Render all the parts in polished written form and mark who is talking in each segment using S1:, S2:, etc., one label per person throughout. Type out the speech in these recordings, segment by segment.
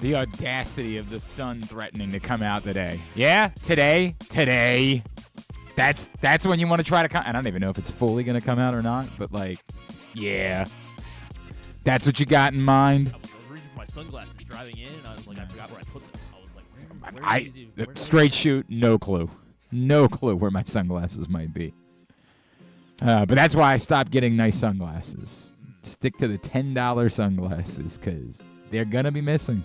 S1: The audacity of the sun threatening to come out today. Yeah, today. That's when you want to try to come. I don't even know if it's fully going to come out or not, but like, yeah. That's what you got in mind?
S2: I was reaching for my sunglasses driving in, and I was like, I forgot where I put them. I was like, where
S1: straight shoot, no clue. No clue where my sunglasses might be. But that's why I stopped getting nice sunglasses. Stick to the $10 sunglasses because they're going to be missing.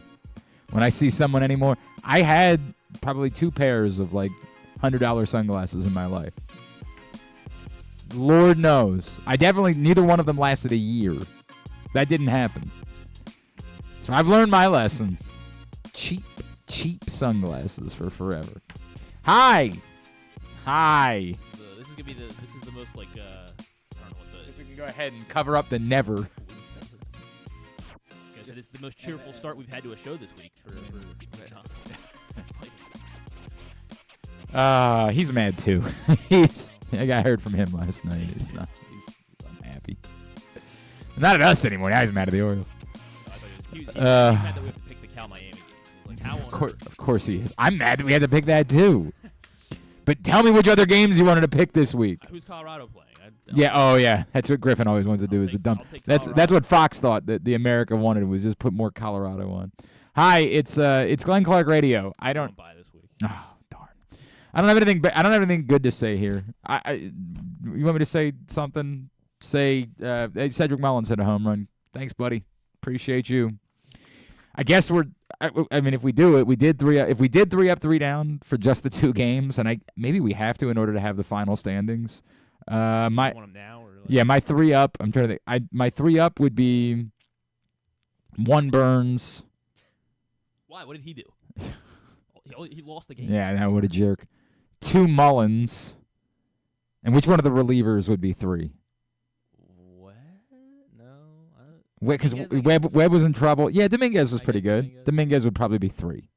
S1: When I see someone anymore, I had probably 2 pairs of like $100 sunglasses in my life. Lord knows. Neither one of them lasted a year. That didn't happen. So I've learned my lesson. Cheap sunglasses for forever. Hi.
S2: This is the most like, I don't know what the...
S1: We can go ahead and cover up the never.
S2: It's the most cheerful start we've had to a show this week.
S1: He's mad too. I heard from him last night. He's unhappy. Not at us anymore. Now he's mad at the Orioles.
S2: He's mad that we have to pick the Cal Miami game. He's like, how
S1: of course he is. I'm mad that we had to pick that too. But tell me which other games you wanted to pick this week.
S2: Who's Colorado playing?
S1: Yeah. That's what Griffin always wants to do is the dump. That's what Fox thought that the America wanted was just put more Colorado on. Hi, it's Glenn Clark Radio. I don't
S2: buy this week.
S1: Oh, darn. I don't have anything good to say here. You want me to say something? Say Cedric Mullins hit a home run. Thanks, buddy. Appreciate you. I guess I mean, if we do it, we did 3 up. If we did 3 up, 3 down for just the 2 games, and maybe we have to in order to have the final standings.
S2: Want them now, or like...
S1: Yeah, my 3 up. I'm trying to think. My 3 up would be 1 Burns.
S2: Why? What did he do? He lost the game.
S1: Yeah, now what a jerk. 2 Mullins. And which one of the relievers would be 3?
S2: What? No.
S1: Because Webb was in trouble. Yeah, Dominguez was pretty good. Dominguez would probably be 3.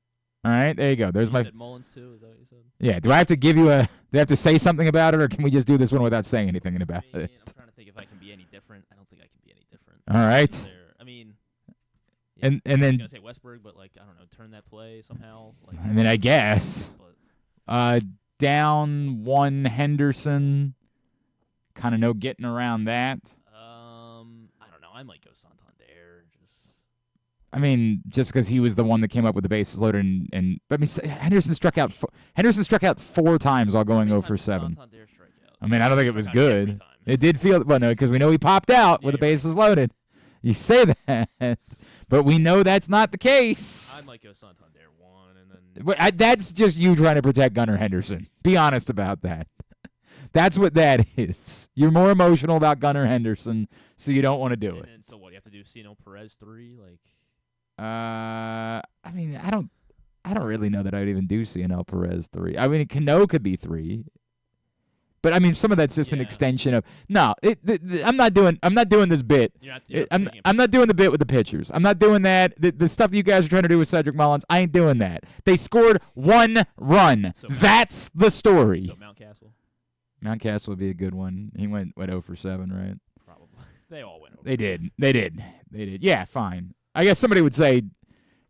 S1: All right, there you go. There's my.
S2: Said Mullins too. Is that what you said?
S1: Yeah. Do I have to give you do I have to say something about it, or can we just do this one without saying anything about it?
S2: I'm trying to think if I can be any different. I don't think I can be any different.
S1: All right.
S2: I mean.
S1: Yeah,
S2: and
S1: then.
S2: I was gonna say Westberg, but like I don't know, turn that play somehow. Like,
S1: I mean, I guess. Down 1 Henderson. Kind of no getting around that.
S2: I don't know. I might go Santander.
S1: I mean, just because he was the one that came up with the bases loaded, and I mean, Henderson struck out 4 times while going 0 for 7. I mean, I don't think it was good. It did feel, well, no, because we know he popped out with the bases loaded. You say that, but we know that's not the case.
S2: I might go Santander 1, and then
S1: that's just you trying to protect Gunnar Henderson. Be honest about that. That's what that is. You're more emotional about Gunnar Henderson, so you don't want to do it.
S2: And so what? You have to do Cino Perez 3, like.
S1: I mean, I don't really know that I'd even do CNL Perez 3. I mean, Cano could be 3, but I mean, some of that's just an extension of. No, I'm not doing this bit. I'm not doing the bit with the pitchers. I'm not doing that. The stuff that you guys are trying to do with Cedric Mullins, I ain't doing that. They scored 1 run. So that's the story.
S2: So Mountcastle.
S1: Mountcastle would be a good one. He went 0 for 7, right?
S2: Probably. They all went.
S1: They did. Yeah, fine. I guess somebody would say,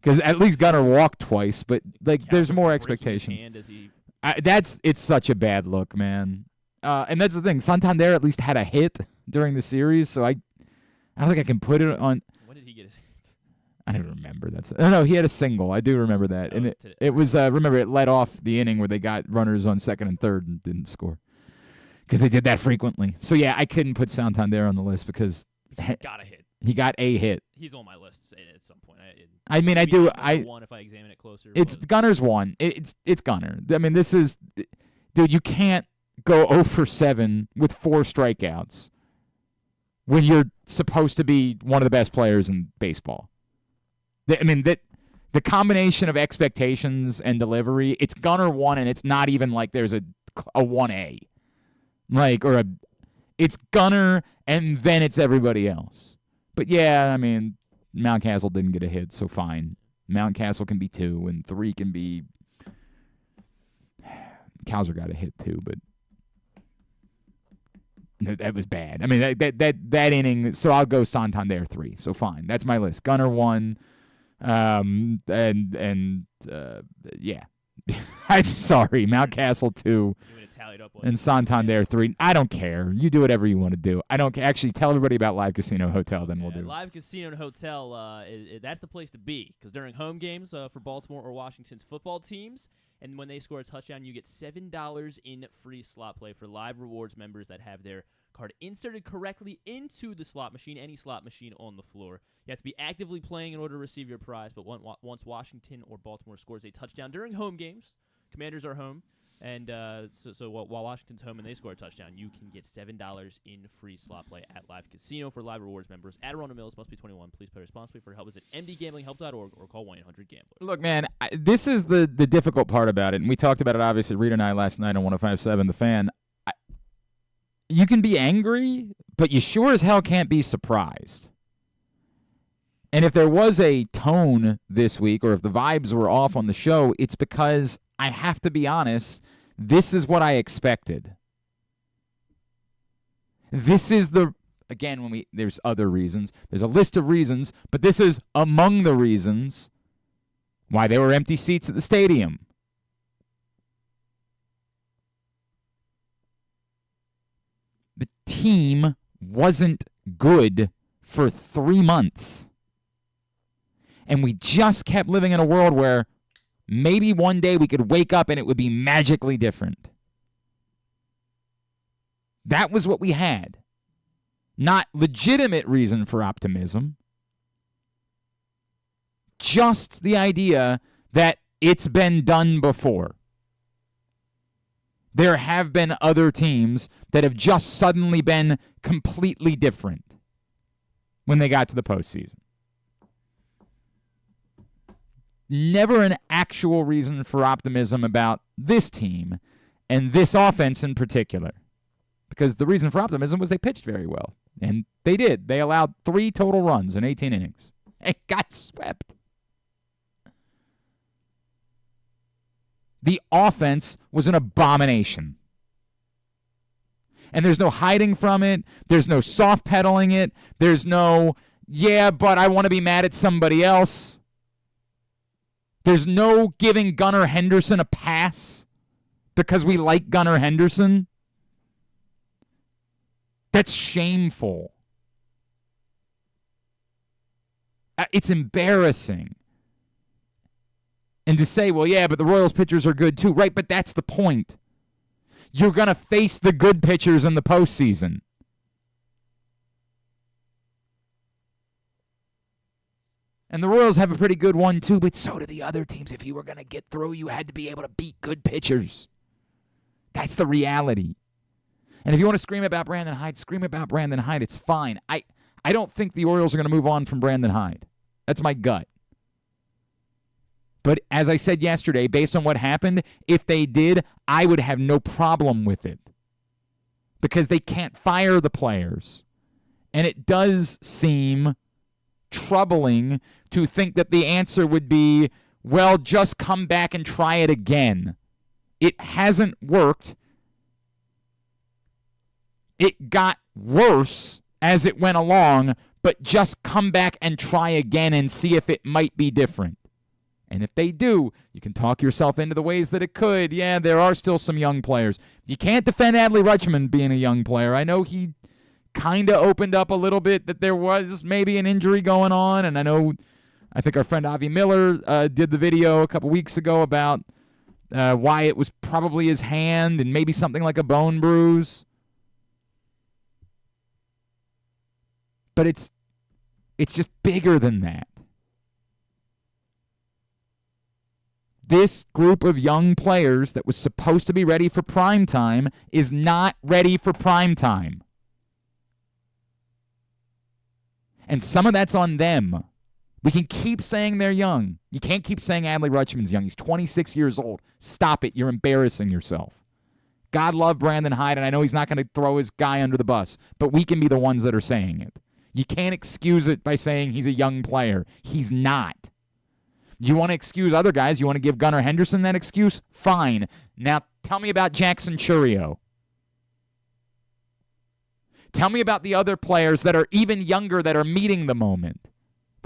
S1: because at least Gunnar walked twice, but like there's more expectations. It's such a bad look, man. And that's the thing. Santander at least had a hit during the series, so I don't think I can put it on.
S2: When did he get his hit?
S1: I don't remember. No, he had a single. I do remember that, and it was remember it led off the inning where they got runners on 2nd and 3rd and didn't score because they did that frequently. So yeah, I couldn't put Santander on the list because
S2: he got a hit.
S1: He got a hit.
S2: He's on my list at some point.
S1: I mean, I do.
S2: One if I examine it closer.
S1: It's Gunner's 1. It's Gunner. I mean, this is, dude. You can't go 0 for 7 with 4 strikeouts when you're supposed to be one of the best players in baseball. I mean that the combination of expectations and delivery. It's Gunner 1, and it's not even like there's a 1A, it's Gunner, and then it's everybody else. But yeah, I mean, Mountcastle didn't get a hit, so fine. Mountcastle can be 2, and 3 can be. Cowser got a hit too, but that was bad. I mean, that inning. So I'll go Santander 3. So fine, that's my list. Gunner 1, Yeah. I'm sorry, Mountcastle 2 and Santander 3. I don't care. You do whatever you want to do. I don't actually tell everybody about Live Casino Hotel. Then we'll do.
S2: Live Casino and Hotel. That's the place to be because during home games for Baltimore or Washington's football teams, and when they score a touchdown, you get $7 in free slot play for Live Rewards members that have their card inserted correctly into the slot machine, any slot machine on the floor. You have to be actively playing in order to receive your prize, but once Washington or Baltimore scores a touchdown during home games, Commanders are home, and so while Washington's home and they score a touchdown, you can get $7 in free slot play at Live Casino for Live Rewards members. At Arundel Mills, must be 21. Please play responsibly. For help, visit mdgamblinghelp.org or call 1-800-GAMBLER.
S1: Look, man, this is the difficult part about it, and we talked about it, obviously, Rita and I last night on 105.7 The Fan. You can be angry, but you sure as hell can't be surprised. And if there was a tone this week, or if the vibes were off on the show, it's because I have to be honest, this is what I expected. This is there's other reasons. There's a list of reasons, but this is among the reasons why there were empty seats at the stadium. The team wasn't good for 3 months. And we just kept living in a world where maybe one day we could wake up and it would be magically different. That was what we had. Not legitimate reason for optimism. Just the idea that it's been done before. There have been other teams that have just suddenly been completely different when they got to the postseason. Never an actual reason for optimism about this team and this offense in particular. Because the reason for optimism was they pitched very well. And they did. They allowed 3 total runs in 18 innings. And got swept. The offense was an abomination. And there's no hiding from it. There's no soft pedaling it. There's no, yeah, but I want to be mad at somebody else. There's no giving Gunnar Henderson a pass because we like Gunnar Henderson. That's shameful. It's embarrassing. And to say, well, yeah, but the Royals pitchers are good too. Right, but that's the point. You're going to face the good pitchers in the postseason. And the Royals have a pretty good one too, but so do the other teams. If you were going to get through, you had to be able to beat good pitchers. That's the reality. And if you want to scream about Brandon Hyde, scream about Brandon Hyde. It's fine. I don't think the Orioles are going to move on from Brandon Hyde. That's my gut. But as I said yesterday, based on what happened, if they did, I would have no problem with it. Because they can't fire the players. And it does seem troubling to think that the answer would be, well, just come back and try it again. It hasn't worked. It got worse as it went along, but just come back and try again and see if it might be different. And if they do, you can talk yourself into the ways that it could. Yeah, there are still some young players. You can't defend Adley Rutschman being a young player. I know he kind of opened up a little bit that there was maybe an injury going on, and I think our friend Avi Miller did the video a couple weeks ago about why it was probably his hand and maybe something like a bone bruise. But it's just bigger than that. This group of young players that was supposed to be ready for prime time is not ready for prime time. And some of that's on them. We can keep saying they're young. You can't keep saying Adley Rutschman's young. He's 26 years old. Stop it. You're embarrassing yourself. God love Brandon Hyde, and I know he's not going to throw his guy under the bus, but we can be the ones that are saying it. You can't excuse it by saying he's a young player. He's not. You want to excuse other guys? You want to give Gunnar Henderson that excuse? Fine. Now tell me about Jackson Churio. Tell me about the other players that are even younger that are meeting the moment.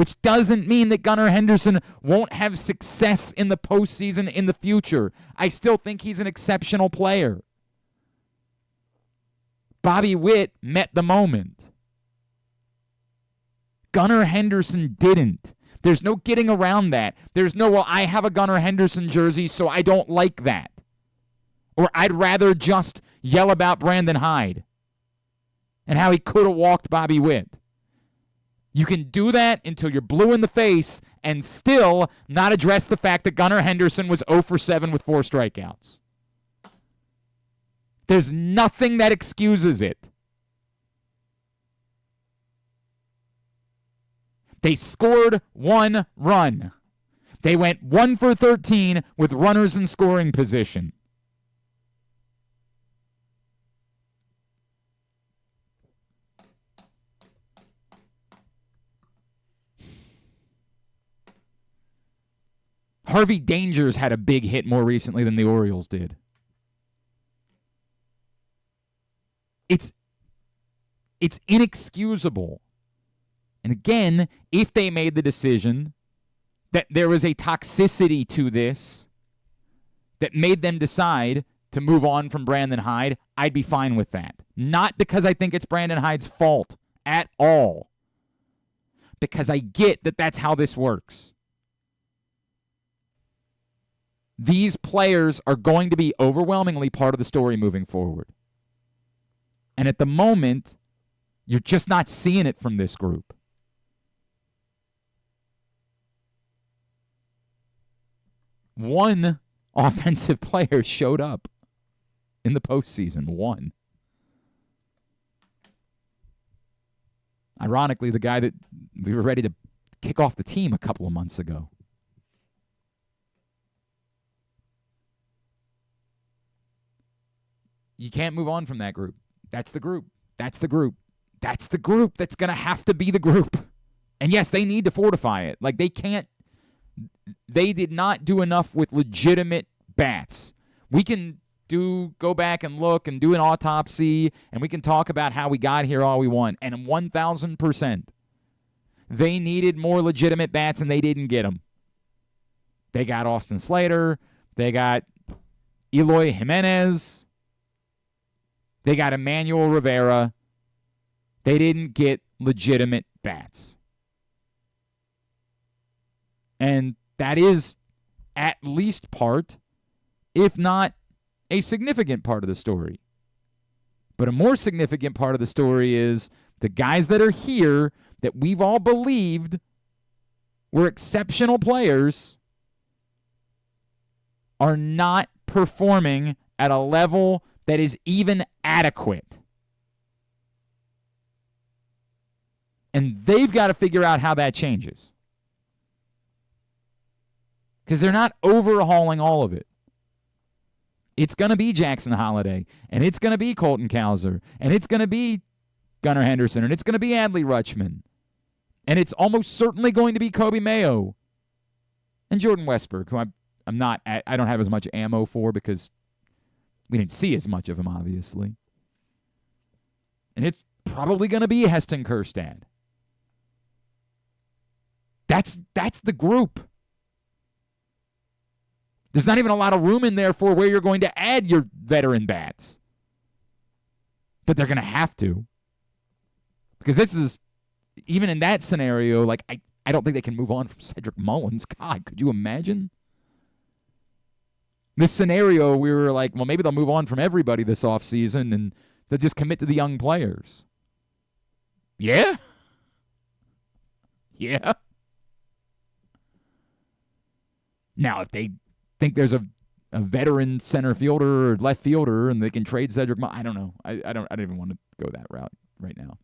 S1: which doesn't mean that Gunnar Henderson won't have success in the postseason in the future. I still think he's an exceptional player. Bobby Witt met the moment. Gunnar Henderson didn't. There's no getting around that. There's no, well, I have a Gunnar Henderson jersey, so I don't like that. Or I'd rather just yell about Brandon Hyde and how he could have walked Bobby Witt. You can do that until you're blue in the face and still not address the fact that Gunnar Henderson was 0 for 7 with 4 strikeouts. There's nothing that excuses it. They scored 1 run. They went 1 for 13 with runners in scoring position. Harvey Dangers had a big hit more recently than the Orioles did. It's inexcusable. And again, if they made the decision that there was a toxicity to this that made them decide to move on from Brandon Hyde, I'd be fine with that. Not because I think it's Brandon Hyde's fault at all. Because I get that that's how this works. These players are going to be overwhelmingly part of the story moving forward. And at the moment, you're just not seeing it from this group. One offensive player showed up in the postseason. One. Ironically, the guy that we were ready to kick off the team a couple of months ago. You can't move on from that group. That's the group. That's the group. That's the group that's going to have to be the group. And yes, they need to fortify it. Like, they did not do enough with legitimate bats. We can go back and look and do an autopsy, and we can talk about how we got here all we want. And 1,000%, they needed more legitimate bats, and they didn't get them. They got Austin Slater. They got Eloy Jimenez. They got Emmanuel Rivera. They didn't get legitimate bats. And that is at least part, if not a significant part of the story. But a more significant part of the story is the guys that are here that we've all believed were exceptional players are not performing at a level that is even adequate. And they've got to figure out how that changes. Because they're not overhauling all of it. It's going to be Jackson Holliday, and it's going to be Colton Cowser, and it's going to be Gunnar Henderson, and it's going to be Adley Rutschman. And it's almost certainly going to be Kobe Mayo and Jordan Westberg, who I don't have as much ammo for because we didn't see as much of him, obviously. And it's probably going to be Heston Kjerstad. That's the group. There's not even a lot of room in there for where you're going to add your veteran bats. But they're going to have to. Because this is, even in that scenario, like I don't think they can move on from Cedric Mullins. God, could you imagine? This scenario, we were like, well, maybe they'll move on from everybody this offseason and they'll just commit to the young players. Yeah? Yeah? Now, if they think there's a veteran center fielder or left fielder and they can trade Cedric Mullins, I don't know. I don't even want to go that route right now.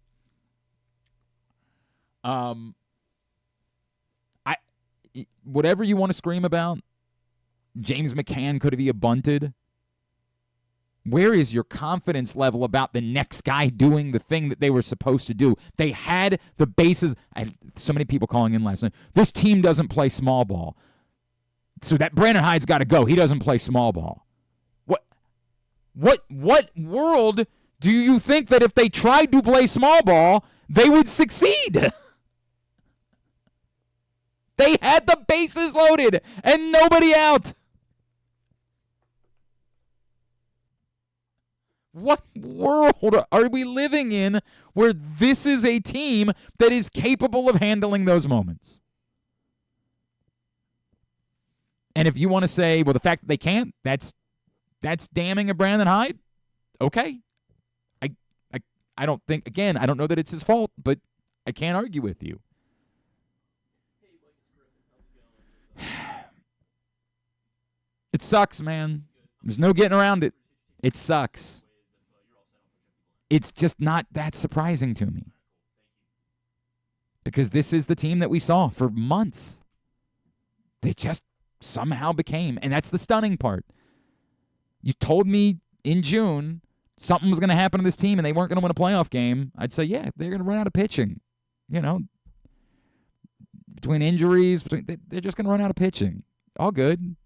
S1: Whatever you want to scream about, James McCann could have bunted. Where is your confidence level about the next guy doing the thing that they were supposed to do? They had the bases. So many people calling in last night. This team doesn't play small ball. So that Brandon Hyde's got to go. He doesn't play small ball. What world do you think that if they tried to play small ball, they would succeed? They had the bases loaded and nobody out. What world are we living in where this is a team that is capable of handling those moments? And if you want to say, well, the fact that they can't, that's damning of Brandon Hyde, okay. I don't think, again, I don't know that it's his fault, but I can't argue with you. It sucks, man. There's no getting around it. It sucks. It's just not that surprising to me. Because this is the team that we saw for months. They just somehow became, and that's the stunning part. You told me in June something was going to happen to this team and they weren't going to win a playoff game. I'd say, yeah, they're going to run out of pitching. You know, between injuries, they're just going to run out of pitching. All good.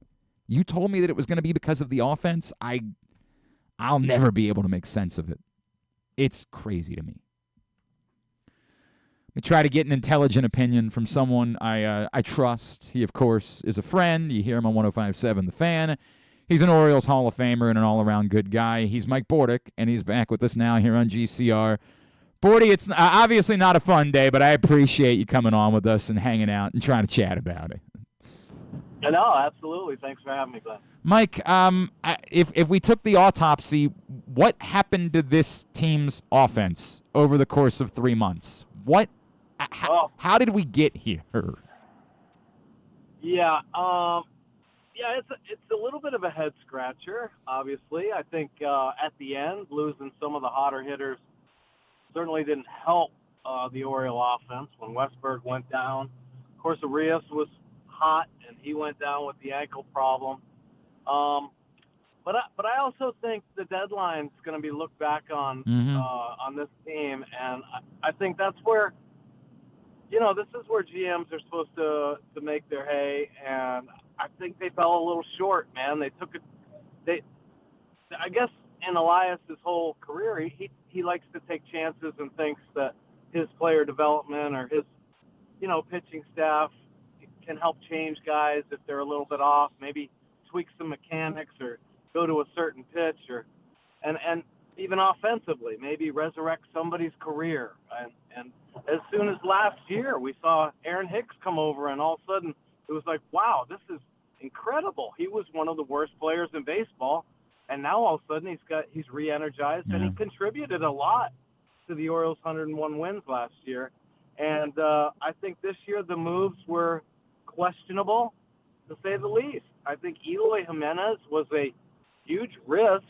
S1: You told me that it was going to be because of the offense. I'll never be able to make sense of it. It's crazy to me. Let me try to get an intelligent opinion from someone I trust. He, of course, is a friend. You hear him on 105.7 The Fan. He's an Orioles Hall of Famer and an all-around good guy. He's Mike Bordick, and he's back with us now here on GCR. Bordy, it's obviously not a fun day, but I appreciate you coming on with us and hanging out and trying to chat about it.
S3: No, absolutely. Thanks for having me, Glenn.
S1: Mike, if we took the autopsy, what happened to this team's offense over the course of 3 months? How did we get here?
S3: Yeah, it's a little bit of a head scratcher. Obviously, I think at the end, losing some of the hotter hitters certainly didn't help the Oriole offense when Westberg went down. Of course, Elias was hot, and he went down with the ankle problem. But I also think the deadline's going to be looked back on this team, and I think that's where, this is where GMs are supposed to make their hay, and I think they fell a little short, man. I guess in Elias' whole career, he likes to take chances and thinks that his player development or his, pitching staff can help change guys if they're a little bit off, maybe tweak some mechanics or go to a certain pitch and even offensively, maybe resurrect somebody's career. And as soon as last year, we saw Aaron Hicks come over, and all of a sudden it was like, wow, this is incredible. He was one of the worst players in baseball, and now all of a sudden he's re-energized, and he contributed a lot to the Orioles' 101 wins last year. And I think this year the moves were questionable, to say the least. I think Eloy Jimenez was a huge risk.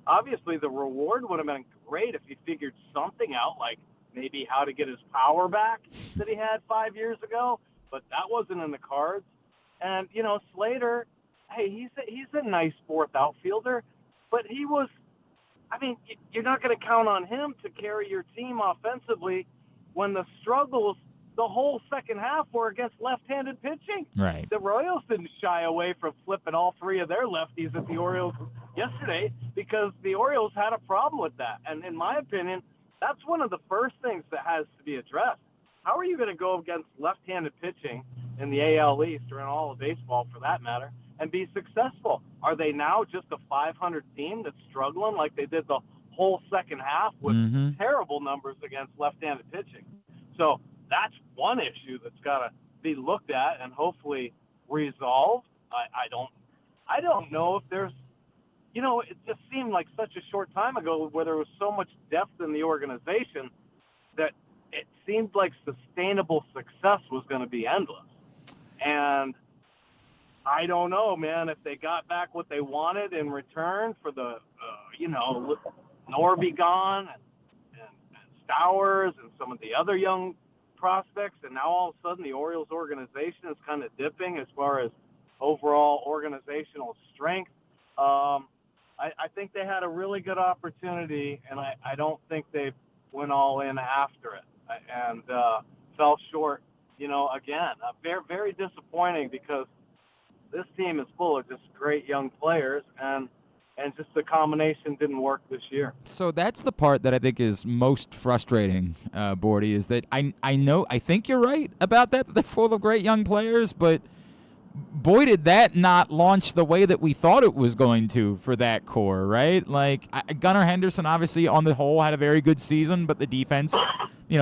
S3: Obviously, the reward would have been great if he figured something out, like maybe how to get his power back that he had 5 years ago, but that wasn't in the cards. And, Slater, hey, he's a nice fourth outfielder, but you're not going to count on him to carry your team offensively when the struggles the whole second half were against left-handed pitching.
S1: Right.
S3: The Royals didn't shy away from flipping all three of their lefties at the Orioles yesterday because the Orioles had a problem with that. And in my opinion, that's one of the first things that has to be addressed. How are you going to go against left-handed pitching in the AL East or in all of baseball for that matter and be successful? Are they now just a 500 team that's struggling like they did the whole second half with terrible numbers against left-handed pitching? So that's one issue that's got to be looked at and hopefully resolved. I don't know if there's, it just seemed like such a short time ago where there was so much depth in the organization that it seemed like sustainable success was going to be endless. And I don't know, man, if they got back what they wanted in return for the, Norby gone and Stowers and some of the other young prospects, and now all of a sudden the Orioles organization is kind of dipping as far as overall organizational strength. I think they had a really good opportunity, and I don't think they went all in after it and fell short, again. Very, very disappointing because this team is full of just great young players, and and just the combination didn't work this year.
S1: So that's the part that I think is most frustrating, Bordy, is that I think you're right about that they're full of great young players, but boy, did that not launch the way that we thought it was going to for that core, right? Like, Gunnar Henderson obviously on the whole had a very good season, but the defense,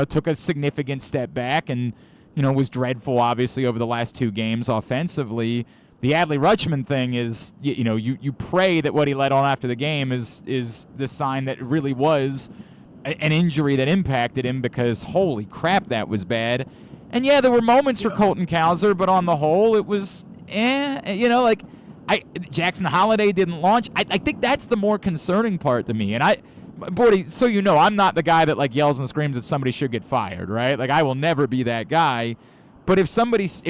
S1: took a significant step back and, was dreadful obviously over the last 2 games offensively. The Adley Rutschman thing is, you pray that what he let on after the game is the sign that it really was an injury that impacted him, because holy crap, that was bad. And yeah, there were moments for Colton Cowser, but on the whole, it was, Jackson Holiday didn't launch. I think that's the more concerning part to me. And Bordy, so I'm not the guy that yells and screams that somebody should get fired, right? I will never be that guy. But if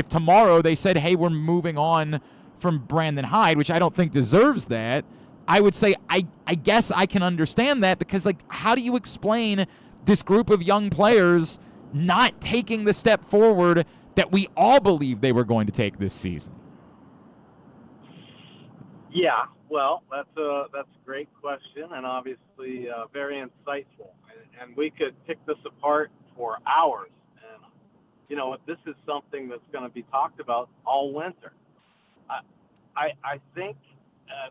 S1: tomorrow they said, hey, we're moving on from Brandon Hyde, which I don't think deserves that, I would say I guess I can understand that, because how do you explain this group of young players not taking the step forward that we all believe they were going to take this season?
S3: Yeah, well, that's a great question, and obviously very insightful. And we could pick this apart for hours. And this is something that's going to be talked about all winter. I think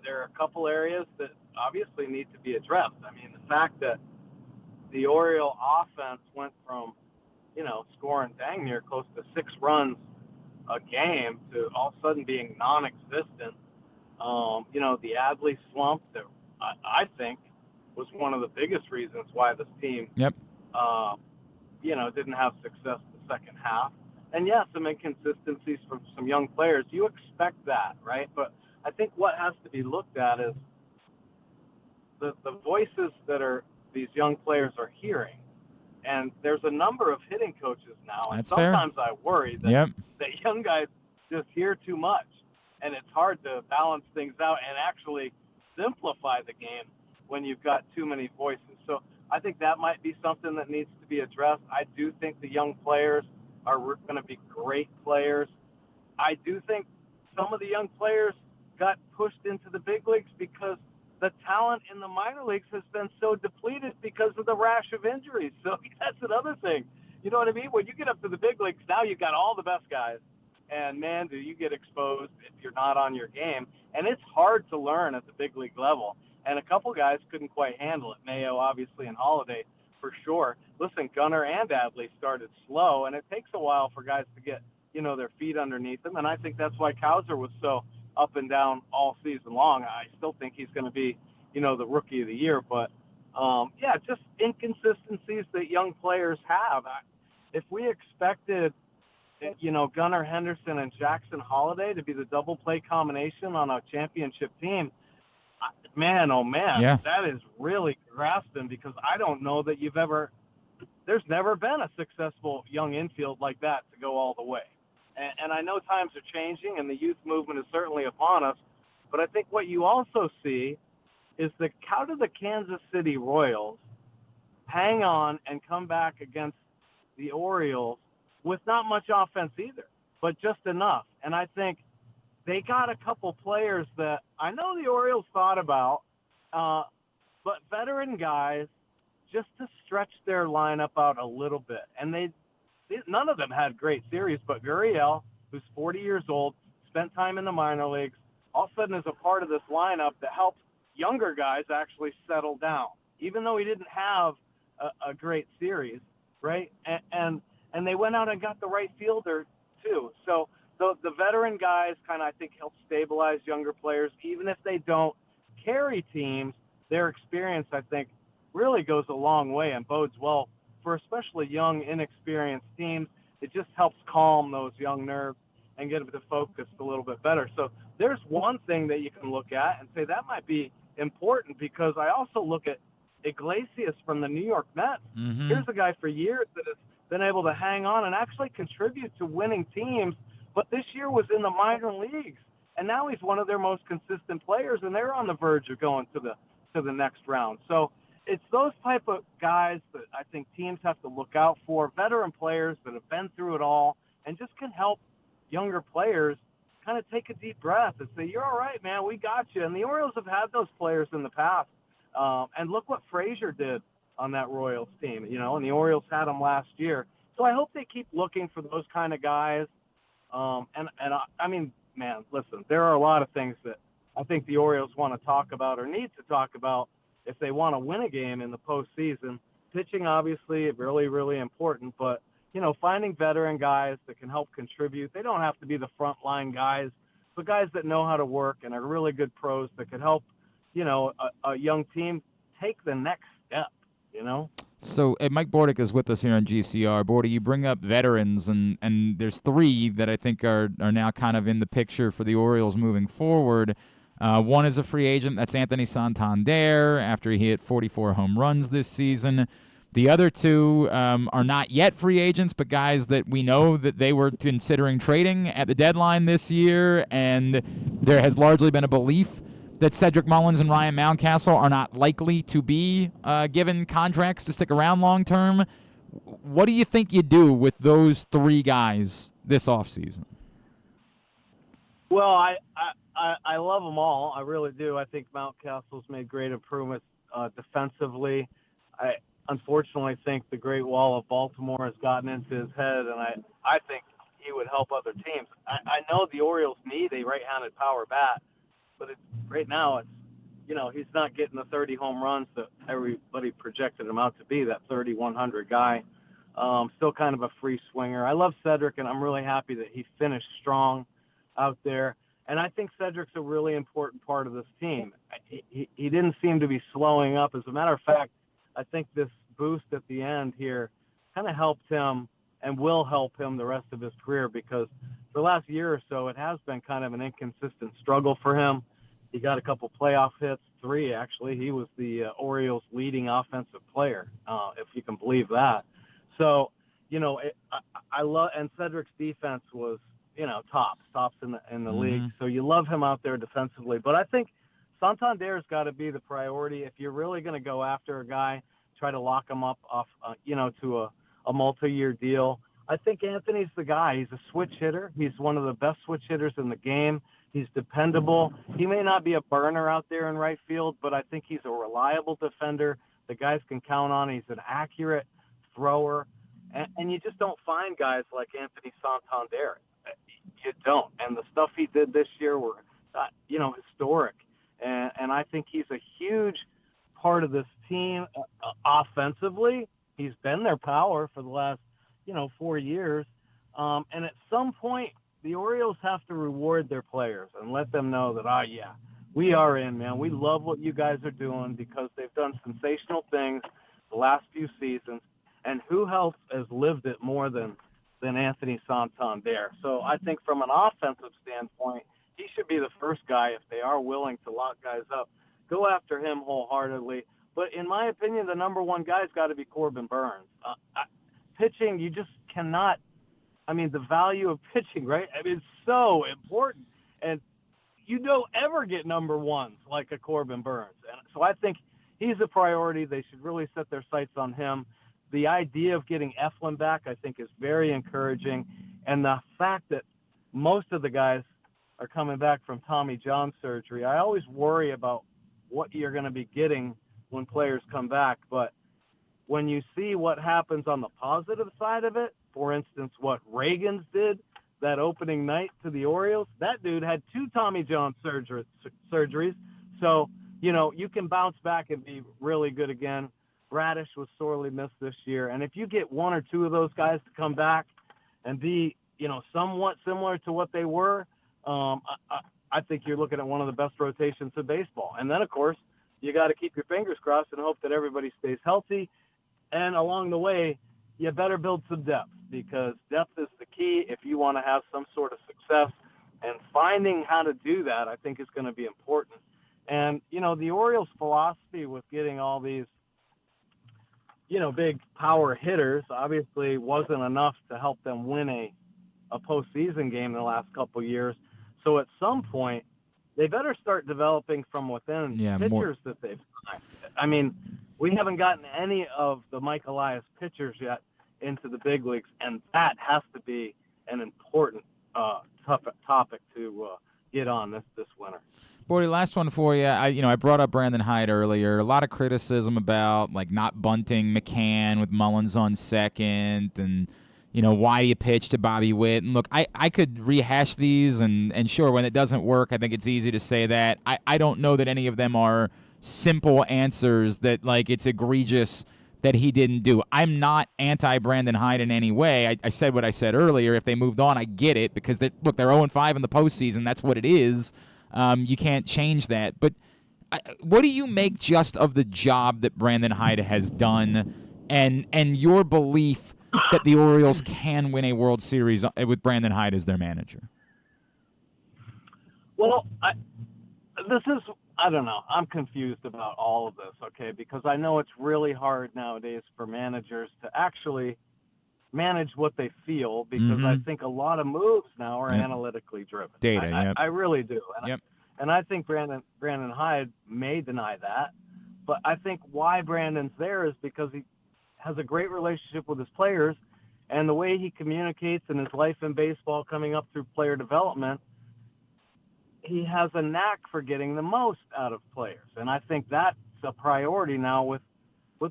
S3: there are a couple areas that obviously need to be addressed. I mean, the fact that the Oriole offense went from scoring dang near close to 6 runs a game to all of a sudden being non-existent. The Adley slump that I think was one of the biggest reasons why this team, didn't have success the second half. And yeah, some inconsistencies from some young players. You expect that, right? But I think what has to be looked at is the voices that these young players are hearing. And there's a number of hitting coaches now, and sometimes I worry that young guys just hear too much, and it's hard to balance things out and actually simplify the game when you've got too many voices. So I think that might be something that needs to be addressed. I do think the young players are going to be great players. I do think some of the young players got pushed into the big leagues because the talent in the minor leagues has been so depleted because of the rash of injuries. So that's another thing. You know what I mean? When you get up to the big leagues, now you've got all the best guys. And, man, do you get exposed if you're not on your game. And it's hard to learn at the big league level. And a couple guys couldn't quite handle it. Mayo, obviously, and Holiday for sure. Listen, Gunnar and Adley started slow, and it takes a while for guys to get, their feet underneath them. And I think that's why Cowser was so up and down all season long. I still think he's going to be, the rookie of the year. But, just inconsistencies that young players have. If we expected, Gunnar Henderson and Jackson Holiday to be the double play combination on a championship team, man, oh, man, that is really grasping, because I don't know that there's never been a successful young infield like that to go all the way. And I know times are changing, and the youth movement is certainly upon us. But I think what you also see is how do the Kansas City Royals hang on and come back against the Orioles with not much offense either, but just enough. And I think they got a couple players that I know the Orioles thought about, but veteran guys just to stretch their lineup out a little bit. And none of them had great series, but Gurriel, who's 40 years old, spent time in the minor leagues, all of a sudden is a part of this lineup that helps younger guys actually settle down, even though he didn't have a great series, right? And they went out and got the right fielder too. So the veteran guys kind of, I think, help stabilize younger players. Even if they don't carry teams, their experience, I think, really goes a long way and bodes well for especially young, inexperienced teams. It just helps calm those young nerves and get them to focus a little bit better. So there's one thing that you can look at and say that might be important, because I also look at Iglesias from the New York Mets. Mm-hmm. Here's a guy for years that has been able to hang on and actually contribute to winning teams, but this year was in the minor leagues, and now he's one of their most consistent players, and they're on the verge of going to the next round. So it's those type of guys that I think teams have to look out for, veteran players that have been through it all and just can help younger players kind of take a deep breath and say, you're all right, man. We got you. And the Orioles have had those players in the past. And look what Frazier did on that Royals team, and the Orioles had him last year. So I hope they keep looking for those kind of guys. I mean, man, listen, there are a lot of things that I think the Orioles want to talk about or need to talk about if they want to win a game in the postseason. Pitching, obviously, really, really important, but, finding veteran guys that can help contribute. They don't have to be the frontline guys, but guys that know how to work and are really good pros that could help, a young team take the next step,
S1: So Mike Bordick is with us here on GCR. Bordy, you bring up veterans, and there's three that I think are now kind of in the picture for the Orioles moving forward. One is a free agent. That's Anthony Santander after he hit 44 home runs this season. The other two are not yet free agents, but guys that we know that they were considering trading at the deadline this year, and there has largely been a belief that Cedric Mullins and Ryan Mountcastle are not likely to be given contracts to stick around long term. What do you think you do with those three guys this offseason?
S3: Well, I love them all. I really do. I think Mountcastle's made great improvements defensively. I unfortunately think the Great Wall of Baltimore has gotten into his head, and I think he would help other teams. I know the Orioles need a right-handed power bat, but right now it's, he's not getting the 30 home runs that everybody projected him out to be, that 3,100 guy. Still kind of a free swinger. I love Cedric, and I'm really happy that he finished strong out there. And I think Cedric's a really important part of this team. He didn't seem to be slowing up. As a matter of fact, I think this boost at the end here kind of helped him and will help him the rest of his career, because for the last year or so, it has been kind of an inconsistent struggle for him. He got a couple playoff hits, 3 actually. He was the Orioles' leading offensive player, if you can believe that. So, I love, and Cedric's defense was, tops in the league. So you love him out there defensively. But I think Santander's got to be the priority. If you're really going to go after a guy, try to lock him up off, to a multi-year deal. I think Anthony's the guy. He's a switch hitter. He's one of the best switch hitters in the game. He's dependable. He may not be a burner out there in right field, but I think he's a reliable defender the guys can count on. He's an accurate thrower. And you just don't find guys like Anthony Santander. You don't. And the stuff he did this year were, historic. And I think he's a huge part of this team offensively. He's been their power for the last, 4 years. And at some point, the Orioles have to reward their players and let them know that, we are in, man. We love what you guys are doing because they've done sensational things the last few seasons. And who else has lived it more than Anthony Santander? So I think from an offensive standpoint, he should be the first guy, if they are willing to lock guys up, go after him wholeheartedly. But in my opinion, the number one guy's got to be Corbin Burns. Pitching, you just cannot. The value of pitching, right? It's so important. And you don't ever get number ones like a Corbin Burns. And so I think he's a priority. They should really set their sights on him. The idea of getting Eflin back, I think, is very encouraging. And the fact that most of the guys are coming back from Tommy John surgery, I always worry about what you're going to be getting when players come back. But when you see what happens on the positive side of it, for instance, what Reagan's did that opening night to the Orioles, that dude had 2 Tommy John surgeries. So, you can bounce back and be really good again. Radish was sorely missed this year. And if you get 1 or 2 of those guys to come back and be, somewhat similar to what they were, I think you're looking at one of the best rotations of baseball. And then, of course, you got to keep your fingers crossed and hope that everybody stays healthy. And along the way, you better build some depth, because depth is the key if you want to have some sort of success. And finding how to do that, I think, is going to be important. And, the Orioles' philosophy with getting all these, big power hitters obviously wasn't enough to help them win a postseason game in the last couple of years. So at some point, they better start developing from within pitchers that they've signed. We haven't gotten any of the Mike Elias pitchers yet into the big leagues, and that has to be an important tough topic to get on this winter.
S1: Bordy, last one for you. I brought up Brandon Hyde earlier. A lot of criticism about not bunting McCann with Mullins on second, and why do you pitch to Bobby Witt? And look, I could rehash these, and sure, when it doesn't work, I think it's easy to say that. I don't know that any of them are simple answers that it's egregious that he didn't do. I'm not anti-Brandon Hyde in any way. I said what I said earlier. If they moved on, I get it, because they're 0-5 in the postseason. That's what it is. You can't change that. But what do you make just of the job that Brandon Hyde has done, and your belief that the Orioles can win a World Series with Brandon Hyde as their manager?
S3: Well, I don't know. I'm confused about all of this, okay, because I know it's really hard nowadays for managers to actually manage what they feel, because I think a lot of moves now are analytically driven.
S1: Data,
S3: I really do.
S1: And
S3: and I think Brandon Hyde may deny that, but I think why Brandon's there is because he has a great relationship with his players, and the way he communicates in his life in baseball coming up through player development, he has a knack for getting the most out of players. And I think that's a priority now with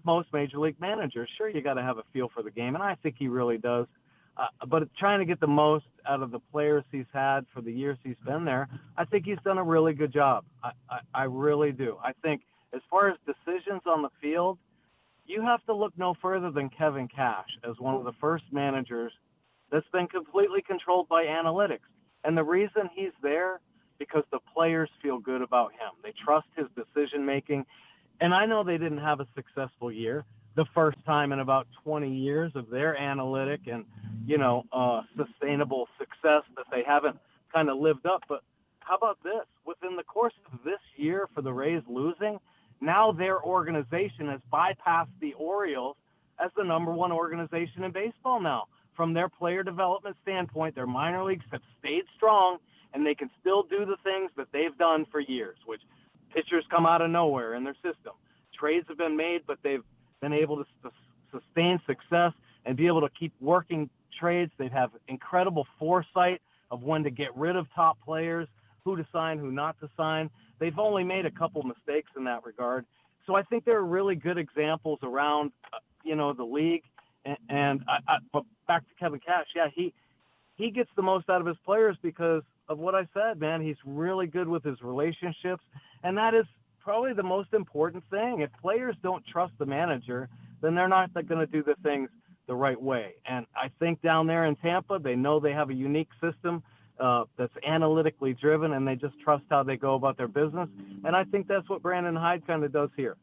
S3: most major league managers. Sure, you got to have a feel for the game, and I think he really does. But trying to get the most out of the players he's had for the years he's been there, I think he's done a really good job. I really do. I think as far as decisions on the field, you have to look no further than Kevin Cash as one of the first managers that's been completely controlled by analytics. And the reason he's there, because the players feel good about him. They trust his decision-making. And I know they didn't have a successful year, the first time in about 20 years of their analytic and, sustainable success that they haven't kind of lived up. But how about this? Within the course of this year for the Rays losing, now their organization has bypassed the Orioles as the number one organization in baseball now. From their player development standpoint, their minor leagues have stayed strong, and they can still do the things that they've done for years, which pitchers come out of nowhere in their system. Trades have been made, but they've been able to sustain success and be able to keep working trades. They have incredible foresight of when to get rid of top players, who to sign, who not to sign. They've only made a couple mistakes in that regard. So I think there are really good examples around, the league. But back to Kevin Cash, he gets the most out of his players because of what I said, man. He's really good with his relationships, and that is probably the most important thing. If players don't trust the manager, then they're not going to do the things the right way. And I think down there in Tampa, they know they have a unique system that's analytically driven, and they just trust how they go about their business. And I think that's what Brandon Hyde kind of does here.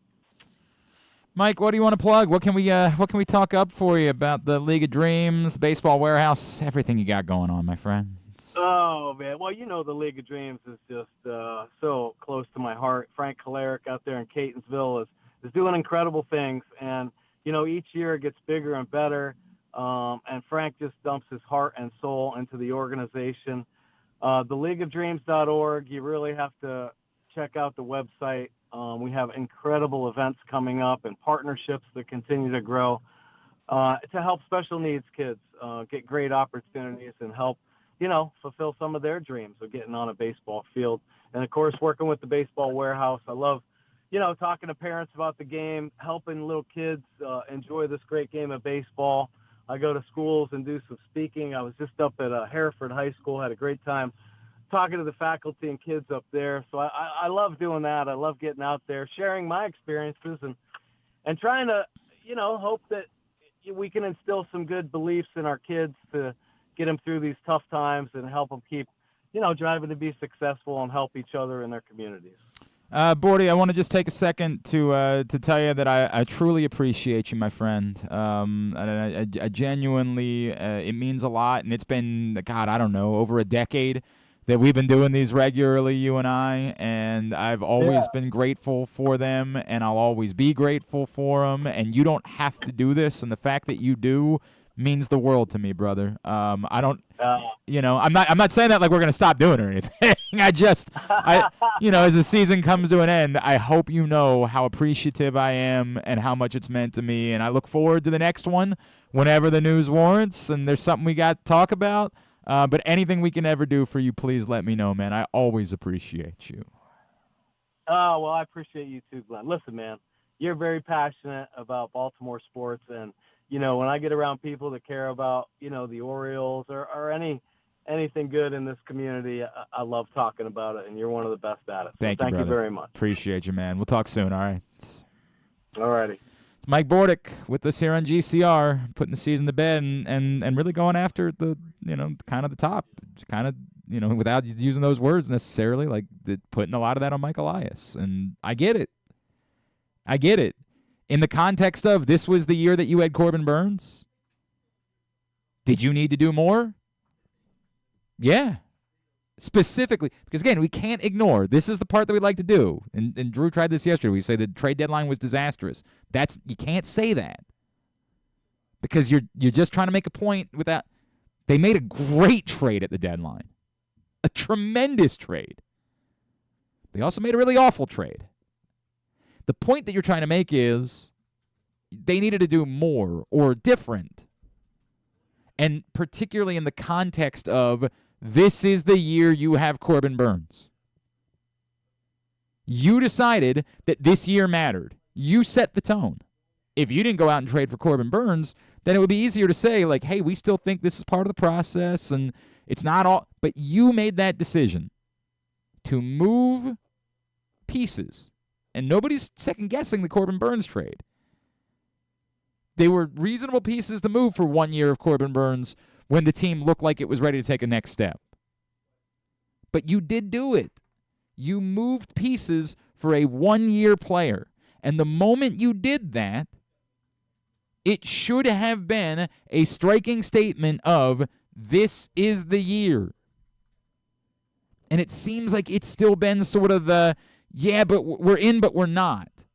S1: Mike, what do you want to plug? What can we talk up for you about the League of Dreams, Baseball Warehouse, everything you got going on, my friend?
S3: Oh, man. Well, the League of Dreams is just so close to my heart. Frank Kalarick out there in Catonsville is doing incredible things. And, each year it gets bigger and better. And Frank just dumps his heart and soul into the organization. theleagueofdreams.org. You really have to check out the website. We have incredible events coming up and partnerships that continue to grow to help special needs kids get great opportunities and help, fulfill some of their dreams of getting on a baseball field. And, of course, working with the Baseball Warehouse. I love, talking to parents about the game, helping little kids enjoy this great game of baseball. I go to schools and do some speaking. I was just up at Hereford High School, had a great time talking to the faculty and kids up there. So I love doing that. I love getting out there, sharing my experiences and trying to, hope that we can instill some good beliefs in our kids to get them through these tough times and help them keep, driving to be successful and help each other in their communities.
S1: Bordy, I want to just take a second to tell you that I truly appreciate you, my friend. And I genuinely, it means a lot, and it's been, God, I don't know, over a decade that we've been doing these regularly, you and I, and I've always been grateful for them, and I'll always be grateful for them, and you don't have to do this, and the fact that you do means the world to me, brother. I don't, I'm not saying that like we're going to stop doing it or anything. As the season comes to an end, I hope you know how appreciative I am and how much it's meant to me, and I look forward to the next one whenever the news warrants and there's something we got to talk about. But anything we can ever do for you, please let me know, man. I always appreciate you.
S3: Oh, well, I appreciate you too, Glenn. Listen, man, you're very passionate about Baltimore sports. And, when I get around people that care about, the Orioles or anything good in this community, I love talking about it. And you're one of the best at it. So
S1: Thank you
S3: very much.
S1: Appreciate you, man. We'll talk soon, all right?
S3: All righty.
S1: It's Mike Bordick with us here on GCR, putting the season to bed and really going after the, kind of the top, kind of, without using those words necessarily, like putting a lot of that on Mike Elias. And I get it. In the context of this was the year that you had Corbin Burns, did you need to do more? Yeah. Specifically, because again, we can't ignore. This is the part that we like to do. And Drew tried this yesterday. We say the trade deadline was disastrous. You can't say that. Because you're just trying to make a point without. They made a great trade at the deadline. A tremendous trade. They also made a really awful trade. The point that you're trying to make is they needed to do more or different. And particularly in the context of this is the year you have Corbin Burns. You decided that this year mattered. You set the tone. If you didn't go out and trade for Corbin Burns, then it would be easier to say, like, hey, we still think this is part of the process and it's not all. But you made that decision to move pieces. And nobody's second-guessing the Corbin Burns trade. They were reasonable pieces to move for 1 year of Corbin Burns when the team looked like it was ready to take a next step. But you did do it. You moved pieces for a 1-year player. And the moment you did that, it should have been a striking statement of, this is the year. And it seems like it's still been sort of the, yeah, but we're in, but we're not.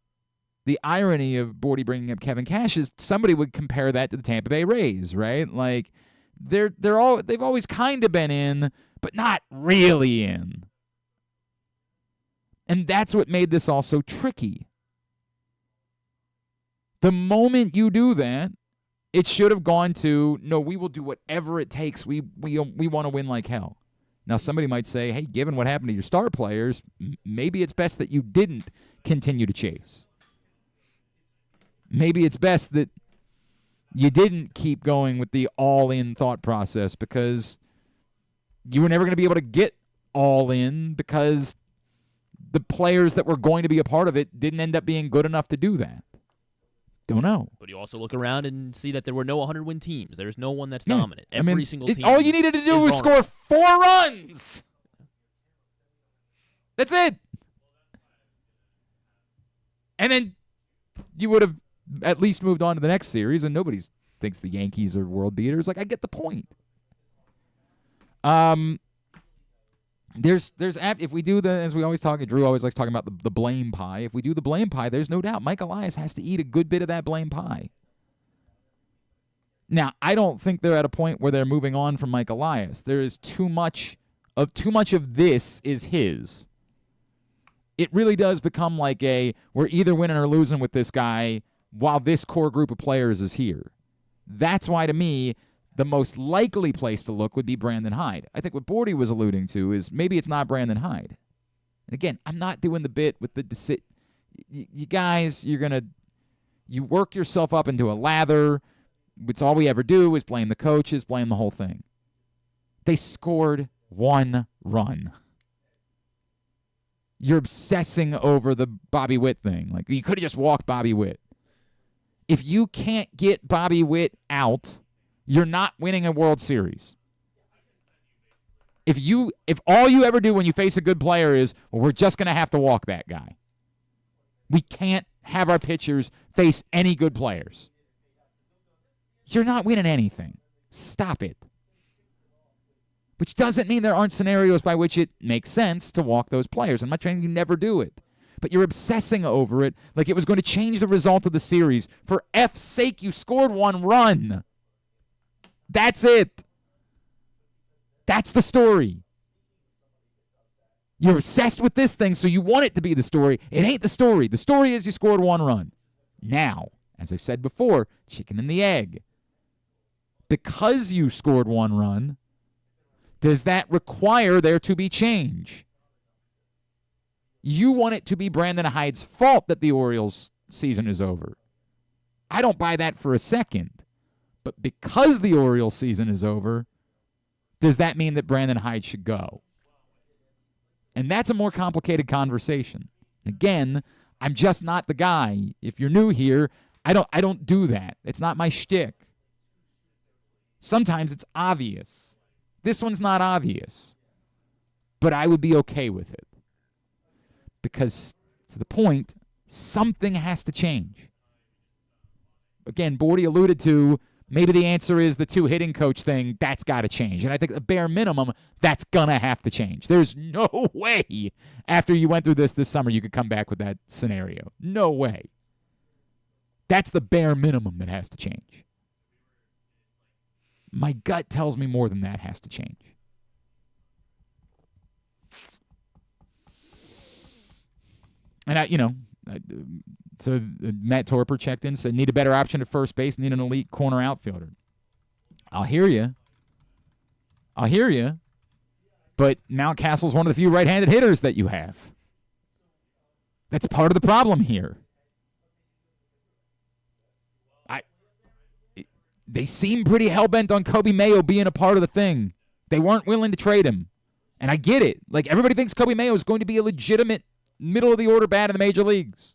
S1: The irony of Bordy bringing up Kevin Cash is somebody would compare that to the Tampa Bay Rays, right? Like, they've always kind of been in, but not really in. And that's what made this all so tricky. The moment you do that, it should have gone to, no, we will do whatever it takes. We want to win like hell. Now, somebody might say, hey, given what happened to your star players, maybe it's best that you didn't continue to chase. Maybe it's best that you didn't keep going with the all-in thought process because you were never going to be able to get all in because the players that were going to be a part of it didn't end up being good enough to do that. Don't know.
S2: But you also look around and see that there were no 100-win teams. There's no one that's dominant. Single team.
S1: All you needed to do was score 4 runs. That's it. And then you would have at least moved on to the next series, and nobody thinks the Yankees are world beaters. Like, I get the point. There's if we do as we always talk, Drew always likes talking about the blame pie. If we do the blame pie, there's no doubt Mike Elias has to eat a good bit of that blame pie. Now, I don't think they're at a point where they're moving on from Mike Elias. There is too much of this is his. It really does become like we're either winning or losing with this guy while this core group of players is here. That's why, to me, the most likely place to look would be Brandon Hyde. I think what Bordy was alluding to is maybe it's not Brandon Hyde. And again, I'm not doing the bit with the you guys, you work yourself up into a lather. It's all we ever do is blame the coaches, blame the whole thing. They scored 1 run. You're obsessing over the Bobby Witt thing. Like, you could have just walked Bobby Witt. If you can't get Bobby Witt out, you're not winning a World Series. If all you ever do when you face a good player is, well, we're just going to have to walk that guy. We can't have our pitchers face any good players. You're not winning anything. Stop it. Which doesn't mean there aren't scenarios by which it makes sense to walk those players. I'm not saying you never do it. But you're obsessing over it like it was going to change the result of the series. For F's sake, you scored 1 run. That's it. That's the story. You're obsessed with this thing, so you want it to be the story. It ain't the story. The story is you scored 1 run. Now, as I said before, chicken and the egg. Because you scored 1 run, Does that require there to be change? You want it to be Brandon Hyde's fault that the Orioles season is over. I don't buy that for a second. But because the Orioles season is over, does that mean that Brandon Hyde should go? And that's a more complicated conversation. Again, I'm just not the guy. If you're new here, I don't do that. It's not my shtick. Sometimes it's obvious. This one's not obvious. But I would be okay with it. Because, to the point, something has to change. Again, Bordy alluded to, maybe the answer is the two hitting coach thing. That's got to change. And I think at the bare minimum, that's going to have to change. There's no way after you went through this summer you could come back with that scenario. No way. That's the bare minimum that has to change. My gut tells me more than that has to change. And so Matt Torper checked in, said, need a better option at first base, need an elite corner outfielder. I'll hear you. But Mountcastle's one of the few right-handed hitters that you have. That's part of the problem here. They seem pretty hell-bent on Kobe Mayo being a part of the thing. They weren't willing to trade him. And I get it. Like, everybody thinks Kobe Mayo is going to be a legitimate middle-of-the-order bat in the major leagues.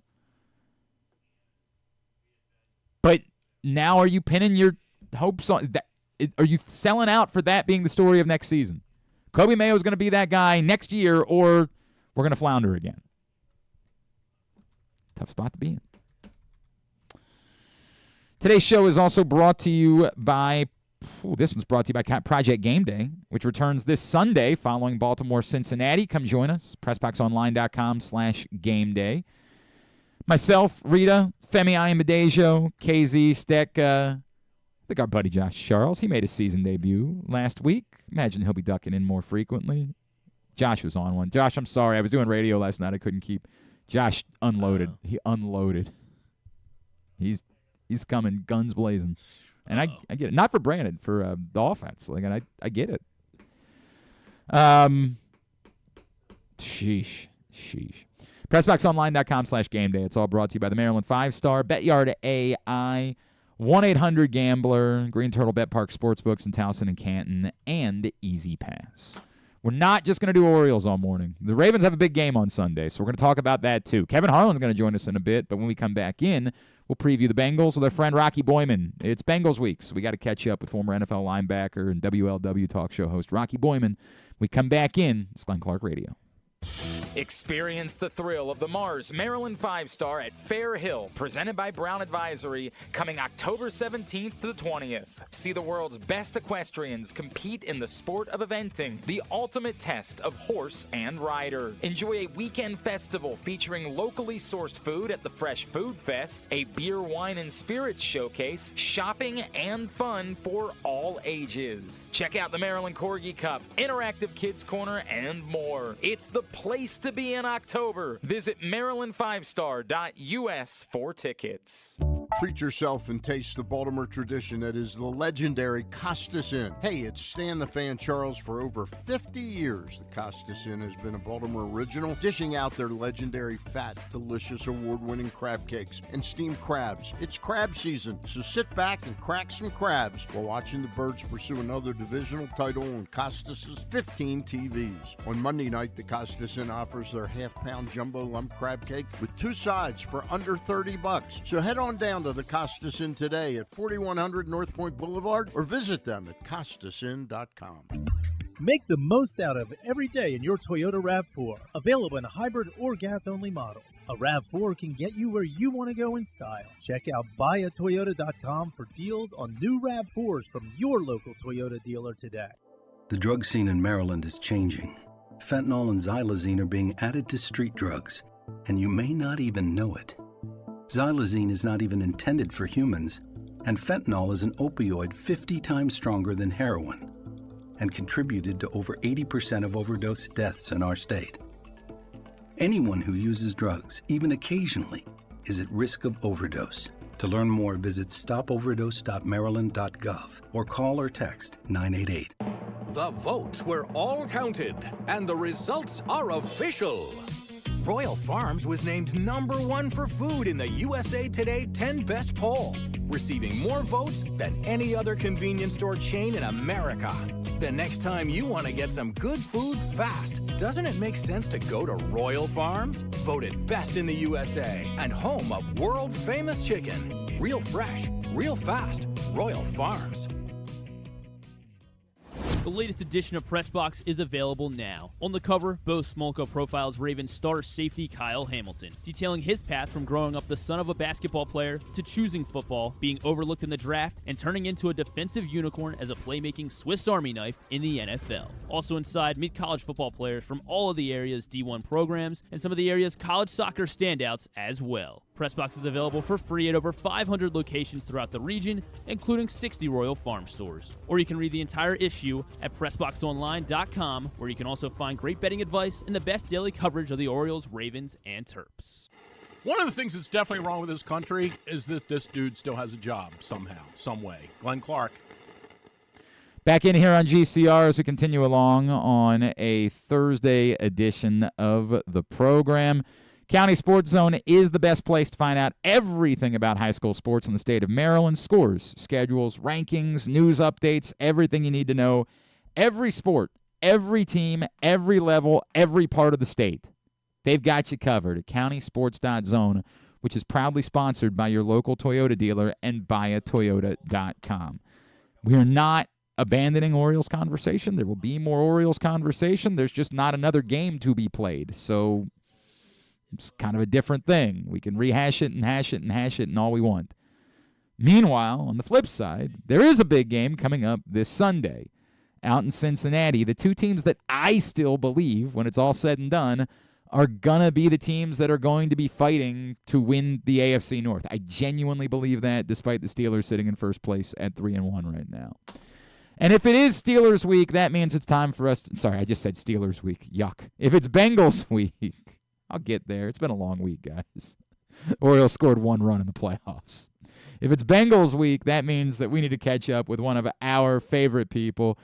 S1: But now are you pinning your hopes on that? Are you selling out for that being the story of next season? Kobe Mayo is going to be that guy next year, or we're going to flounder again. Tough spot to be in. Today's show is also brought to you by, this one's brought to you by Project Game Day, which returns this Sunday following Baltimore-Cincinnati. Come join us, PressBoxOnline.com/game day. Myself, Rita, Femi Ayanbadejo, KZ, Steck, I think our buddy Josh Charles, he made his season debut last week. Imagine he'll be ducking in more frequently. Josh was on one. Josh, I'm sorry. I was doing radio last night. I couldn't keep. Josh unloaded. He unloaded. He's coming guns blazing. And I get it. Not for Brandon, for the offense. Like, and I get it. Sheesh. PressBoxOnline.com/game day. It's all brought to you by the Maryland 5-Star, BetYard AI, 1-800-GAMBLER, Green Turtle Bet Park Sportsbooks in Towson and Canton, and Easy Pass. We're not just going to do Orioles all morning. The Ravens have a big game on Sunday, so we're going to talk about that too. Kevin Harlan's going to join us in a bit, but when we come back in, we'll preview the Bengals with our friend Rocky Boiman. It's Bengals week, so we got to catch up with former NFL linebacker and WLW talk show host Rocky Boiman. We come back in. It's Glenn Clark Radio.
S4: Experience the thrill of the Mars Maryland 5-Star at Fair Hill, presented by Brown Advisory, coming October 17th to the 20th. See the world's best equestrians compete in the sport of eventing, the ultimate test of horse and rider. Enjoy a weekend festival featuring locally sourced food at the Fresh Food Fest, a beer, wine, and spirits showcase, shopping, and fun for all ages. Check out the Maryland Corgi Cup, interactive kids corner, and more. It's the place to be in October. Visit Maryland5star.us for tickets.
S5: Treat yourself and taste the Baltimore tradition that is the legendary Costas Inn. Hey, it's Stan the Fan Charles. For over 50 years, the Costas Inn has been a Baltimore original, dishing out their legendary fat, delicious, award-winning crab cakes and steamed crabs. It's crab season, so sit back and crack some crabs while watching the Birds pursue another divisional title on Costas' 15 TVs. On Monday night, the Costas Inn offers their half-pound jumbo lump crab cake with 2 sides for under $30. So head on down to the Costas Inn today at 4100 North Point Boulevard or visit them at CostasInn.com.
S6: Make the most out of every day in your Toyota RAV4. Available in hybrid or gas-only models. A RAV4 can get you where you want to go in style. Check out buyatoyota.com for deals on new RAV4s from your local Toyota dealer today.
S7: The drug scene in Maryland is changing. Fentanyl and xylazine are being added to street drugs, and you may not even know it. Xylazine is not even intended for humans, and fentanyl is an opioid 50 times stronger than heroin and contributed to over 80% of overdose deaths in our state. Anyone who uses drugs, even occasionally, is at risk of overdose. To learn more, visit stopoverdose.maryland.gov or call or text 988.
S8: The votes were all counted, and the results are official. Royal Farms was named #1 for food in the USA Today 10 Best poll, receiving more votes than any other convenience store chain in America. The next time you want to get some good food fast, doesn't it make sense to go to Royal Farms? Voted best in the USA and home of world-famous chicken. Real fresh, real fast. Royal Farms.
S2: The latest edition of Press Box is available now. On the cover, Bo Smolka profiles Ravens star safety Kyle Hamilton, detailing his path from growing up the son of a basketball player to choosing football, being overlooked in the draft, and turning into a defensive unicorn as a playmaking Swiss Army knife in the NFL. Also inside, meet college football players from all of the area's D1 programs and some of the area's college soccer standouts as well. Pressbox is available for free at over 500 locations throughout the region, including 60 Royal Farm stores. Or you can read the entire issue at PressBoxOnline.com, where you can also find great betting advice and the best daily coverage of the Orioles, Ravens, and Terps.
S9: One of the things that's definitely wrong with this country is that this dude still has a job somehow, some way. Glenn Clark.
S1: Back in here on GCR as we continue along on a Thursday edition of the program. County Sports Zone is the best place to find out everything about high school sports in the state of Maryland. Scores, schedules, rankings, news updates, everything you need to know. Every sport, every team, every level, every part of the state. They've got you covered at countysports.zone, which is proudly sponsored by your local Toyota dealer and buyatoyota.com. We are not abandoning Orioles conversation. There will be more Orioles conversation. There's just not another game to be played. So it's kind of a different thing. We can rehash it and hash it and hash it and all we want. Meanwhile, on the flip side, there is a big game coming up this Sunday out in Cincinnati. The two teams that I still believe, when it's all said and done, are going to be the teams that are going to be fighting to win the AFC North. I genuinely believe that, despite the Steelers sitting in first place at 3-1 right now. And if it is Steelers week, that means it's time for us to, sorry, I just said Steelers week. Yuck. If it's Bengals week, I'll get there. It's been a long week, guys. Orioles scored 1 run in the playoffs. If it's Bengals week, that means that we need to catch up with one of our favorite people.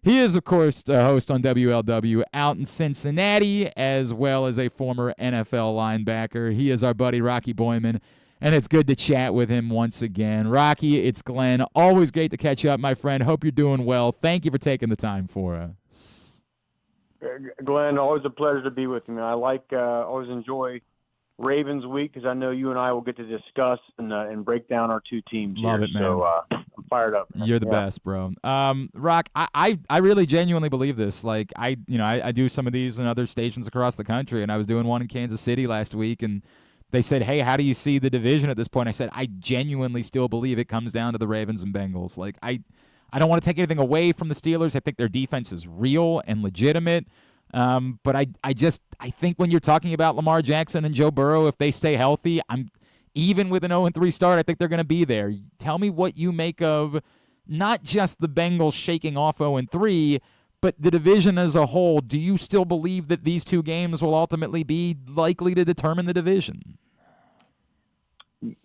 S1: He is, of course, a host on WLW out in Cincinnati, as well as a former NFL linebacker. He is our buddy Rocky Boiman, and it's good to chat with him once again. Rocky, it's Glenn. Always great to catch up, my friend. Hope you're doing well. Thank you for taking the time for us.
S10: Glenn, always a pleasure to be with you, man. I always enjoy Ravens week because I know you and I will get to discuss and break down our two teams.
S1: Love it, man.
S10: So I'm fired up. Man.
S1: You're the best, bro. Rock, I really genuinely believe this. Like I do some of these in other stations across the country, and I was doing one in Kansas City last week, and they said, "Hey, how do you see the division at this point?" I said, "I genuinely still believe it comes down to the Ravens and Bengals." Like I don't want to take anything away from the Steelers. I think their defense is real and legitimate. But I think when you're talking about Lamar Jackson and Joe Burrow, if they stay healthy, even with an 0-3 start, I think they're going to be there. Tell me what you make of not just the Bengals shaking off 0-3, but the division as a whole. Do you still believe that these two games will ultimately be likely to determine the division?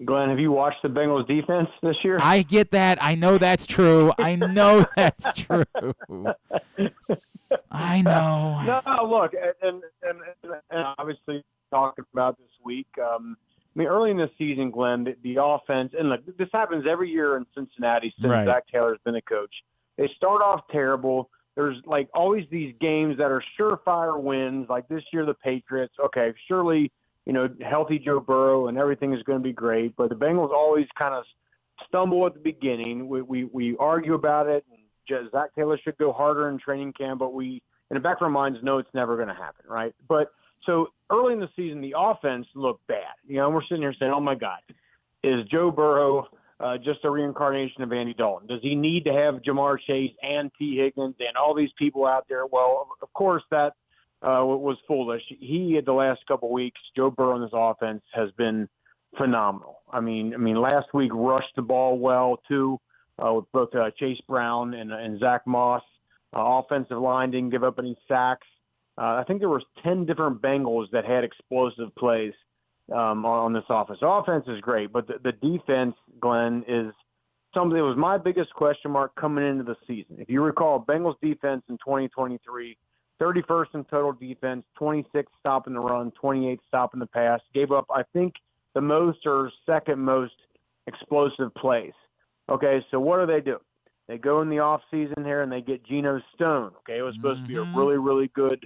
S10: Glenn, have you watched the Bengals defense this year?
S1: I get that. I know that's true. I know that's true. I know.
S10: No, look, and obviously talking about this week. Early in the season, Glenn, the offense, and look, this happens every year in Cincinnati since Zach Taylor's been a coach. They start off terrible. There's like always these games that are surefire wins. Like this year, the Patriots. Okay, surely, healthy Joe Burrow and everything is going to be great. But the Bengals always kind of stumble at the beginning. We argue about it. And Zach Taylor should go harder in training camp, but we, in the back of our minds, know it's never going to happen, right? But so early in the season, the offense looked bad. And we're sitting here saying, oh, my God, is Joe Burrow just a reincarnation of Andy Dalton? Does he need to have Jamar Chase and T. Higgins and all these people out there? Well, of course, that was foolish. He, the last couple of weeks, Joe Burrow and his offense has been phenomenal. I mean, last week rushed the ball well, too. With both Chase Brown and Zach Moss. Offensive line didn't give up any sacks. I think there was 10 different Bengals that had explosive plays on this offense. The offense is great, but the defense, Glenn, is something that was my biggest question mark coming into the season. If you recall, Bengals defense in 2023, 31st in total defense, 26th stopping the run, 28th stopping the pass, gave up, I think, the most or second most explosive plays. Okay, so what do? They go in the offseason here and they get Geno Stone. Okay, it was supposed to be a really, really good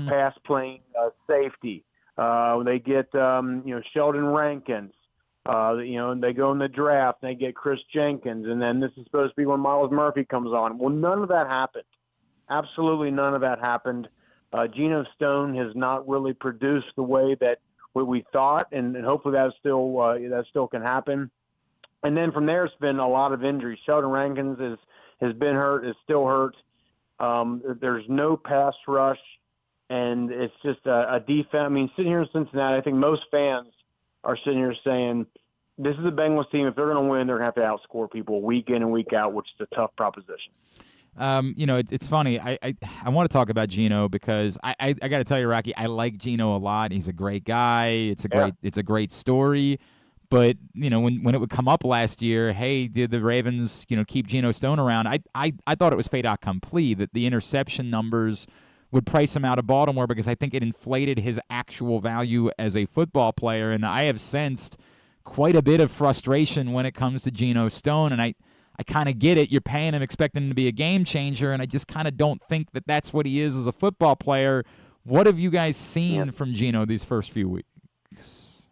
S10: pass playing safety. They get Sheldon Rankins. And they go in the draft and they get Chris Jenkins, and then this is supposed to be when Myles Murphy comes on. Well, none of that happened. Absolutely none of that happened. Geno Stone has not really produced the way that we thought, and hopefully that still can happen. And then from there, it's been a lot of injuries. Sheldon Rankins has been hurt, is still hurt. There's no pass rush, and it's just a defense. I mean, sitting here in Cincinnati, I think most fans are sitting here saying, this is a Bengals team. If they're going to win, they're going to have to outscore people week in and week out, which is a tough proposition.
S1: It's funny. I want to talk about Geno because I got to tell you, Rocky, I like Geno a lot. He's a great guy. It's a great story. But, when it would come up last year, hey, did the Ravens, keep Geno Stone around? I thought it was fait accompli, that the interception numbers would price him out of Baltimore because I think it inflated his actual value as a football player. And I have sensed quite a bit of frustration when it comes to Geno Stone. And I kind of get it. You're paying him, expecting him to be a game changer. And I just kind of don't think that that's what he is as a football player. What have you guys seen from Geno these first few weeks?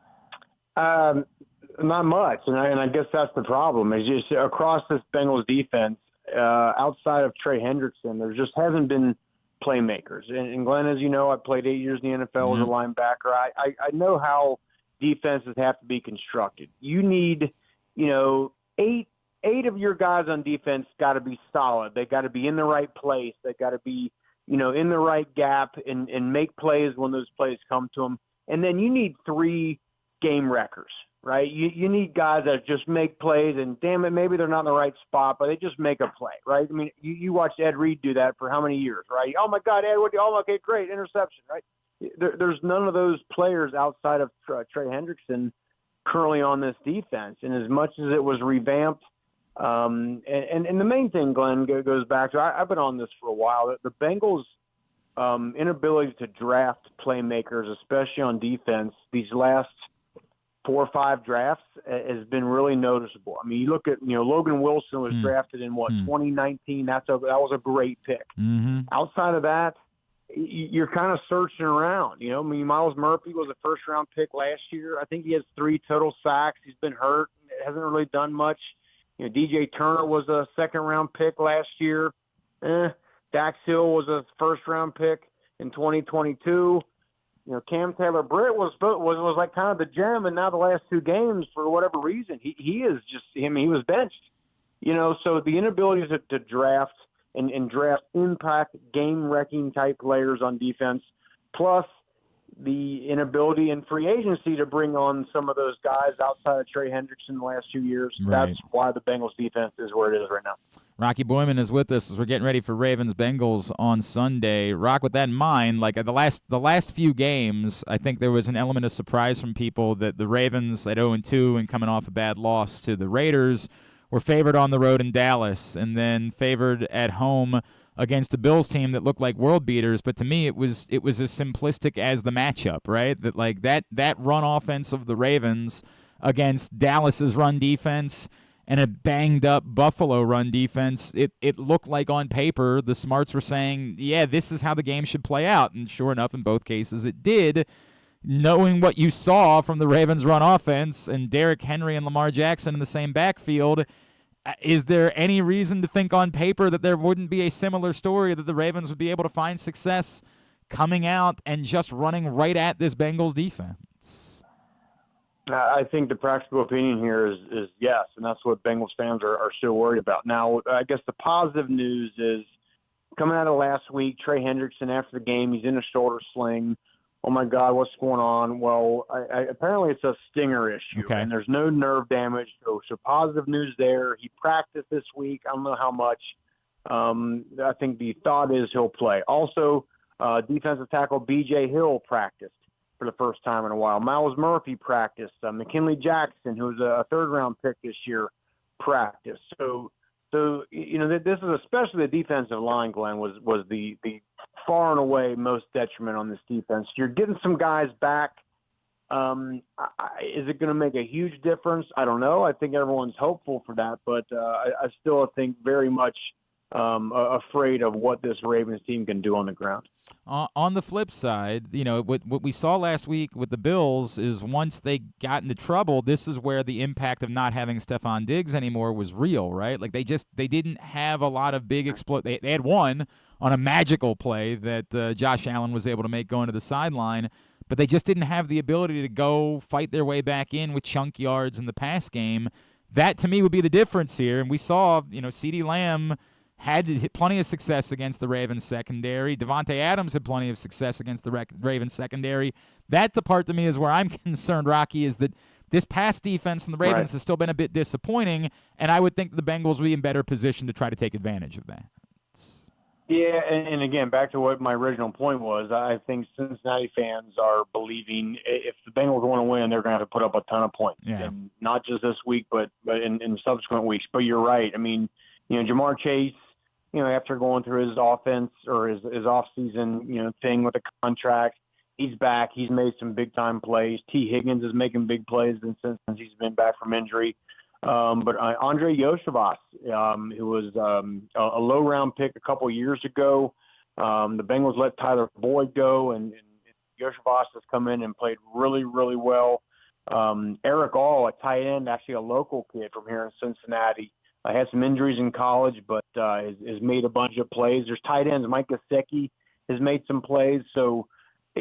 S10: Not much, and I guess that's the problem. Is just across this Bengals defense, outside of Trey Hendrickson, there just hasn't been playmakers. And Glenn, as you know, I played 8 years in the NFL as a linebacker. I know how defenses have to be constructed. You need, eight of your guys on defense got to be solid. They got to be in the right place. They got to be, in the right gap and make plays when those plays come to them. And then you need 3 game wreckers. Right, you need guys that just make plays, and damn it, maybe they're not in the right spot, but they just make a play, right? I mean, you watched Ed Reed do that for how many years, right? Oh my God, Ed, okay, great interception, right? There's none of those players outside of Trey Hendrickson currently on this defense, and as much as it was revamped, and the main thing, Glenn, goes back to I've been on this for a while. The Bengals' inability to draft playmakers, especially on defense, these last 4 or 5 drafts has been really noticeable. I mean, you look at, Logan Wilson was drafted in 2019. That was a great pick. Outside of that, you're kind of searching around, I mean, Myles Murphy was a first-round pick last year. I think he has 3 total sacks. He's been hurt. Hasn't really done much. DJ Turner was a second-round pick last year. Dax Hill was a first-round pick in 2022. Cam Taylor-Britt was like kind of the gem, and now the last 2 games, for whatever reason, he is just him. He was benched. So the inability to draft and draft impact game-wrecking type players on defense, plus the inability in free agency to bring on some of those guys outside of Trey Hendrickson in the last 2 years.
S1: Right.
S10: That's why the Bengals defense is where it is right now.
S1: Rocky Boiman is with us as we're getting ready for Ravens-Bengals on Sunday. Rock, with that in mind, like the last few games, I think there was an element of surprise from people that the Ravens at 0-2 and coming off a bad loss to the Raiders were favored on the road in Dallas and then favored at home against a Bills team that looked like world beaters. But to me, it was as simplistic as the matchup, right? That run offense of the Ravens against Dallas's run defense and a banged-up Buffalo run defense, it looked like on paper the smarts were saying, yeah, this is how the game should play out. And sure enough, in both cases, it did. Knowing what you saw from the Ravens' run offense and Derrick Henry and Lamar Jackson in the same backfield, is there any reason to think on paper that there wouldn't be a similar story, that the Ravens would be able to find success coming out and just running right at this Bengals defense?
S10: I think the practical opinion here is yes, and that's what Bengals fans are still worried about. Now, I guess the positive news is coming out of last week, Trey Hendrickson, after the game, he's in a shoulder sling. Oh, my God, what's going on? Well, apparently it's a stinger issue, and there's no nerve damage. So positive news there. He practiced this week. I don't know how much. I think the thought is he'll play. Also, defensive tackle B.J. Hill practiced for the first time in a while. Myles Murphy practiced. McKinley Jackson, who's a third-round pick this year, practice. So this is especially the defensive line, Glenn, was the far and away most detriment on this defense. You're getting some guys back. Is it going to make a huge difference? I don't know. I think everyone's hopeful for that, but I still think very much afraid of what this Ravens team can do on the ground.
S1: On the flip side, what we saw last week with the Bills is once they got into trouble, this is where the impact of not having Stephon Diggs anymore was real, right? Like they didn't have a lot of big they had one on a magical play that Josh Allen was able to make going to the sideline, but they just didn't have the ability to go fight their way back in with chunk yards in the pass game. That, to me, would be the difference here. And we saw, CeeDee Lamb had plenty of success against the Ravens secondary. Devontae Adams had plenty of success against the Ravens secondary. That, the part to me, is where I'm concerned, Rocky, is that this pass defense from the Ravens has still been a bit disappointing, and I would think the Bengals would be in better position to try to take advantage of that.
S10: Yeah, and again, back to what my original point was, I think Cincinnati fans are believing if the Bengals want to win, they're going to have to put up a ton of points.
S1: Yeah.
S10: And not just this week, but in subsequent weeks. But you're right. I mean, Jamar Chase, after going through his offense or his off-season, thing with the contract, he's back. He's made some big-time plays. T. Higgins is making big plays since he's been back from injury. But Andre Yoshevas, who was a low-round pick a couple years ago, the Bengals let Tyler Boyd go, and Yoshevas has come in and played really, really well. Eric All, a tight end, actually a local kid from here in Cincinnati, had some injuries in college, but has made a bunch of plays. There's tight ends. Mike Gesicki has made some plays. So,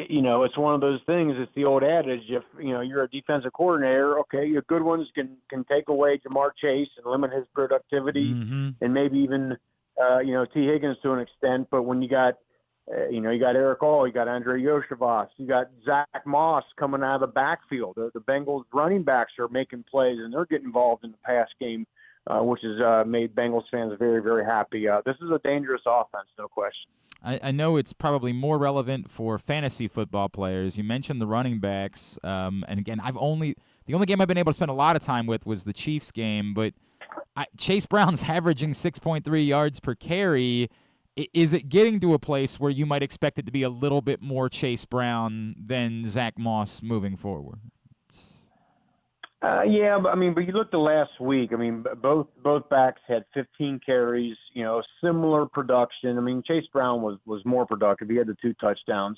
S10: it's one of those things. It's the old adage. If, you're a defensive coordinator, okay, your good ones can take away Jamar Chase and limit his productivity and maybe even, T. Higgins to an extent. But when you got, you got Eric All, you got Andre Yoshevas, you got Zach Moss coming out of the backfield. The Bengals running backs are making plays, and they're getting involved in the pass game, which has made Bengals fans very, very happy. This is a dangerous offense, no question.
S1: I know it's probably more relevant for fantasy football players. You mentioned the running backs, and again, the only game I've been able to spend a lot of time with was the Chiefs game, but Chase Brown's averaging 6.3 yards per carry. Is it getting to a place where you might expect it to be a little bit more Chase Brown than Zach Moss moving forward?
S10: Yeah, but you looked at last week. Both backs had 15 carries. Similar production. Chase Brown was more productive. He had the 2 touchdowns.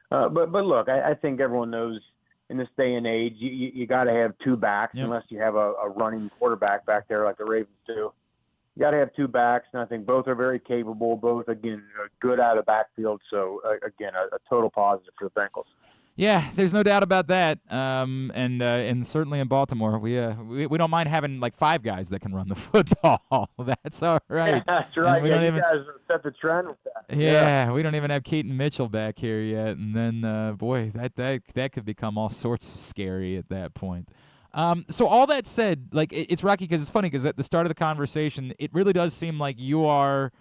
S10: But look, I think everyone knows in this day and age, you got to have 2 backs unless you have a running quarterback back there like the Ravens do. You got to have 2 backs, and I think both are very capable. Both, again, are good out of the backfield. So again, a total positive for the Bengals.
S1: Yeah, there's no doubt about that. And certainly in Baltimore, we don't mind having like 5 guys that can run the football. That's all right.
S10: Yeah, that's right. You guys set the trend with that.
S1: Yeah, we don't even have Keaton Mitchell back here yet. And then, boy, that could become all sorts of scary at that point. So all that said, like it's Rocky because it's funny because at the start of the conversation, it really does seem like it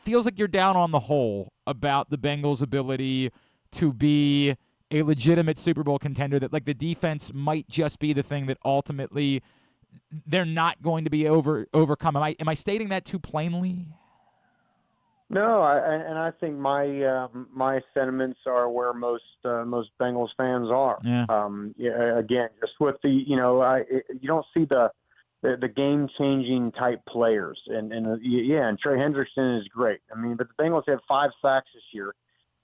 S1: feels like you're down on the hole about the Bengals' ability to be a legitimate Super Bowl contender, that like the defense might just be the thing that ultimately they're not going to be overcome. Am I stating that too plainly?
S10: No, I think my sentiments are where most Bengals fans are.
S1: Yeah.
S10: Again, just with the you don't see the game changing type players, and Trey Hendrickson is great. But the Bengals have 5 sacks this year.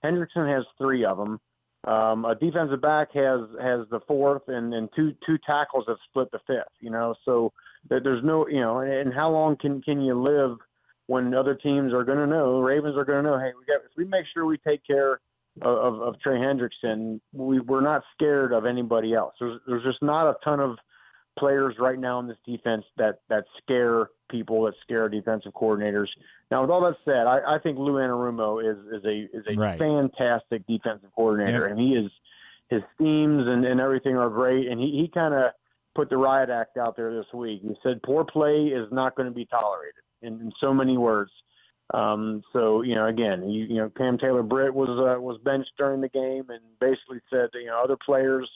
S10: Hendrickson has 3 of them. A defensive back has the 4th, and two tackles have split the 5th. So there's no, and how long can you live when other teams are going to know, Ravens are going to know, hey, if we make sure we take care of Trey Hendrickson, we're not scared of anybody else. There's just not a ton of players right now in this defense that scare people, that scare defensive coordinators. Now, with all that said, I think Lou Anarumo is a
S1: right.
S10: fantastic defensive coordinator, and his schemes and everything are great. And he kind of put the riot act out there this week. He said poor play is not going to be tolerated in so many words. So again, Cam Taylor-Britt was benched during the game and basically said other players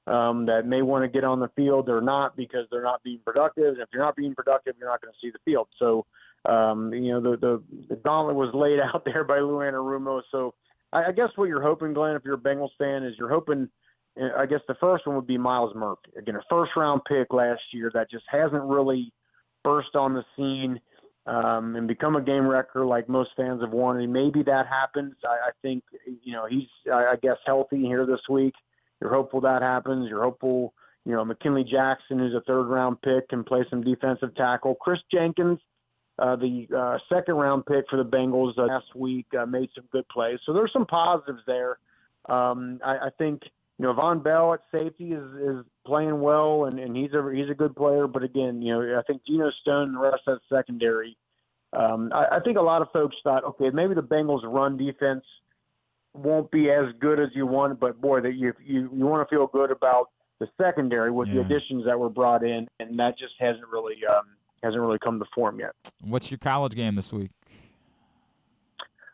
S10: that may want to get on the field. They're not because they're not being productive. And if you're not being productive, you're not going to see the field. So, the gauntlet was laid out there by Lou Anarumo. So I guess what you're hoping, Glenn, if you're a Bengals fan, is you're hoping, I guess the first one would be Miles Murphy. Again, a first-round pick last year that just hasn't really burst on the scene and become a game wrecker like most fans have wanted. Maybe that happens. I think, he's, I guess, healthy here this week. You're hopeful that happens. You're hopeful, McKinley Jackson, who's a third-round pick, can play some defensive tackle. Chris Jenkins, the second-round pick for the Bengals last week, made some good plays. So there's some positives there. I think, Von Bell at safety is playing well, and he's a good player. But again, I think Geno Stone and the rest of that secondary. I think a lot of folks thought, okay, maybe the Bengals' run defense won't be as good as you want, but boy, that you want to feel good about the secondary with the additions that were brought in, and that just hasn't really come to form yet.
S1: What's your college game this week?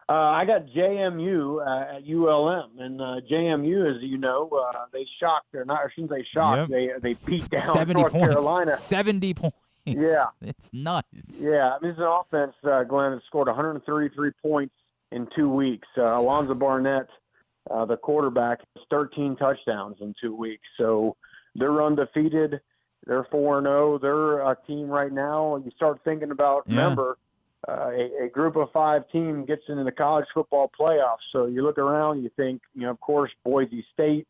S10: I got JMU at ULM, and JMU, as you know, they shocked. They're not. I shouldn't say shocked. Yep. They beat down
S1: 70
S10: North
S1: points.
S10: Carolina.
S1: 70 points.
S10: Yeah,
S1: it's nuts.
S10: Yeah, I mean, it's an offense, Glenn, that scored 133 points in 2 weeks. Alonzo Barnett, the quarterback, has 13 touchdowns in 2 weeks. So they're undefeated. They're 4-0. They're a team right now. You start thinking about, remember, a group of 5 team gets into the college football playoffs. So you look around, you think, of course, Boise State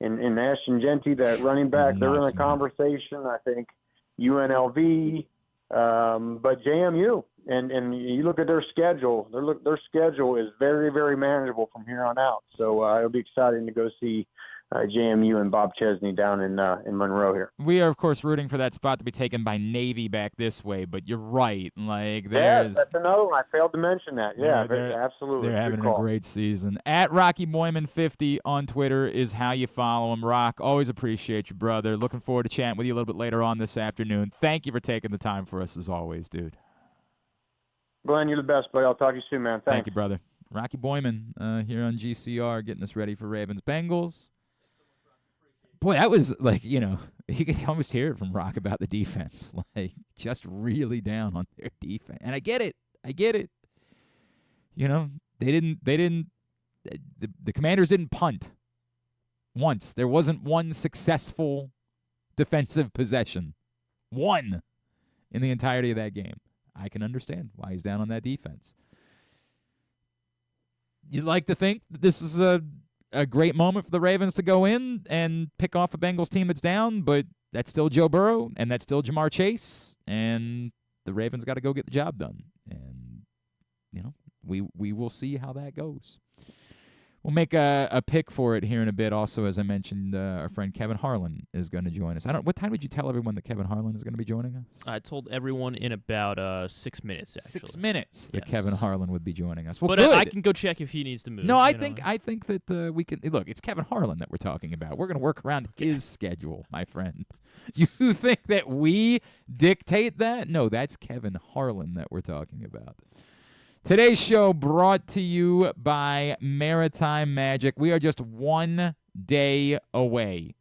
S10: and Ashton Genty, that running back, they're in a conversation. I think UNLV, but JMU. And you look at their schedule. Their schedule is very, very manageable from here on out. So it'll be exciting to go see JMU and Bob Chesney down in Monroe here.
S1: We are, of course, rooting for that spot to be taken by Navy back this way. But you're right. There's
S10: that's another one. I failed to mention that. Yeah, absolutely.
S1: They're having a great season. At Rocky Boiman 50 on Twitter is how you follow him. Rock, always appreciate you, brother. Looking forward to chatting with you a little bit later on this afternoon. Thank you for taking the time for us as always, dude.
S10: Glenn, you're the best, buddy. I'll talk to you soon, man. Thanks.
S1: Thank you, brother. Rocky Boiman here on GCR getting us ready for Ravens-Bengals. Boy, that was you could almost hear it from Rock about the defense. Just really down on their defense. And I get it. The Commanders didn't punt once. There wasn't one successful defensive possession. One in the entirety of that game. I can understand why he's down on that defense. You'd like to think that this is a great moment for the Ravens to go in and pick off a Bengals team that's down, but that's still Joe Burrow, and that's still Jamar Chase, and the Ravens got to go get the job done. And, we will see how that goes. We'll make a pick for it here in a bit. Also, as I mentioned, our friend Kevin Harlan is going to join us. What time did you tell everyone that Kevin Harlan is going to be joining us?
S2: I told everyone in about 6 minutes, actually.
S1: 6 minutes that Kevin Harlan would be joining us. Well,
S2: but
S1: good.
S2: I can go check if he needs to move.
S1: No, I think that we can. Look, it's Kevin Harlan that we're talking about. We're going to work around his schedule, my friend. You think that we dictate that? No, that's Kevin Harlan that we're talking about. Today's show brought to you by Maritime Magic. We are just 1 day away.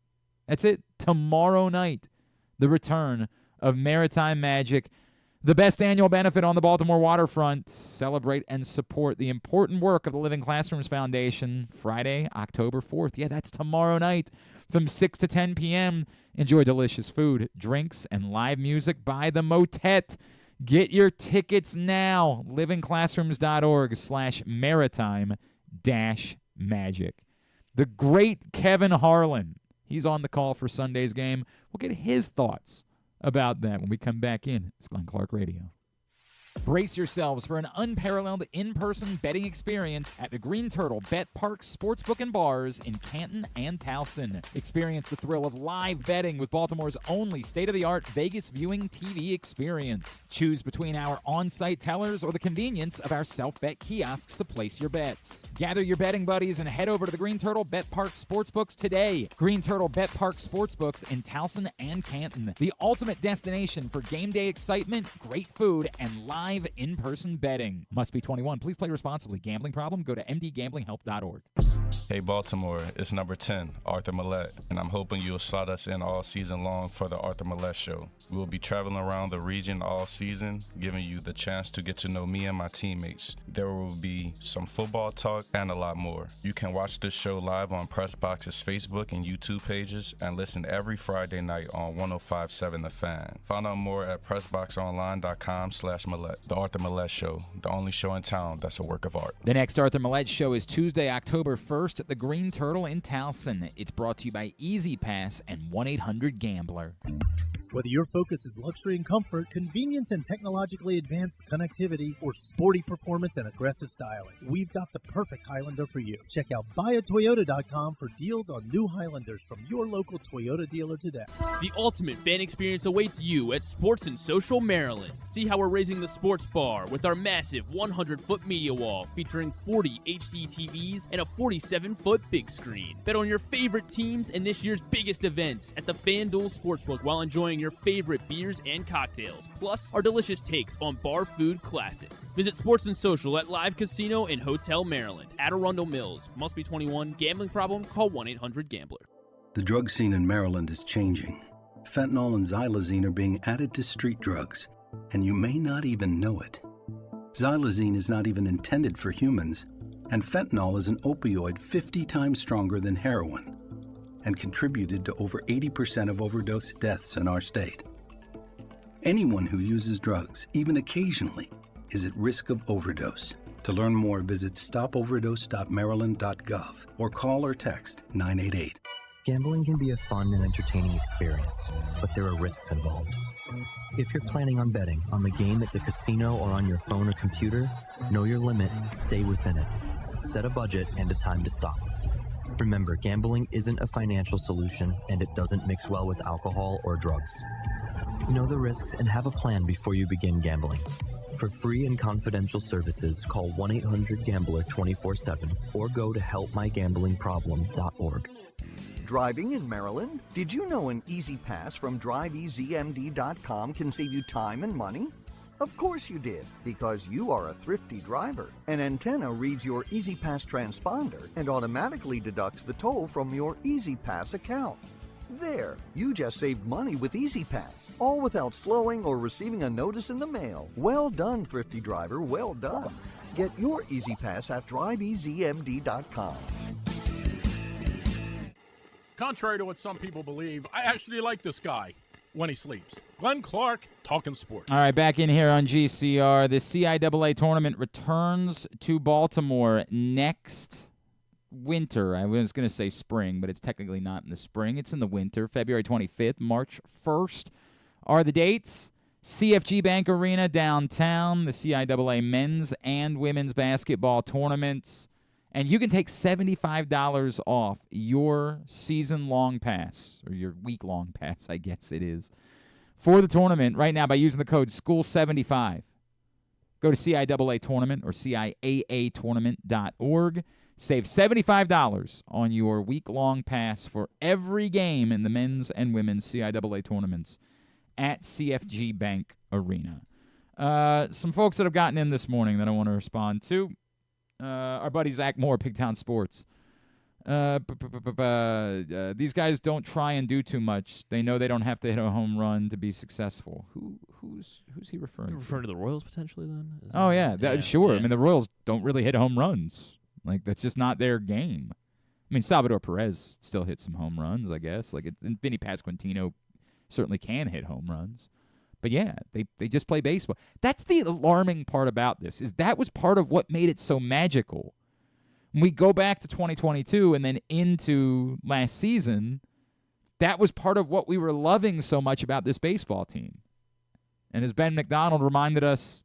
S1: That's it. Tomorrow night, the return of Maritime Magic, the best annual benefit on the Baltimore waterfront. Celebrate and support the important work of the Living Classrooms Foundation. Friday, October 4th. Yeah, that's tomorrow night from 6 to 10 p.m. Enjoy delicious food, drinks, and live music by the Motet. Get your tickets now. livingclassrooms.org/maritime-magic. The great Kevin Harlan. He's on the call for Sunday's game. We'll get his thoughts about that when we come back in. It's Glenn Clark Radio. Brace yourselves for an unparalleled in-person betting experience at the Green Turtle Bet Park Sportsbook and Bars in Canton and Towson. Experience the thrill of live betting with Baltimore's only state-of-the-art Vegas viewing TV experience. Choose between our on-site tellers or the convenience of our self-bet kiosks to place your bets. Gather your betting buddies and head over to the Green Turtle Bet Park Sportsbooks today. Green Turtle Bet Park Sportsbooks in Towson and Canton. The ultimate destination for game day excitement, great food, and live in-person betting. Must be 21. Please play responsibly. Gambling problem? Go to mdgamblinghelp.org.
S11: Hey Baltimore, it's number 10, Arthur Maulet, and I'm hoping you'll slot us in all season long for the Arthur Maulet Show. We will be traveling around the region all season, giving you the chance to get to know me and my teammates. There will be some football talk and a lot more. You can watch this show live on Pressbox's Facebook and YouTube pages and listen every Friday night on 105.7 The Fan. Find out more at pressboxonline.com/Maulet. The Arthur Maulet Show, the only show in town that's a work of art.
S1: The next Arthur Maulet Show is Tuesday, October 1st at the Green Turtle in Towson. It's brought to you by Easy Pass and 1-800-GAMBLER.
S6: Whether your focus is luxury and comfort, convenience and technologically advanced connectivity, or sporty performance and aggressive styling, we've got the perfect Highlander for you. Check out buyatoyota.com for deals on new Highlanders from your local Toyota dealer today.
S2: The ultimate fan experience awaits you at Sports and Social Maryland. See how we're raising the sports bar with our massive 100-foot media wall featuring 40 HD TVs and a 47-foot big screen. Bet on your favorite teams and this year's biggest events at the FanDuel Sportsbook while enjoying your favorite beers and cocktails, plus our delicious takes on bar food classics. Visit Sports and Social at Live Casino and Hotel Maryland at Arundel Mills. Must be 21. Gambling problem? Call 1-800-GAMBLER.
S7: The drug scene in Maryland is changing. Fentanyl and xylazine are being added to street drugs, and you may not even know it. Xylazine is not even intended for humans, and fentanyl is an opioid 50 times stronger than heroin, and contributed to over 80% of overdose deaths in our state. Anyone who uses drugs, even occasionally, is at risk of overdose. To learn more, visit stopoverdose.maryland.gov or call or text 988.
S12: Gambling can be a fun and entertaining experience, but there are risks involved. If you're planning on betting on the game at the casino or on your phone or computer, know your limit, stay within it. Set a budget and a time to stop. Remember, gambling isn't a financial solution, and it doesn't mix well with alcohol or drugs. Know the risks and have a plan before you begin gambling. For free and confidential services, call 1-800-GAMBLER 24/7 or go to helpmygamblingproblem.org.
S13: Driving in Maryland? Did you know an Easy Pass from DriveEasyMD.com can save you time and money? Of course you did, because you are a thrifty driver. An antenna reads your Easy Pass transponder and automatically deducts the toll from your Easy Pass account. There, you just saved money with Easy Pass, all without slowing or receiving a notice in the mail. Well done, thrifty driver, well done. Get your Easy Pass at DriveEasyMD.com.
S9: Contrary to what some people believe, I actually like this guy when he sleeps. Glenn Clark, talking sports.
S1: All right, back in here on GCR. The CIAA tournament returns to Baltimore next winter. I was going to say spring, but it's technically not in the spring. It's in the winter. February 25th, March 1st are the dates. CFG Bank Arena downtown, the CIAA men's and women's basketball tournaments. And you can take $75 off your season-long pass, or your week-long pass, I guess it is, for the tournament right now by using the code SCHOOL75. Go to CIAA Tournament or CIAAtournament.org. Save $75 on your week-long pass for every game in the men's and women's CIAA tournaments at CFG Bank Arena. Some folks that have gotten in this morning that I want to respond to. Our buddy Zach Moore, Pigtown Sports. These guys don't try and do too much. They know they don't have to hit a home run to be successful. Who's he referring to?
S2: Referring to the Royals potentially then?
S1: Oh, yeah. Sure.
S2: Yeah.
S1: I mean, the Royals don't really hit home runs. Like, that's just not their game. I mean, Salvador Perez still hits some home runs, I guess. And Vinny Pasquantino certainly can hit home runs. But, yeah, they just play baseball. That's the alarming part about this, is that was part of what made it so magical. When we go back to 2022 and then into last season, that was part of what we were loving so much about this baseball team. And as Ben McDonald reminded us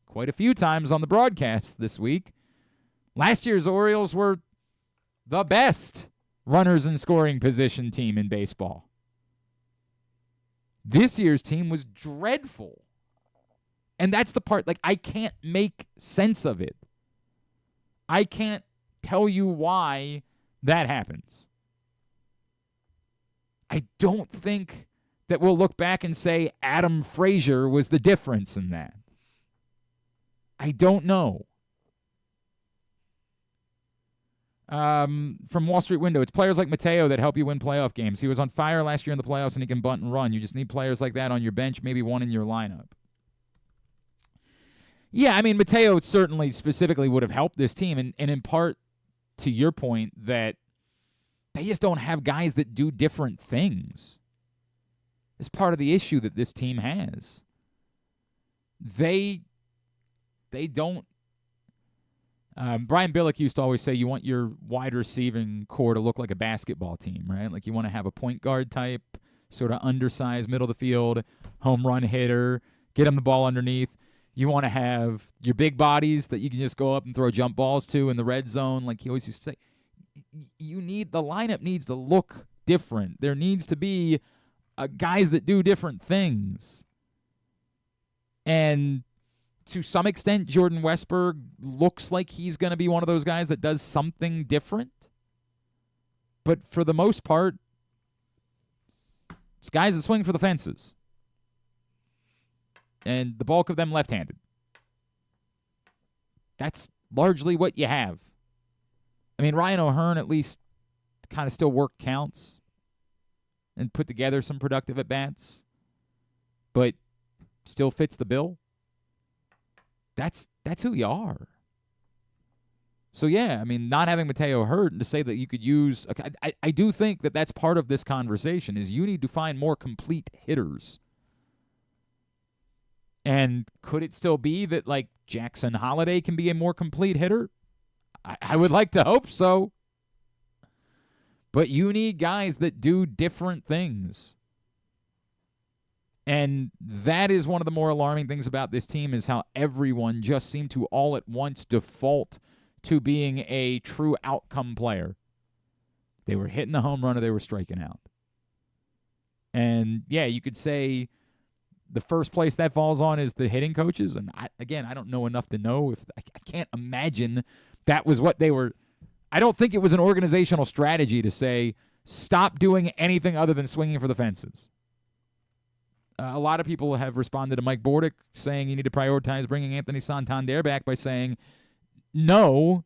S1: quite a few times on the broadcast this week, last year's Orioles were the best runners in scoring position team in baseball. This year's team was dreadful. And that's the part, I can't make sense of it. I can't tell you why that happens. I don't think that we'll look back and say Adam Frazier was the difference in that. I don't know. From Wall Street Window, it's players like Mateo that help you win playoff games. He was on fire last year in the playoffs, and he can bunt and run. You just need players like that on your bench, maybe one in your lineup. Yeah, I mean, Mateo certainly specifically would have helped this team, and in part to your point that they just don't have guys that do different things. It's part of the issue that this team has. They don't. Brian Billick used to always say you want your wide receiving core to look like a basketball team, right? Like you want to have a point guard type, sort of undersized, middle of the field, home run hitter, get him the ball underneath. You want to have your big bodies that you can just go up and throw jump balls to in the red zone. Like he always used to say, the lineup needs to look different. There needs to be guys that do different things. And to some extent, Jordan Westberg looks like he's going to be one of those guys that does something different. But for the most part, it's guys that swing for the fences. And the bulk of them left-handed. That's largely what you have. I mean, Ryan O'Hearn at least kind of still work counts and put together some productive at-bats, but still fits the bill. That's who you are. So, yeah, I mean, not having Mateo hurt and to say that you could use – I do think that that's part of this conversation is you need to find more complete hitters. And could it still be that, like, Jackson Holiday can be a more complete hitter? I would like to hope so. But you need guys that do different things. And that is one of the more alarming things about this team is how everyone just seemed to all at once default to being a true outcome player. They were hitting the home run or they were striking out. And, yeah, you could say the first place that falls on is the hitting coaches. And, I don't know enough to know if – I can't imagine that was what they were – I don't think it was an organizational strategy to say stop doing anything other than swinging for the fences. A lot of people have responded to Mike Bordick saying you need to prioritize bringing Anthony Santander back by saying, no,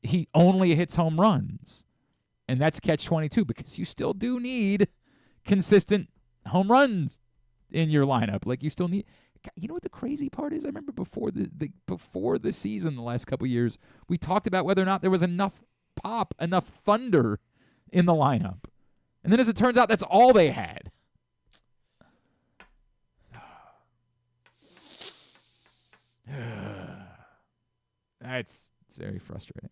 S1: he only hits home runs. And that's catch-22 because you still do need consistent home runs in your lineup. Like you still need – you know what the crazy part is? I remember before the season the last couple of years, we talked about whether or not there was enough pop, enough thunder in the lineup. And then as it turns out, that's all they had. It's very frustrating.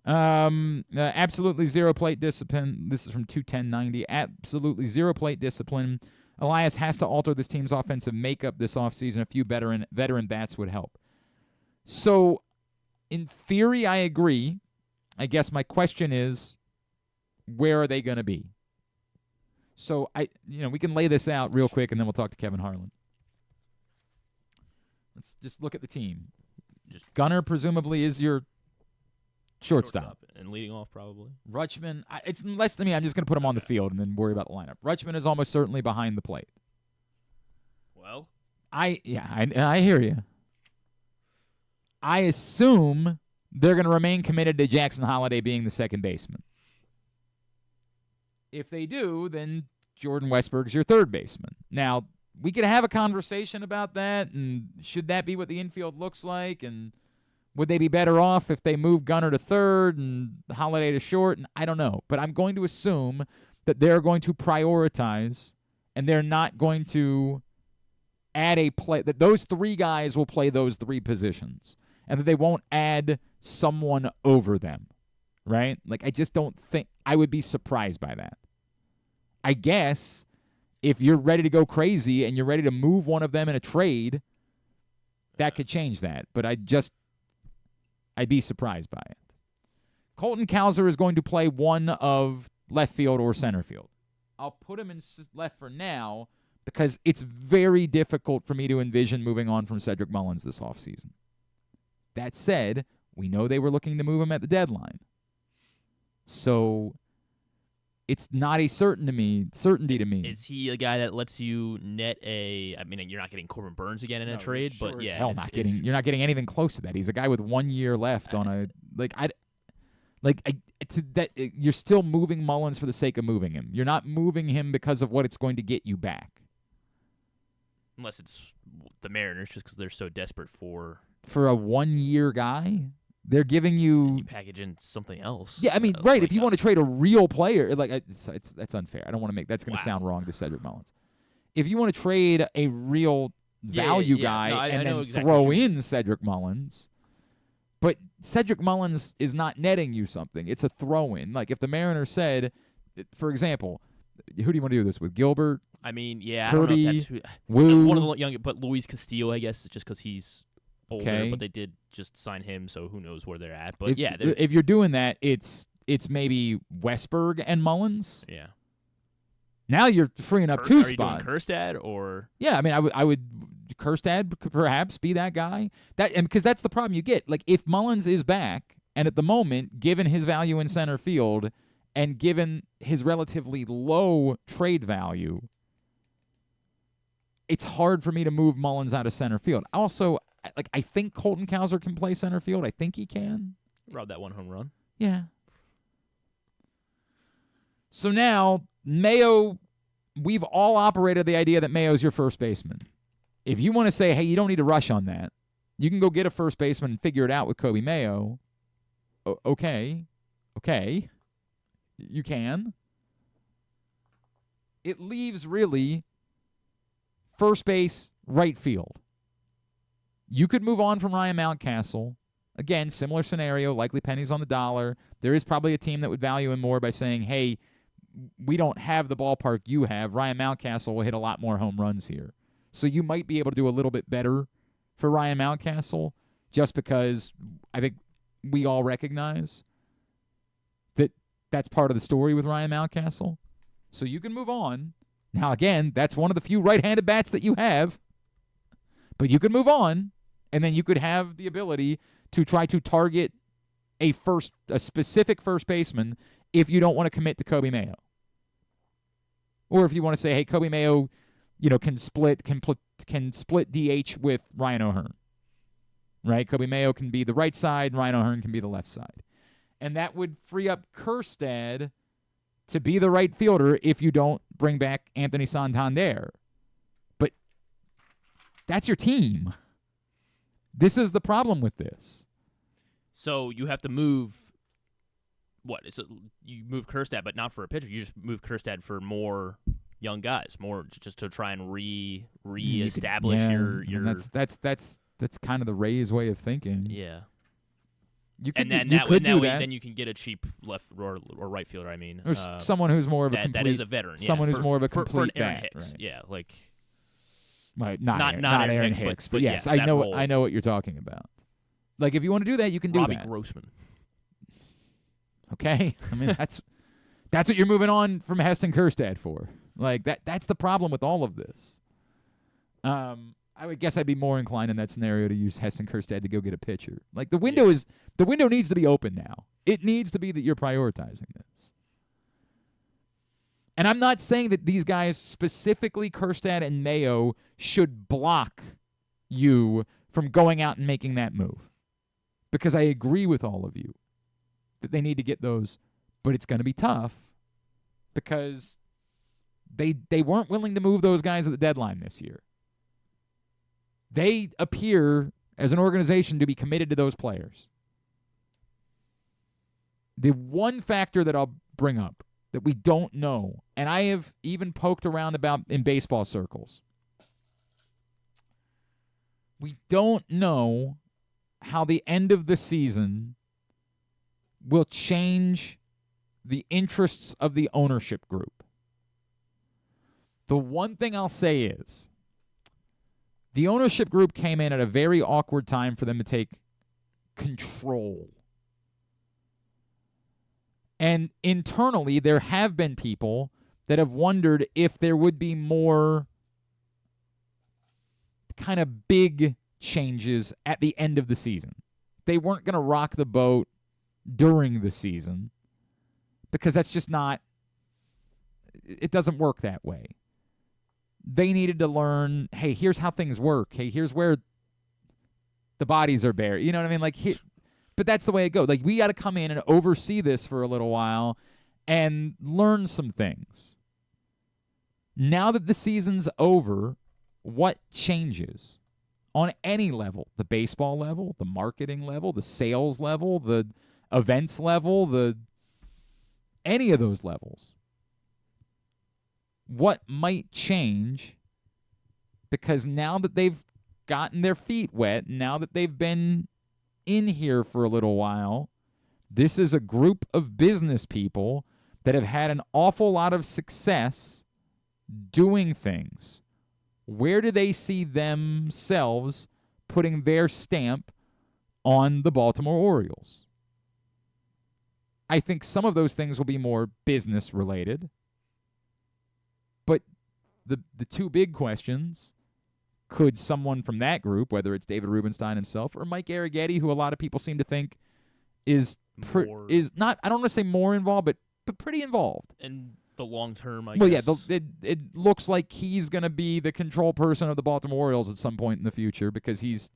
S1: Absolutely zero plate discipline. This is from 21090. Absolutely zero plate discipline. Elias has to alter this team's offensive makeup this offseason. A few veteran bats would help. So, in theory, I agree. I guess my question is, where are they going to be? So, we can lay this out real quick, and then we'll talk to Kevin Harlan. Let's just look at the team. Gunnar presumably is your shortstop.
S2: And leading off probably.
S1: Rutschman, I'm just going to put him on the field and then worry about the lineup. Rutschman is almost certainly behind the plate.
S2: Well.
S1: I hear you. I assume they're going to remain committed to Jackson Holiday being the second baseman. If they do, then Jordan Westberg is your third baseman. Now, we could have a conversation about that, and should that be what the infield looks like, and would they be better off if they move Gunnar to third and Holiday to short? And I don't know, but I'm going to assume that they're going to prioritize, and they're not going to add a play, that those three guys will play those three positions, and that they won't add someone over them, right? Like, I just don't think, I would be surprised by that. I guess if you're ready to go crazy and you're ready to move one of them in a trade, that could change that. But I'd be surprised by it. Colton Cowser is going to play one of left field or center field. I'll put him in left for now because it's very difficult for me to envision moving on from Cedric Mullins this offseason. That said, we know they were looking to move him at the deadline. So it's not a certainty to me.
S2: Is he a guy that lets you net I mean, you're not getting Corbin Burns again in a trade,
S1: sure
S2: but yeah.
S1: Hell, you're not getting anything close to that. He's a guy with 1 year left on a, You're still moving Mullins for the sake of moving him. You're not moving him because of what it's going to get you back.
S2: Unless it's the Mariners, just because they're so desperate for
S1: a 1-year guy. They're giving you
S2: package in something else.
S1: Yeah, I mean, right. If you want to trade a real player, that's unfair. I don't want to make that's going to sound wrong to Cedric Mullins. If you want to trade a real value guy and then throw in Cedric Mullins, but Cedric Mullins is not netting you something. It's a throw-in. Like if the Mariners said, for example, who do you want to do this with? Gilbert?
S2: I mean, yeah,
S1: Kirby,
S2: I don't know if that's
S1: Wu.
S2: one of the young, but Luis Castillo, I guess, just because he's older.
S1: Okay.
S2: But they did just sign him, so who knows where they're at. But
S1: if you're doing that, it's maybe Westberg and Mullins.
S2: Yeah.
S1: Now you're freeing up two spots.
S2: Are you doing Kjerstad or?
S1: Yeah, I mean, I would Kjerstad could perhaps be that guy. Because that's the problem you get. Like if Mullins is back, and at the moment, given his value in center field, and given his relatively low trade value, it's hard for me to move Mullins out of center field. Also, I think Colton Cowser can play center field. I think he can.
S2: Robbed that one home run.
S1: Yeah. So now, Mayo, we've all operated the idea that Mayo's your first baseman. If you want to say, hey, you don't need to rush on that, you can go get a first baseman and figure it out with Kobe Mayo. Okay. You can. It leaves really first base, right field. You could move on from Ryan Mountcastle. Again, similar scenario, likely pennies on the dollar. There is probably a team that would value him more by saying, hey, we don't have the ballpark you have. Ryan Mountcastle will hit a lot more home runs here. So you might be able to do a little bit better for Ryan Mountcastle just because I think we all recognize that that's part of the story with Ryan Mountcastle. So you can move on. Now, again, that's one of the few right-handed bats that you have. But you can move on, and then you could have the ability to try to target a specific first baseman if you don't want to commit to Kobe Mayo. Or if you want to say, hey, Kobe Mayo, can split DH with Ryan O'Hearn. Right? Kobe Mayo can be the right side, Ryan O'Hearn can be the left side. And that would free up Kjerstad to be the right fielder if you don't bring back Anthony Santander. But that's your team. This is the problem with this.
S2: So you have to move. What? You move Kjerstad, but not for a pitcher. You just move Kjerstad for more young guys, more just to try and reestablish your.
S1: And that's kind of the Rays' way of thinking.
S2: Yeah.
S1: You could
S2: and
S1: do that.
S2: Then you can get a cheap left or right fielder. I mean,
S1: or someone who's more of a complete.
S2: That is a veteran.
S1: Someone who's more of a complete
S2: for Aaron
S1: bat.
S2: Hicks.
S1: Right.
S2: Yeah, like.
S1: Right, not Aaron Hicks, but yes, I know what you're talking about. Like if you want to do that, you can do
S2: Robbie
S1: that.
S2: Grossman.
S1: Okay, I mean that's what you're moving on from Heston Kjerstad for. Like that's the problem with all of this. I would guess I'd be more inclined in that scenario to use Heston Kjerstad to go get a pitcher. Like the window needs to be open now. It needs to be that you're prioritizing this. And I'm not saying that these guys, specifically Kjerstad and Mayo, should block you from going out and making that move. Because I agree with all of you that they need to get those, but it's going to be tough because they weren't willing to move those guys at the deadline this year. They appear as an organization to be committed to those players. The one factor that I'll bring up that we don't know, and I have even poked around about in baseball circles, we don't know how the end of the season will change the interests of the ownership group. The one thing I'll say is the ownership group came in at a very awkward time for them to take control. And internally, there have been people that have wondered if there would be more kind of big changes at the end of the season. They weren't going to rock the boat during the season because that's just not, it doesn't work that way. They needed to learn, hey, here's how things work. Hey, here's where the bodies are buried. You know what I mean? Like, But that's the way it goes. Like, we got to come in and oversee this for a little while and learn some things. Now that the season's over, what changes on any level? The baseball level, the marketing level, the sales level, the events level, any of those levels. What might change? Because now that they've gotten their feet wet, now that they've been in here for a little while, this is a group of business people that have had an awful lot of success doing things. Where do they see themselves putting their stamp on the Baltimore Orioles? I think some of those things will be more business related. But the two big questions, could someone from that group, whether it's David Rubenstein himself or Mike Arrighetti, who a lot of people seem to think is not, I don't want to say more involved, but pretty involved.
S2: And the long term, I
S1: guess. Well, yeah, it looks like he's going to be the control person of the Baltimore Orioles at some point in the future because he's,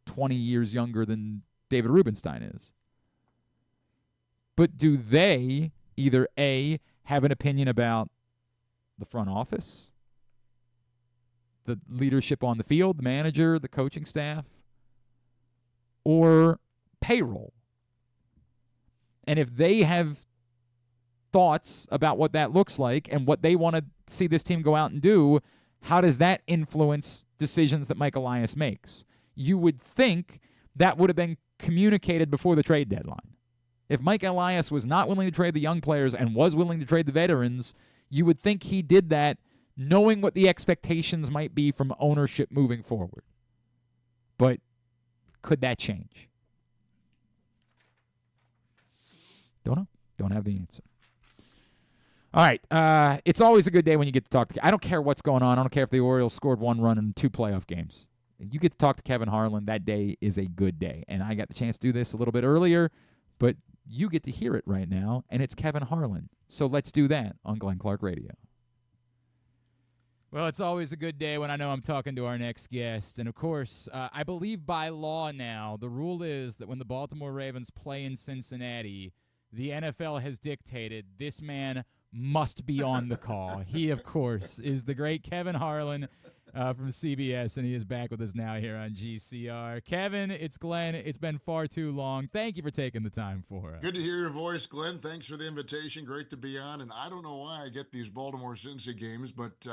S1: 20 years younger than David Rubenstein is. But do they either A, have an opinion about the front office, the leadership on the field, the manager, the coaching staff, or payroll? And if they have thoughts about what that looks like and what they want to see this team go out and do, how does that influence decisions that Mike Elias makes? You would think that would have been communicated before the trade deadline. If Mike Elias was not willing to trade the young players and was willing to trade the veterans, you would think he did that knowing what the expectations might be from ownership moving forward. But could that change? Don't know. Don't have the answer. All right. It's always a good day when you get to talk to. I don't care what's going on. I don't care if the Orioles scored one run in 2 playoff games. You get to talk to Kevin Harlan. That day is a good day. And I got the chance to do this a little bit earlier, but you get to hear it right now, and it's Kevin Harlan. So let's do that on Glenn Clark Radio. Well, it's always a good day when I know I'm talking to our next guest. And, of course, I believe by law now, the rule is that when the Baltimore Ravens play in Cincinnati, the NFL has dictated this man must be on the call. He, of course, is the great Kevin Harlan from CBS, and he is back with us now here on GCR. Kevin, it's Glenn. It's been far too long. Thank you for taking the time for us.
S5: Good to hear your voice, Glenn. Thanks for the invitation. Great to be on. And I don't know why I get these Baltimore-Cincy games, but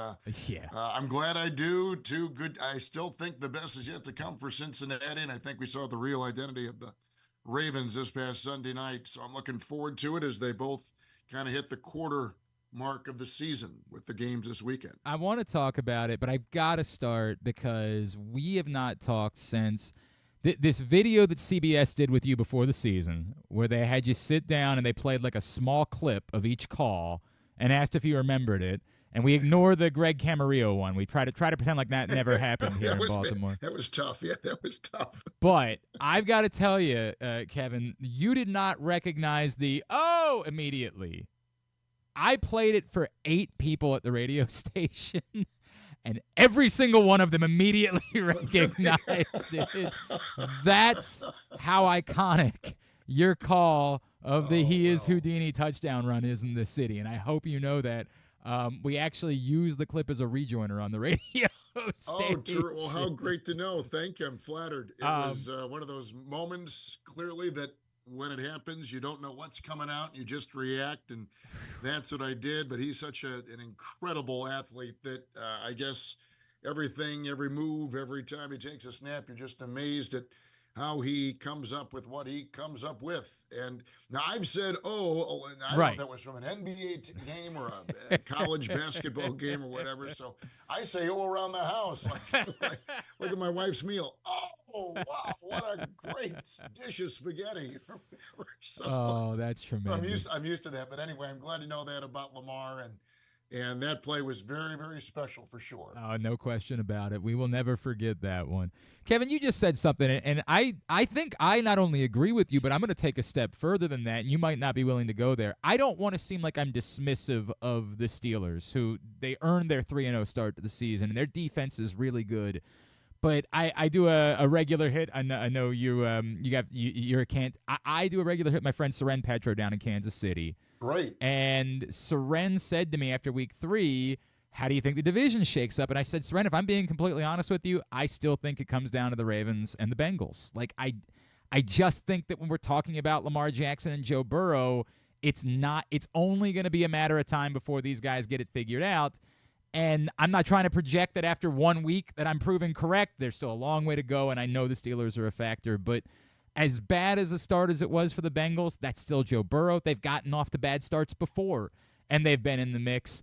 S5: I'm glad I do. Too good. I still think the best is yet to come for Cincinnati, and I think we saw the real identity of the Ravens this past Sunday night. So I'm looking forward to it as they both kind of hit the quarter mark of the season with the games this weekend.
S1: I want to talk about it, but I've got to start because we have not talked since this video that CBS did with you before the season, where they had you sit down and they played like a small clip of each call and asked if you remembered it. And we ignored the Greg Camarillo one. We try to pretend like that never happened here in Baltimore.
S5: That was tough. Yeah, that was tough.
S1: But I've got to tell you, Kevin, you did not recognize the immediately. I played it for 8 people at the radio station, and every single one of them immediately recognized it. That's how iconic your call of the He is Houdini touchdown run is in this city, and I hope you know that. We actually used the clip as a rejoiner on the radio station.
S5: True. Well, how great to know. Thank you. I'm flattered. It was one of those moments, clearly, that when it happens, you don't know what's coming out. You just react, and that's what I did. But he's such an incredible athlete that I guess everything, every move, every time he takes a snap, you're just amazed at how he comes up with what he comes up with. And now I've said, and I don't know if that was from an NBA game or a college basketball game or whatever. So I say, around the house. Like, look at my wife's meal. Oh, wow, what a great dish of spaghetti. So,
S1: that's tremendous.
S5: I'm used to that. But anyway, I'm glad to know that about Lamar, and that play was very, very special for sure.
S1: Oh, no question about it. We will never forget that one. Kevin, you just said something, and I think I not only agree with you, but I'm going to take a step further than that, and you might not be willing to go there. I don't want to seem like I'm dismissive of the Steelers, who they earned their 3-0 start to the season, and their defense is really good. But I do a regular hit. I know you're a I do a regular hit. My friend Seren Petro down in Kansas City.
S14: Right.
S1: And Seren said to me after week 3, how do you think the division shakes up? And I said, Seren, if I'm being completely honest with you, I still think it comes down to the Ravens and the Bengals. Like, I just think that when we're talking about Lamar Jackson and Joe Burrow, it's only going to be a matter of time before these guys get it figured out. And I'm not trying to project that after 1 week that I'm proven correct. There's still a long way to go, and I know the Steelers are a factor. But as bad as a start as it was for the Bengals, that's still Joe Burrow. They've gotten off to bad starts before, and they've been in the mix.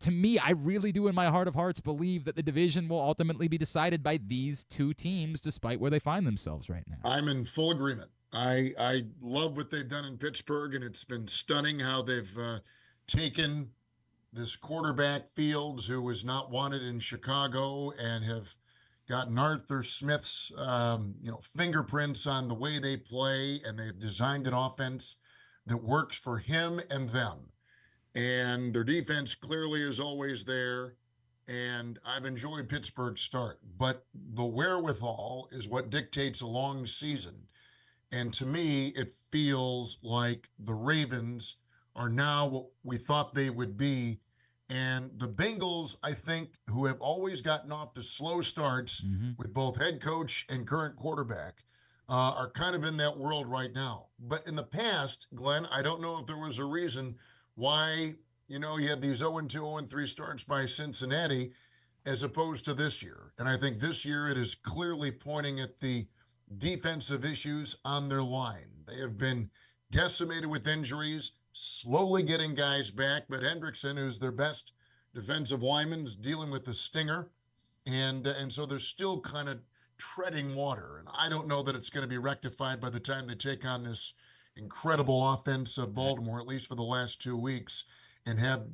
S1: To me, I really do in my heart of hearts believe that the division will ultimately be decided by these two teams, despite where they find themselves right now.
S14: I'm in full agreement. I love what they've done in Pittsburgh, and it's been stunning how they've taken this quarterback Fields, who was not wanted in Chicago, and have gotten Arthur Smith's fingerprints on the way they play, and they've designed an offense that works for him and them. And their defense clearly is always there, and I've enjoyed Pittsburgh's start. But the wherewithal is what dictates a long season. And to me, it feels like the Ravens are now what we thought they would be. And the Bengals, I think, who have always gotten off to slow starts with both head coach and current quarterback, are kind of in that world right now. But in the past, Glenn, I don't know if there was a reason why, you had these 0-2, 0-3 starts by Cincinnati as opposed to this year. And I think this year it is clearly pointing at the defensive issues on their line. They have been decimated with injuries, slowly getting guys back, but Hendrickson, who's their best defensive lineman, is dealing with a stinger, and so they're still kind of treading water. And I don't know that it's going to be rectified by the time they take on this incredible offense of Baltimore, at least for the last 2 weeks, and have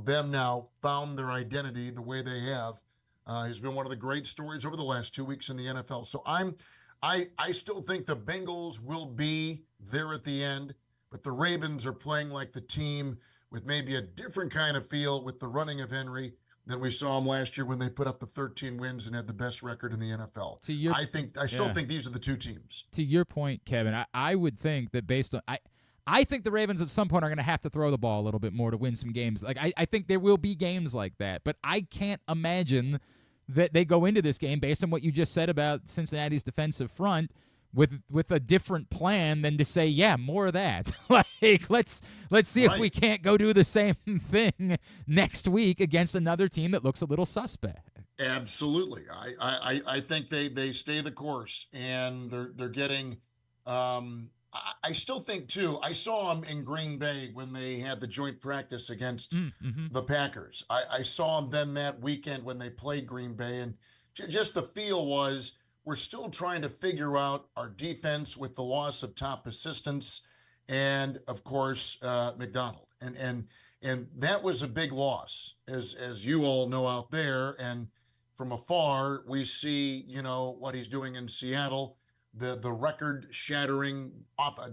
S14: them now found their identity the way they have. Has been one of the great stories over the last 2 weeks in the NFL. So I still think the Bengals will be there at the end. But the Ravens are playing like the team with maybe a different kind of feel with the running of Henry than we saw them last year when they put up the 13 wins and had the best record in the NFL. I still think these are the two teams.
S1: To your point, Kevin, I would think that based on I think the Ravens at some point are going to have to throw the ball a little bit more to win some games. Like I think there will be games like that, but I can't imagine that they go into this game based on what you just said about Cincinnati's defensive front with a different plan than to say, yeah, more of that. Like, let's see if we can't go do the same thing next week against another team that looks a little suspect.
S14: Absolutely. I think they stay the course, and they're getting I still think, too, I saw them in Green Bay when they had the joint practice against the Packers. I saw them then that weekend when they played Green Bay, and just the feel was, we're still trying to figure out our defense with the loss of top assistants and, of course, McDonald. And that was a big loss, as you all know out there. And from afar, we see, what he's doing in Seattle, the record-shattering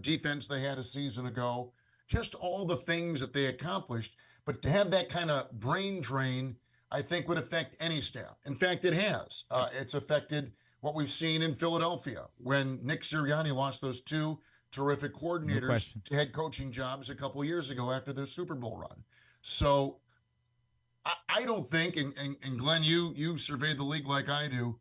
S14: defense they had a season ago, just all the things that they accomplished. But to have that kind of brain drain, I think would affect any staff. In fact, it has. It's affected what we've seen in Philadelphia when Nick Sirianni lost those two terrific coordinators to head coaching jobs a couple of years ago after their Super Bowl run. So I don't think, and Glenn, you survey the league like I do,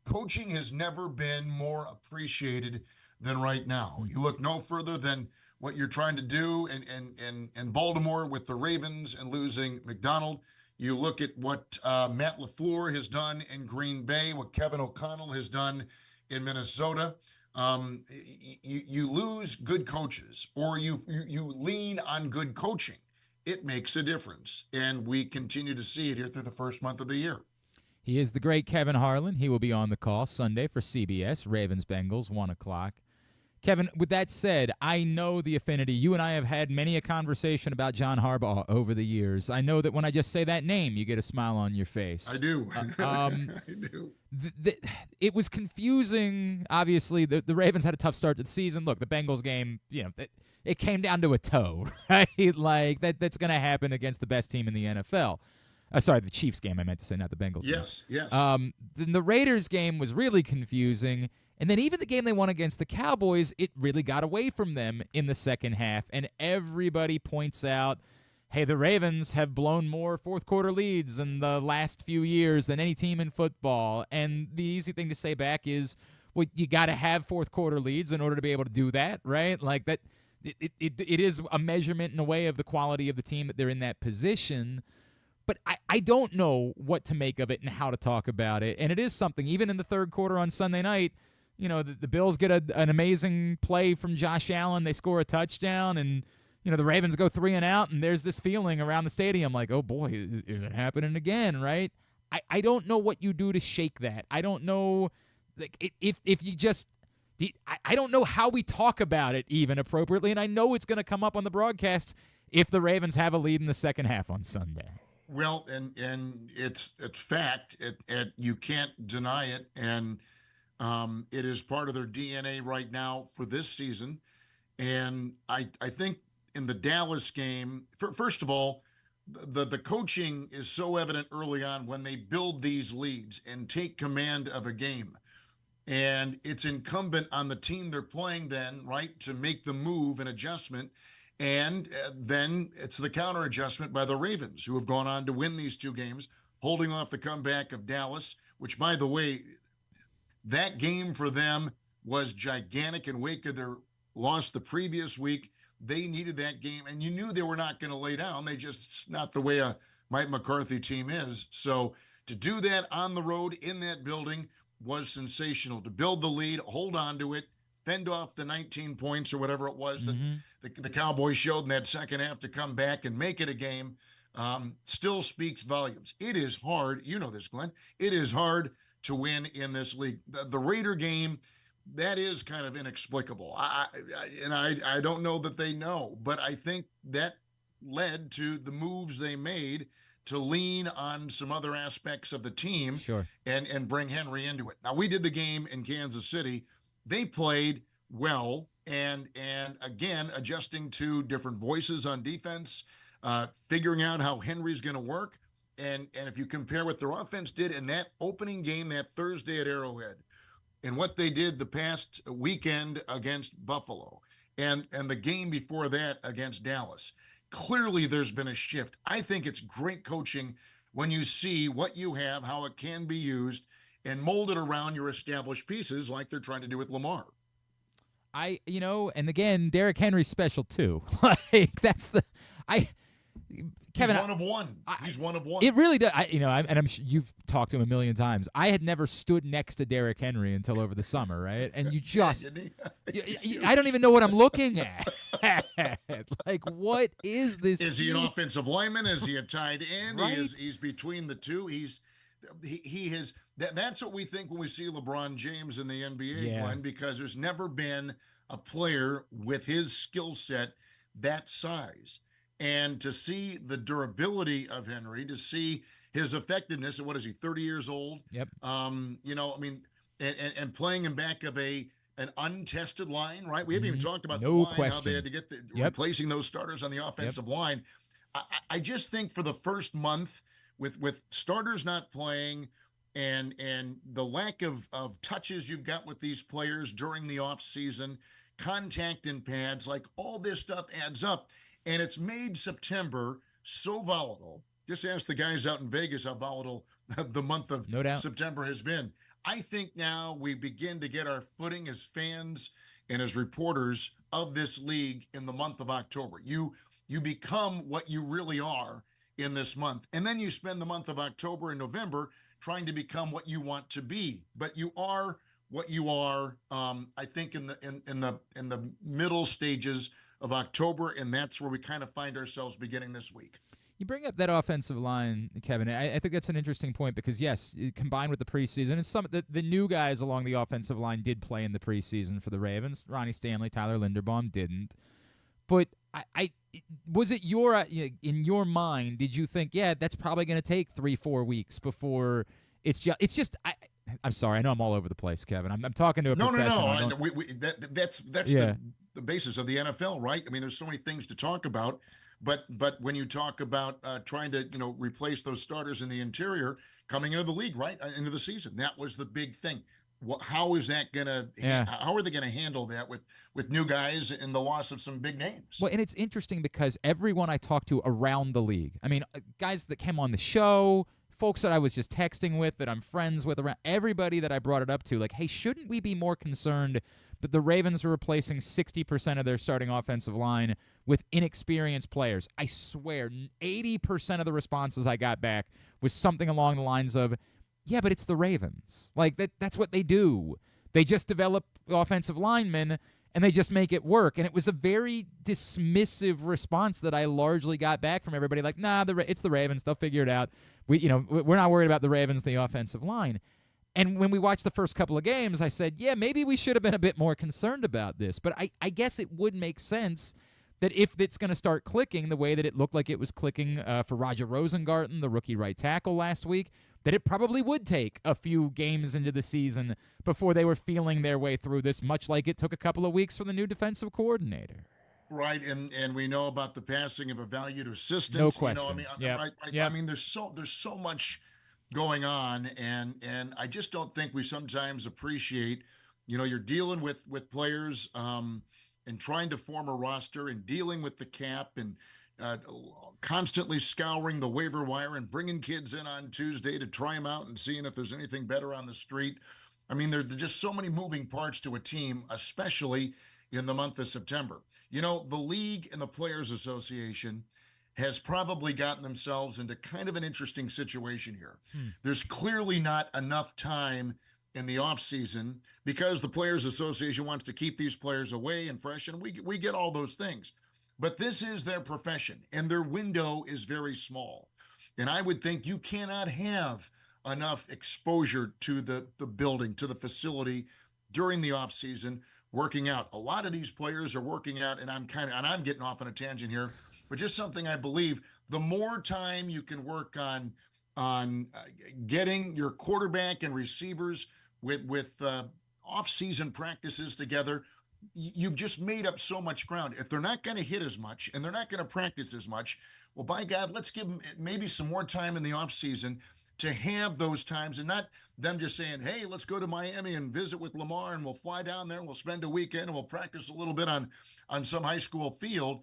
S14: coaching has never been more appreciated than right now. You look no further than what you're trying to do in Baltimore with the Ravens and losing McDonald. You look at what Matt LaFleur has done in Green Bay, what Kevin O'Connell has done in Minnesota. You lose good coaches, or you lean on good coaching. It makes a difference, and we continue to see it here through the first month of the year.
S1: He is the great Kevin Harlan. He will be on the call Sunday for CBS, Ravens-Bengals, 1 o'clock. Kevin, with that said, I know the affinity. You and I have had many a conversation about John Harbaugh over the years. I know that when I just say that name, you get a smile on your face.
S14: I do. I do.
S1: It was confusing. Obviously, the Ravens had a tough start to the season. Look, the Bengals game, it came down to a toe, right? Like, that's going to happen against the best team in the NFL. Sorry, the Chiefs game, I meant to say, not the Bengals game.
S14: Yes.
S1: Then the Raiders game was really confusing. And then even the game they won against the Cowboys, it really got away from them in the second half. And everybody points out, hey, the Ravens have blown more fourth-quarter leads in the last few years than any team in football. And the easy thing to say back is, well, you got to have fourth-quarter leads in order to be able to do that, right? Like that, it is a measurement in a way of the quality of the team that they're in that position. But I don't know what to make of it and how to talk about it. And it is something, even in the third quarter on Sunday night, the Bills get an amazing play from Josh Allen. They score a touchdown, and, the Ravens go 3 and out, and there's this feeling around the stadium like, oh, boy, is it happening again, right? I don't know what you do to shake that. I don't know if you just – I don't know how we talk about it even appropriately, and I know it's going to come up on the broadcast if the Ravens have a lead in the second half on Sunday.
S14: Well, and it's fact. You can't deny it, and it is part of their DNA right now for this season. And I think in the Dallas game, first of all, the coaching is so evident early on when they build these leads and take command of a game. And it's incumbent on the team they're playing then, right, to make the move and adjustment. And then it's the counter adjustment by the Ravens, who have gone on to win these 2 games, holding off the comeback of Dallas, which, by the way, that game for them was gigantic in wake of their loss the previous week. They needed that game, and you knew they were not going to lay down. They just not the way a Mike McCarthy team is. So to do that on the road in that building was sensational. To build the lead, hold on to it, fend off the 19 points or whatever it was that the Cowboys showed in that second half to come back and make it a game, still speaks volumes. It is hard. You know this, Glenn. It is hard to win in this league. The Raider game, that is kind of inexplicable. I don't know that they know, but I think that led to the moves they made to lean on some other aspects of the team and bring Henry into it. Now, we did the game in Kansas City. They played well, and again, adjusting to different voices on defense, figuring out how Henry's going to work. And if you compare what their offense did in that opening game that Thursday at Arrowhead and what they did the past weekend against Buffalo and the game before that against Dallas, clearly there's been a shift. I think it's great coaching when you see what you have, how it can be used, and mold it around your established pieces like they're trying to do with Lamar.
S1: And again, Derrick Henry's special too. Kevin,
S14: he's one of one. He's one of one.
S1: It really does. I'm sure you've talked to him a million times. I had never stood next to Derrick Henry until over the summer, right? And you just, I don't even know what I'm looking at. Like, what is this?
S14: Is he an offensive lineman? Is he a tight end?
S1: Right?
S14: He's between the two. He has. That's what we think when we see LeBron James in the NBA, Glenn, because there's never been a player with his skill set that size. And to see the durability of Henry, to see his effectiveness at, what is he, 30 years old?
S1: Yep.
S14: And playing in back of an untested line, right? We haven't even talked about the line, how they had to get replacing those starters on the offensive line. I just think for the first month, with starters not playing and the lack of touches you've got with these players during the offseason, contact in pads, like all this stuff adds up. And it's made September so volatile. Just ask the guys out in Vegas how volatile the month of September has been. I think now we begin to get our footing as fans and as reporters of this league in the month of October. You become what you really are in this month. And then you spend the month of October and November trying to become what you want to be. But you are what you are, I think, in the middle stages of October, and that's where we kind of find ourselves beginning this week.
S1: You bring up that offensive line, Kevin. I think that's an interesting point because, yes, combined with the preseason, and some the new guys along the offensive line did play in the preseason for the Ravens. Ronnie Stanley, Tyler Linderbaum didn't. But was it in your mind, did you think, that's probably going to take 3-4 weeks before it's just I'm sorry, I know I'm all over the place, Kevin. I'm talking to a professional.
S14: No. That's the basis of the NFL, right? I mean, there's so many things to talk about. But when you talk about trying to replace those starters in the interior coming into the league, right, into the season, that was the big thing. How is that gonna?
S1: Yeah.
S14: How are they gonna handle that with new guys and the loss of some big names?
S1: Well, and it's interesting because everyone I talked to around the league, I mean, guys that came on the show, folks that I was just texting with, that I'm friends with, around everybody that I brought it up to, like, hey, shouldn't we be more concerned that the Ravens are replacing 60% of their starting offensive line with inexperienced players? I swear, 80% of the responses I got back was something along the lines of, yeah, but it's the Ravens. Like, that's what they do. They just develop offensive linemen, and they just make it work. And it was a very dismissive response that I largely got back from everybody. Like, nah, it's the Ravens. They'll figure it out. We're not worried about the Ravens, the offensive line. And when we watched the first couple of games, I said, yeah, maybe we should have been a bit more concerned about this. But I guess it would make sense that if it's going to start clicking the way that it looked like it was clicking for Roger Rosengarten, the rookie right tackle last week, that it probably would take a few games into the season before they were feeling their way through this, much like it took a couple of weeks for the new defensive coordinator.
S14: Right, and we know about the passing of a valued assistant.
S1: No question.
S14: I mean, there's so much going on, and I just don't think we sometimes appreciate. You're dealing with players and trying to form a roster and dealing with the cap and constantly scouring the waiver wire and bringing kids in on Tuesday to try them out and seeing if there's anything better on the street. I mean, there's just so many moving parts to a team, especially in the month of September. The league and the Players Association has probably gotten themselves into kind of an interesting situation here. There's clearly not enough time in the offseason because the Players Association wants to keep these players away and fresh, and we get all those things. But this is their profession, and their window is very small. And I would think you cannot have enough exposure to the building, to the facility during the offseason, working out. A lot of these players are working out, and I'm getting off on a tangent here, but just something I believe, the more time you can work on getting your quarterback and receivers with off-season practices together, you've just made up so much ground. If they're not going to hit as much and they're not going to practice as much, well, by God, let's give them maybe some more time in the offseason to have those times, and not them just saying, hey, let's go to Miami and visit with Lamar, and we'll fly down there and we'll spend a weekend and we'll practice a little bit on some high school field.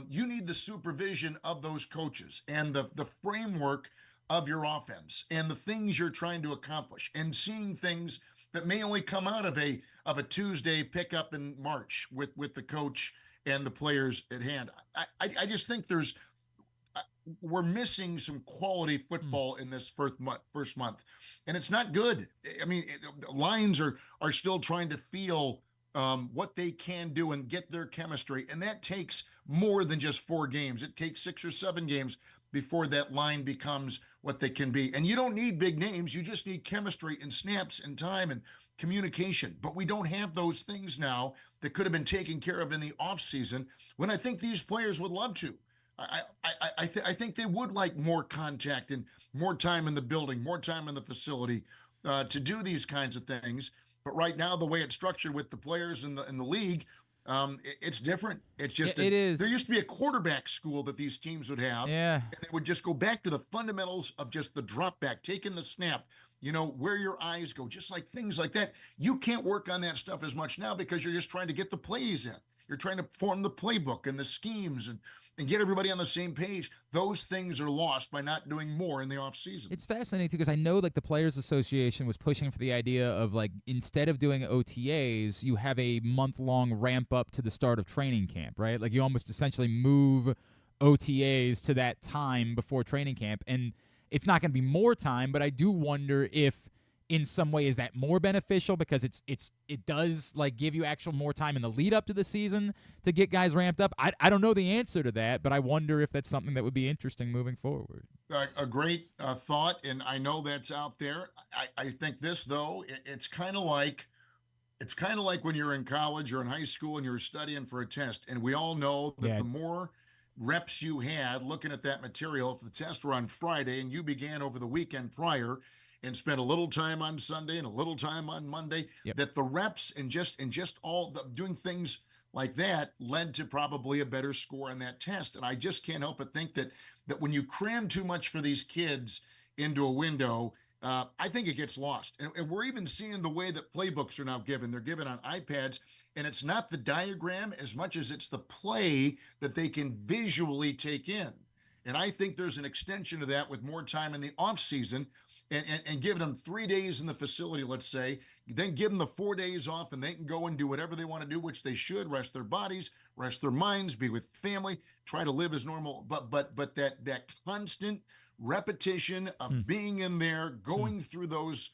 S14: You need the supervision of those coaches and the framework of your offense and the things you're trying to accomplish, and seeing things that may only come out of a Tuesday pickup in March with the coach and the players at hand. I just think we're missing some quality football in this first month, and it's not good. I mean, Lions are still trying to feel what they can do and get their chemistry, and that takes more than just 4 games. It takes 6 or 7 games before that line becomes what they can be. And you don't need big names. You just need chemistry and snaps and time and communication. But we don't have those things now that could have been taken care of in the offseason, when I think these players would love to. I think they would like more contact and more time in the building, more time in the facility to do these kinds of things. But right now, the way it's structured with the players in the league, it's different. It's just
S1: it is.
S14: There used to be a quarterback school that these teams would have, and they would just go back to the fundamentals of just the drop back, taking the snap, where your eyes go, just like things like that. You can't work on that stuff as much now because you're just trying to get the plays in. You're trying to form the playbook and the schemes and get everybody on the same page. Those things are lost by not doing more in the offseason.
S1: It's fascinating, too, because I know the Players Association was pushing for the idea of, instead of doing OTAs, you have a month-long ramp-up to the start of training camp, right? Like, you almost essentially move OTAs to that time before training camp. And it's not going to be more time, but I do wonder if in some way is that more beneficial, because it does give you actual more time in the lead up to the season to get guys ramped up. I don't know the answer to that, but I wonder if that's something that would be interesting moving forward.
S14: A great thought, and I know that's out there. I think this, though, it's kind of like when you're in college or in high school and you're studying for a test, and we all know that the more reps you had looking at that material, if the tests were on Friday and you began over the weekend prior and spent a little time on Sunday and a little time on Monday, that the reps and just all doing things like that led to probably a better score on that test. And I just can't help but think that when you cram too much for these kids into a window, I think it gets lost. And we're even seeing the way that playbooks are now given. They're given on iPads, and it's not the diagram as much as it's the play that they can visually take in. And I think there's an extension of that with more time in the offseason and giving them 3 days in the facility, let's say, then give them the 4 days off and they can go and do whatever they want to do, which they should, rest their bodies, rest their minds, be with family, try to live as normal. But that constant repetition of being in there, going through those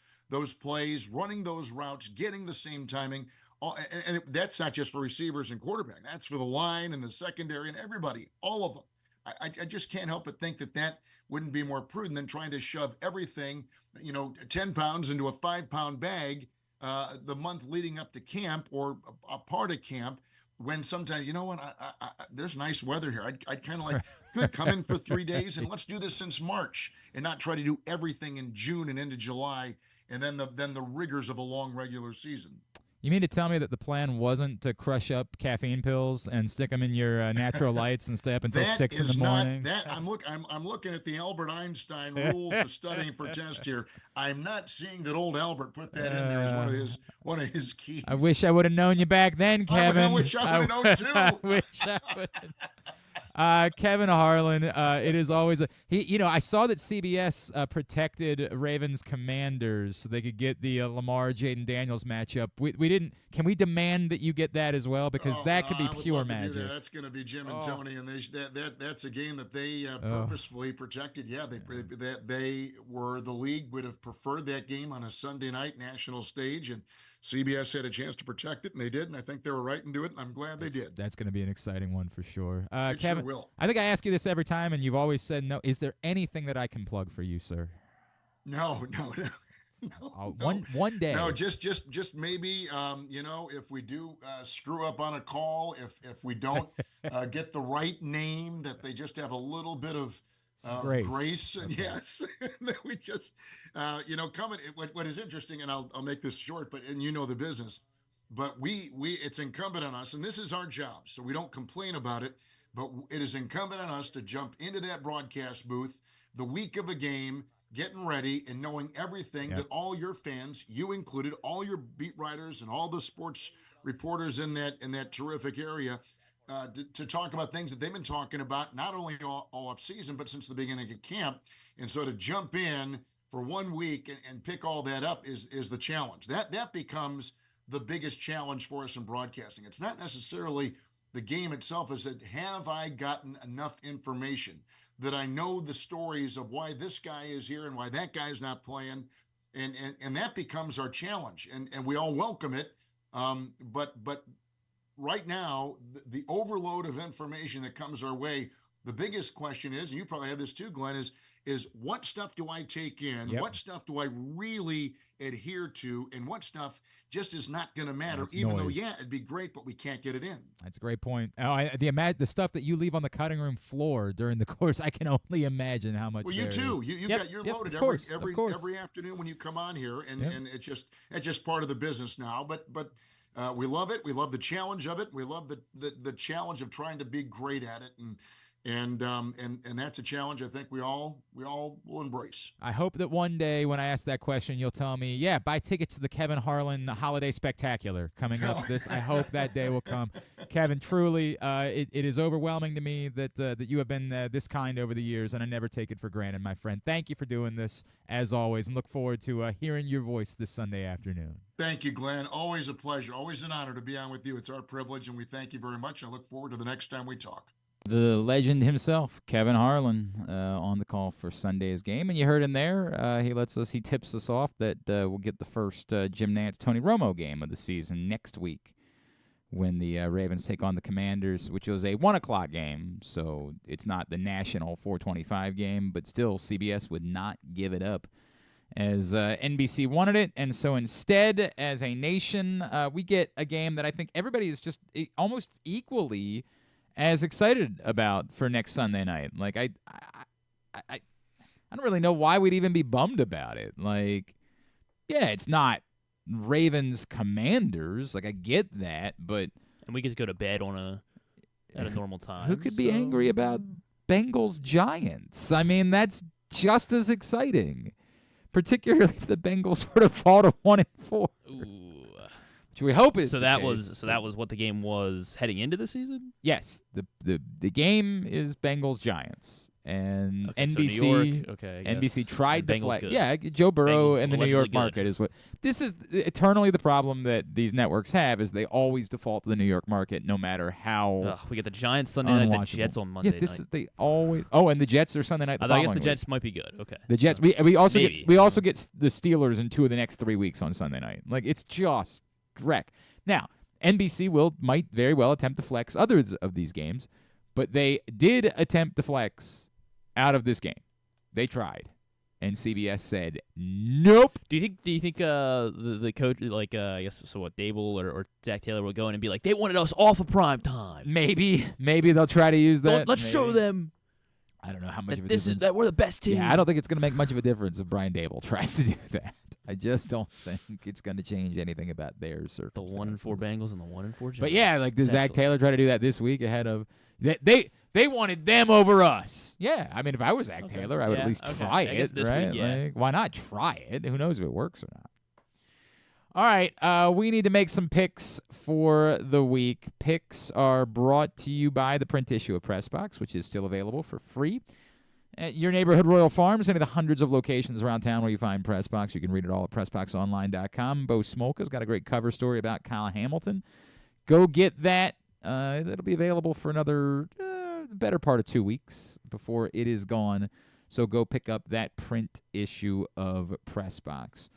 S14: plays, running those routes, getting the same timing, and that's not just for receivers and quarterback. That's for the line and the secondary and everybody, all of them. I just can't help but think that wouldn't be more prudent than trying to shove everything, 10 pounds into a 5-pound bag the month leading up to camp or a part of camp, when sometimes, you know what, I there's nice weather here. I'd kind of like, good, come in for 3 days and let's do this since March and not try to do everything in June and into July and then the rigors of a long regular season.
S1: You mean to tell me that the plan wasn't to crush up caffeine pills and stick them in your natural lights and stay up until 6 in the morning?
S14: I'm looking at the Albert Einstein rules of studying for test here. I'm not seeing that old Albert put that in there as one of his keys.
S1: I wish I would have known you back then, Kevin.
S14: I wish I would have known too.
S1: I wish I would. Kevin Harlan, it is always I saw that CBS protected Ravens Commanders so they could get the Lamar Jaden Daniels matchup. We didn't. Can we demand that you get that as well, because that could be pure magic?
S14: That. That's going to be Jim and Tony, and that's a game that they purposefully protected. Yeah, they were, the league would have preferred that game on a Sunday night national stage, and CBS had a chance to protect it, and they did, and I think they were right to do it, and I'm glad they did.
S1: That's going to be an exciting one for sure. Kevin,
S14: sure will.
S1: I think I ask you this every time, and you've always said no. Is there anything that I can plug for you, sir?
S14: No.
S1: One day.
S14: No, just maybe, if we do screw up on a call, if we don't get the right name, that they just have a little bit of grace, and
S1: okay.
S14: Yes, that we just, coming. What is interesting, and I'll make this short, but and the business, but we it's incumbent on us, and this is our job, so we don't complain about it, but it is incumbent on us to jump into that broadcast booth the week of a game, getting ready and knowing everything that all your fans, you included, all your beat writers and all the sports reporters in that terrific area. To talk about things that they've been talking about, not only all off season, but since the beginning of camp. And so to jump in for 1 week and pick all that up is the challenge. That becomes the biggest challenge for us in broadcasting. It's not necessarily the game itself, is that have I gotten enough information that I know the stories of why this guy is here and why that guy's not playing. And that becomes our challenge. And we all welcome it. But right now, the overload of information that comes our way, the biggest question is, and you probably have this too, Glenn, is what stuff do I take in?
S1: Yep.
S14: What stuff do I really adhere to? And what stuff just is not going to matter, even though, it'd be great, but we can't get it in.
S1: That's a great point. The stuff that you leave on the cutting room floor during the course, I can only imagine how much.
S14: Well, you too. You're loaded every afternoon when you come on here, and it's just part of the business now. But we love it. We love the challenge of it. We love the challenge of trying to be great at it, and that's a challenge I think we all will embrace.
S1: I hope that one day when I ask that question, you'll tell me, buy tickets to the Kevin Harlan Holiday Spectacular coming up. I hope that day will come. Kevin, truly, it is overwhelming to me that you have been this kind over the years, and I never take it for granted, my friend. Thank you for doing this, as always, and look forward to hearing your voice this Sunday afternoon.
S14: Thank you, Glenn. Always a pleasure. Always an honor to be on with you. It's our privilege, and we thank you very much. I look forward to the next time we talk.
S1: The legend himself, Kevin Harlan, on the call for Sunday's game. And you heard him there. He tips us off that we'll get the first Jim Nantz, Tony Romo game of the season next week when the Ravens take on the Commanders, which was a 1 o'clock game. So it's not the national 4:25 game, but still CBS would not give it up as NBC wanted it. And so instead, as a nation, we get a game that I think everybody is just almost equally as excited about for next Sunday night. Like, I don't really know why we'd even be bummed about it. Like, it's not Ravens Commanders. Like, I get that, but
S2: And we get to go to bed at a normal time.
S1: Who could be angry about Bengals-Giants? I mean, that's just as exciting, particularly if the Bengals were to fall to 1-4.
S2: Ooh.
S1: Which we hope is
S2: so
S1: the
S2: that
S1: case.
S2: was what the game was heading into the season?
S1: Yes, the game is Bengals-Giants. And
S2: Okay, so
S1: NBC,
S2: New York, okay, I
S1: NBC
S2: guess.
S1: tried to
S2: Bengals
S1: flag.
S2: good.
S1: Yeah, Joe Burrow
S2: Bengals
S1: and the New
S2: allegedly
S1: York
S2: good.
S1: market is what. This is eternally the problem that these networks have is they always default to the New York market, no matter how.
S2: Ugh, we get the Giants Sunday night, the
S1: unwatchable.
S2: Jets on Monday
S1: Yeah, this
S2: night.
S1: is they always. Oh, and the Jets are Sunday night.
S2: I guess the Jets might be good. Okay.
S1: The Jets. We also
S2: Maybe.
S1: get the Steelers in 2 of the next 3 weeks on Sunday night. Like it's just wreck. Now NBC might very well attempt to flex others of these games, but they did attempt to flex out of this game. They tried, and CBS said nope.
S2: Do you think the coach, like I guess so what, Dable or Zach Taylor will go in and be like, they wanted us off of prime time?
S1: Maybe they'll try to use that.
S2: Let's show them.
S1: I don't know how much of a
S2: this
S1: difference.
S2: is that we're the best team.
S1: Yeah, I don't think it's going to make much of a difference if Brian Dable tries to do that. I just don't think it's going to change anything about their circumstances.
S2: The 1-4 Bengals and the 1-4 Giants.
S1: But yeah, like does Zach Taylor try to do that this week ahead of they wanted them over us? Yeah, I mean if I was Zach Taylor, I would at least try it, right?
S2: Week, yeah.
S1: Like, why not try it? Who knows if it works or not? All right, we need to make some picks for the week. Picks are brought to you by the print issue of Press Box, which is still available for free at your neighborhood Royal Farms, any of the hundreds of locations around town where you find Press Box. You can read it all at PressBoxOnline.com. Bo Smolka's got a great cover story about Kyle Hamilton. Go get that. It'll be available for another better part of 2 weeks before it is gone. So go pick up that print issue of Press Box.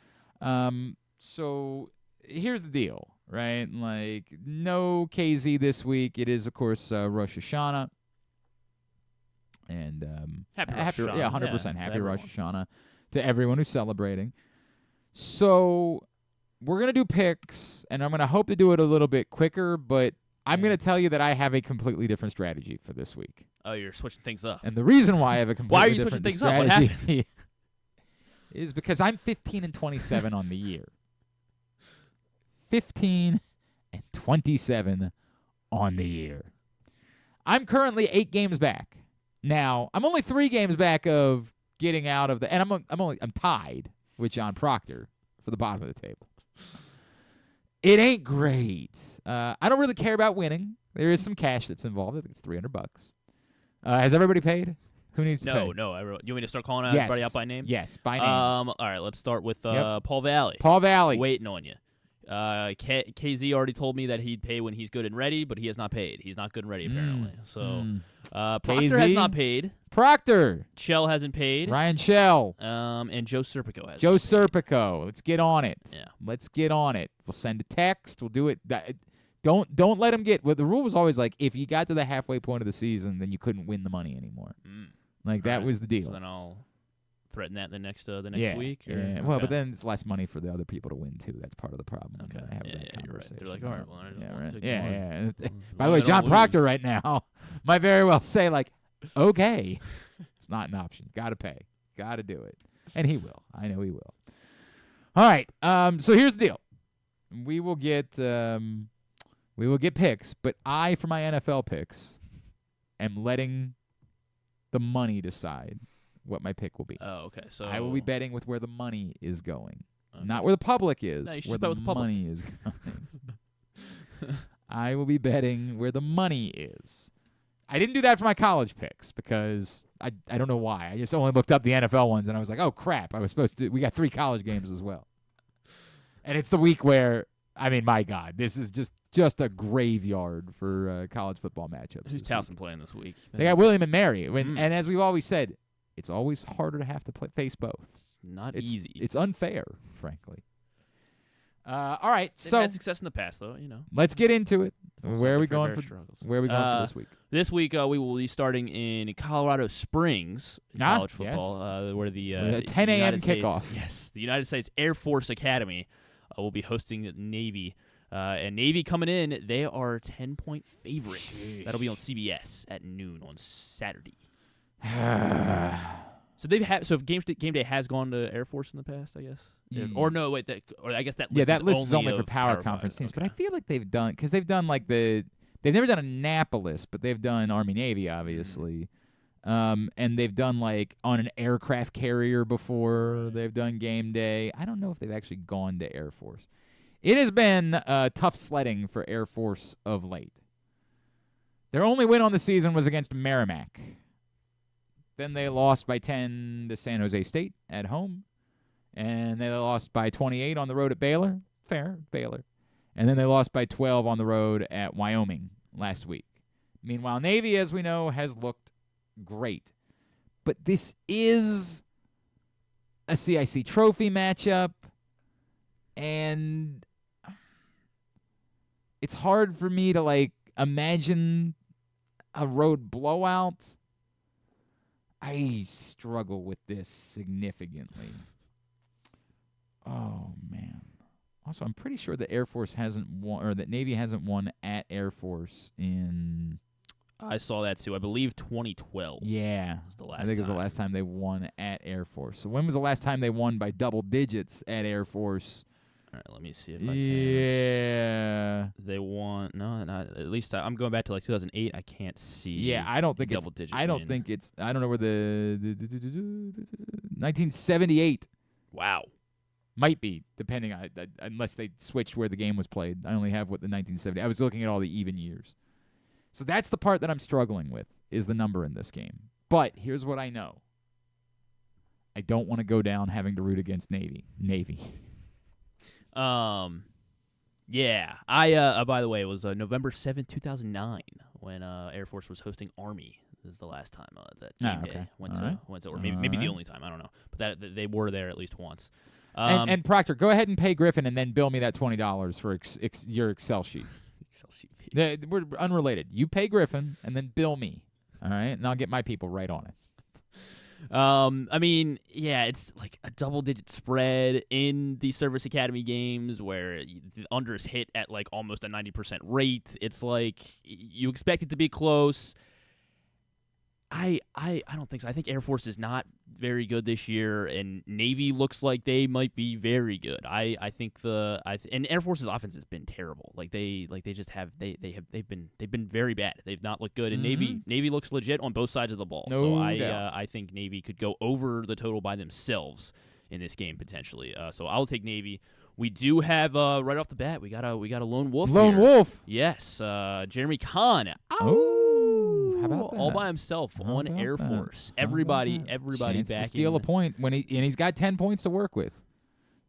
S1: So here's the deal, right? Like, no KZ this week. It is, of course, Rosh Hashanah. And
S2: happy Rosh Hashanah.
S1: Yeah, 100% happy Rosh Hashanah to everyone who's celebrating. So we're going to do picks, and I'm going to hope to do it a little bit quicker, but I'm going to tell you that I have a completely different strategy for this week.
S2: Oh, you're switching things up.
S1: And the reason why I have a completely different
S2: things up? What happened?
S1: is because I'm 15-27 on the year. 15-27 on the year. I'm currently 8 games back. Now, I'm only 3 games back of getting out of the, and I'm tied with John Proctor for the bottom of the table. It ain't great. I don't really care about winning. There is some cash that's involved. I think it's $300. Has everybody paid? Who needs to pay?
S2: No. You want me to start calling everybody out by name?
S1: Yes, by name.
S2: All right, let's start with Paul Valley.
S1: Paul Valley.
S2: Waiting on you. KZ already told me that he'd pay when he's good and ready, but he has not paid. He's not good and ready, apparently. So Proctor
S1: KZ?
S2: has not paid.
S1: Proctor.
S2: Shell hasn't paid.
S1: Ryan Shell.
S2: And Joe Serpico has.
S1: Joe Serpico. Let's get on it.
S2: Yeah.
S1: Let's get on it. We'll send a text. We'll do it. Don't let him get. Well, the rule was always like if you got to the halfway point of the season, then you couldn't win the money anymore. Like that was the deal.
S2: So then I'll threaten that the next week. Or?
S1: Yeah. Well, but then it's less money for the other people to win too. That's part of the problem.
S2: Okay. You're right. They're like, all right, well, I just want to take
S1: yeah. By the way, John Proctor right now might very well say like, okay, it's not an option. Got to pay. Got to do it, and he will. I know he will. All right. So here's the deal. We will get picks, but I, for my NFL picks, am letting the money decide what my pick will be.
S2: Oh, okay. So
S1: I will be betting with where the money is going, not where the public is.
S2: No, you should
S1: where
S2: bet
S1: the
S2: with the public.
S1: money is going. I will be betting where the money is. I didn't do that for my college picks because I don't know why. I just only looked up the NFL ones and I was like, oh crap! I was supposed to. We got 3 college games as well, and it's the week where I mean, my God, this is just a graveyard for college football matchups.
S2: Who's Towson playing this week?
S1: They got William and Mary, and as we've always said, it's always harder to have to face both.
S2: It's not easy.
S1: It's unfair, frankly. All right,
S2: They've had success in the past, though.
S1: Let's get into it. Where are we
S2: for
S1: going for this week?
S2: This week we will be starting in Colorado Springs college football, where the
S1: 10 a.m.
S2: United
S1: kickoff.
S2: States, yes, the United States Air Force Academy will be hosting Navy. And Navy coming in, they are 10-point favorites. That'll be on CBS at noon on Saturday. So they've had game day has gone to Air Force in the past, I guess. Or no, wait, or I guess that list
S1: that list is only for
S2: of
S1: Power Conference teams. But I feel like they've done like they've never done Annapolis, but they've done Army Navy obviously, and they've done like on an aircraft carrier before. They've done game day. I don't know if they've actually gone to Air Force. It has been tough sledding for Air Force of late. Their only win on the season was against Merrimack. Then they lost by 10 to San Jose State at home. And they lost by 28 on the road at Baylor. Fair, Baylor. And then they lost by 12 on the road at Wyoming last week. Meanwhile, Navy, as we know, has looked great. But this is a CIC trophy matchup. And it's hard for me to, imagine a road blowout. I struggle with this significantly. Oh, man. Also, I'm pretty sure that Air Force hasn't won, or that Navy hasn't won at Air Force in...
S2: I saw that, too. I believe 2012.
S1: Yeah.
S2: Was the last
S1: I think it was the
S2: time.
S1: last time they won at Air Force. So when was the last time they won by double digits at Air Force?
S2: All right, let me see if I can.
S1: Yeah.
S2: They won. No, not at least I'm going back to 2008. I can't see.
S1: Yeah, I don't think
S2: double
S1: it's.
S2: digit
S1: I don't
S2: win.
S1: think it's. I don't know where the 1978.
S2: Wow.
S1: Might be, depending on unless they switched where the game was played. I only have what the 1970. I was looking at all the even years. So that's the part that I'm struggling with is the number in this game. But here's what I know. I don't want to go down having to root against Navy.
S2: Yeah. I by the way, it was November 7th, 2009 when Air Force was hosting Army. This is the last time that game day went to, or maybe the only time, I don't know. But that they were there at least once.
S1: And Proctor, go ahead and pay Griffin and then bill me that $20 for your Excel sheet.
S2: Excel sheet.
S1: We're unrelated. You pay Griffin and then bill me, all right? And I'll get my people right on it.
S2: I mean, yeah, it's like a double-digit spread in the Service Academy games where the unders hit at like almost a 90% rate. It's like you expect it to be close. I don't think so. I think Air Force is not very good this year, and Navy looks like they might be very good. I think and Air Force's offense has been terrible. Like they've been very bad. They've not looked good. And Navy looks legit on both sides of the ball.
S1: No
S2: so
S1: doubt.
S2: I think Navy could go over the total by themselves in this game potentially. So I'll take Navy. We do have right off the bat we got a lone wolf.
S1: Lone
S2: here.
S1: wolf.
S2: Yes, Jeremy Kahn.
S1: How about that?
S2: All by himself on Air Force. Everybody
S1: Chance
S2: back
S1: to steal
S2: in.
S1: a point he's got 10 points to work with.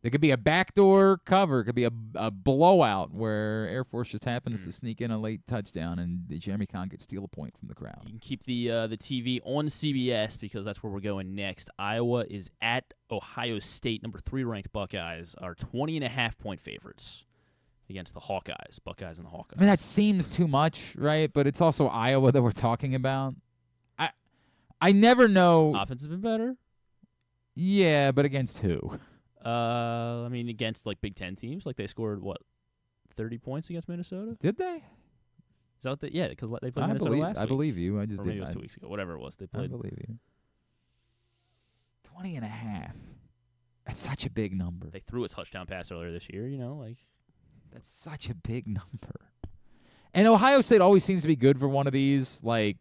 S1: There could be a backdoor cover. It could be a blowout where Air Force just happens to sneak in a late touchdown and Jeremy Kahn could steal a point from the crowd.
S2: You can keep the TV on CBS because that's where we're going next. Iowa is at Ohio State. Number 3 ranked Buckeyes are 20.5-point favorites against the Hawkeyes. Buckeyes and the Hawkeyes.
S1: I mean, that seems too much, right? But it's also Iowa that we're talking about. I never know.
S2: Offense has been better.
S1: Yeah, but against who?
S2: I mean, against like Big Ten teams, like they scored 30 points against Minnesota.
S1: Did they?
S2: Is that what yeah, because they played Minnesota last week.
S1: I believe you. I just
S2: or
S1: did.
S2: Maybe it was 2 weeks ago. Whatever it was, they played.
S1: I believe you. 20.5. That's such a big number.
S2: They threw a touchdown pass earlier this year.
S1: That's such a big number. And Ohio State always seems to be good for one of these, like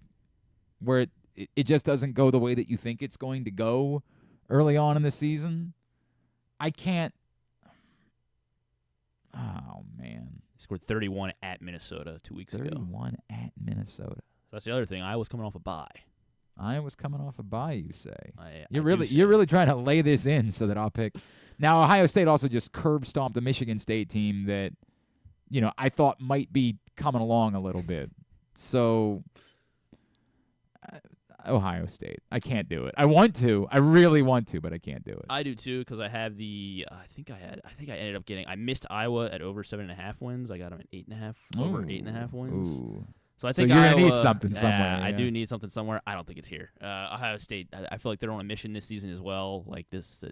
S1: where it just doesn't go the way that you think it's going to go early on in the season. I can't. Oh, man.
S2: They scored 31 at Minnesota 2 weeks ago.
S1: 31 at Minnesota.
S2: That's the other thing. Iowa's coming off a bye.
S1: Iowa's coming off a bye, you say.
S2: You're
S1: really trying to lay this in so that I'll pick. Now, Ohio State also just curb stomped a Michigan State team that, I thought might be coming along a little bit. So, Ohio State. I can't do it. I want to. I really want to, but I can't do it.
S2: I do too because I have the. I think I ended up getting. I missed Iowa at over 7.5 wins. I got them at 8.5. Over 8.5 wins.
S1: Ooh.
S2: So I think
S1: you're
S2: Iowa,
S1: gonna need something somewhere.
S2: I do need something somewhere. I don't think it's here. Ohio State. I feel like they're on a mission this season as well. Like this,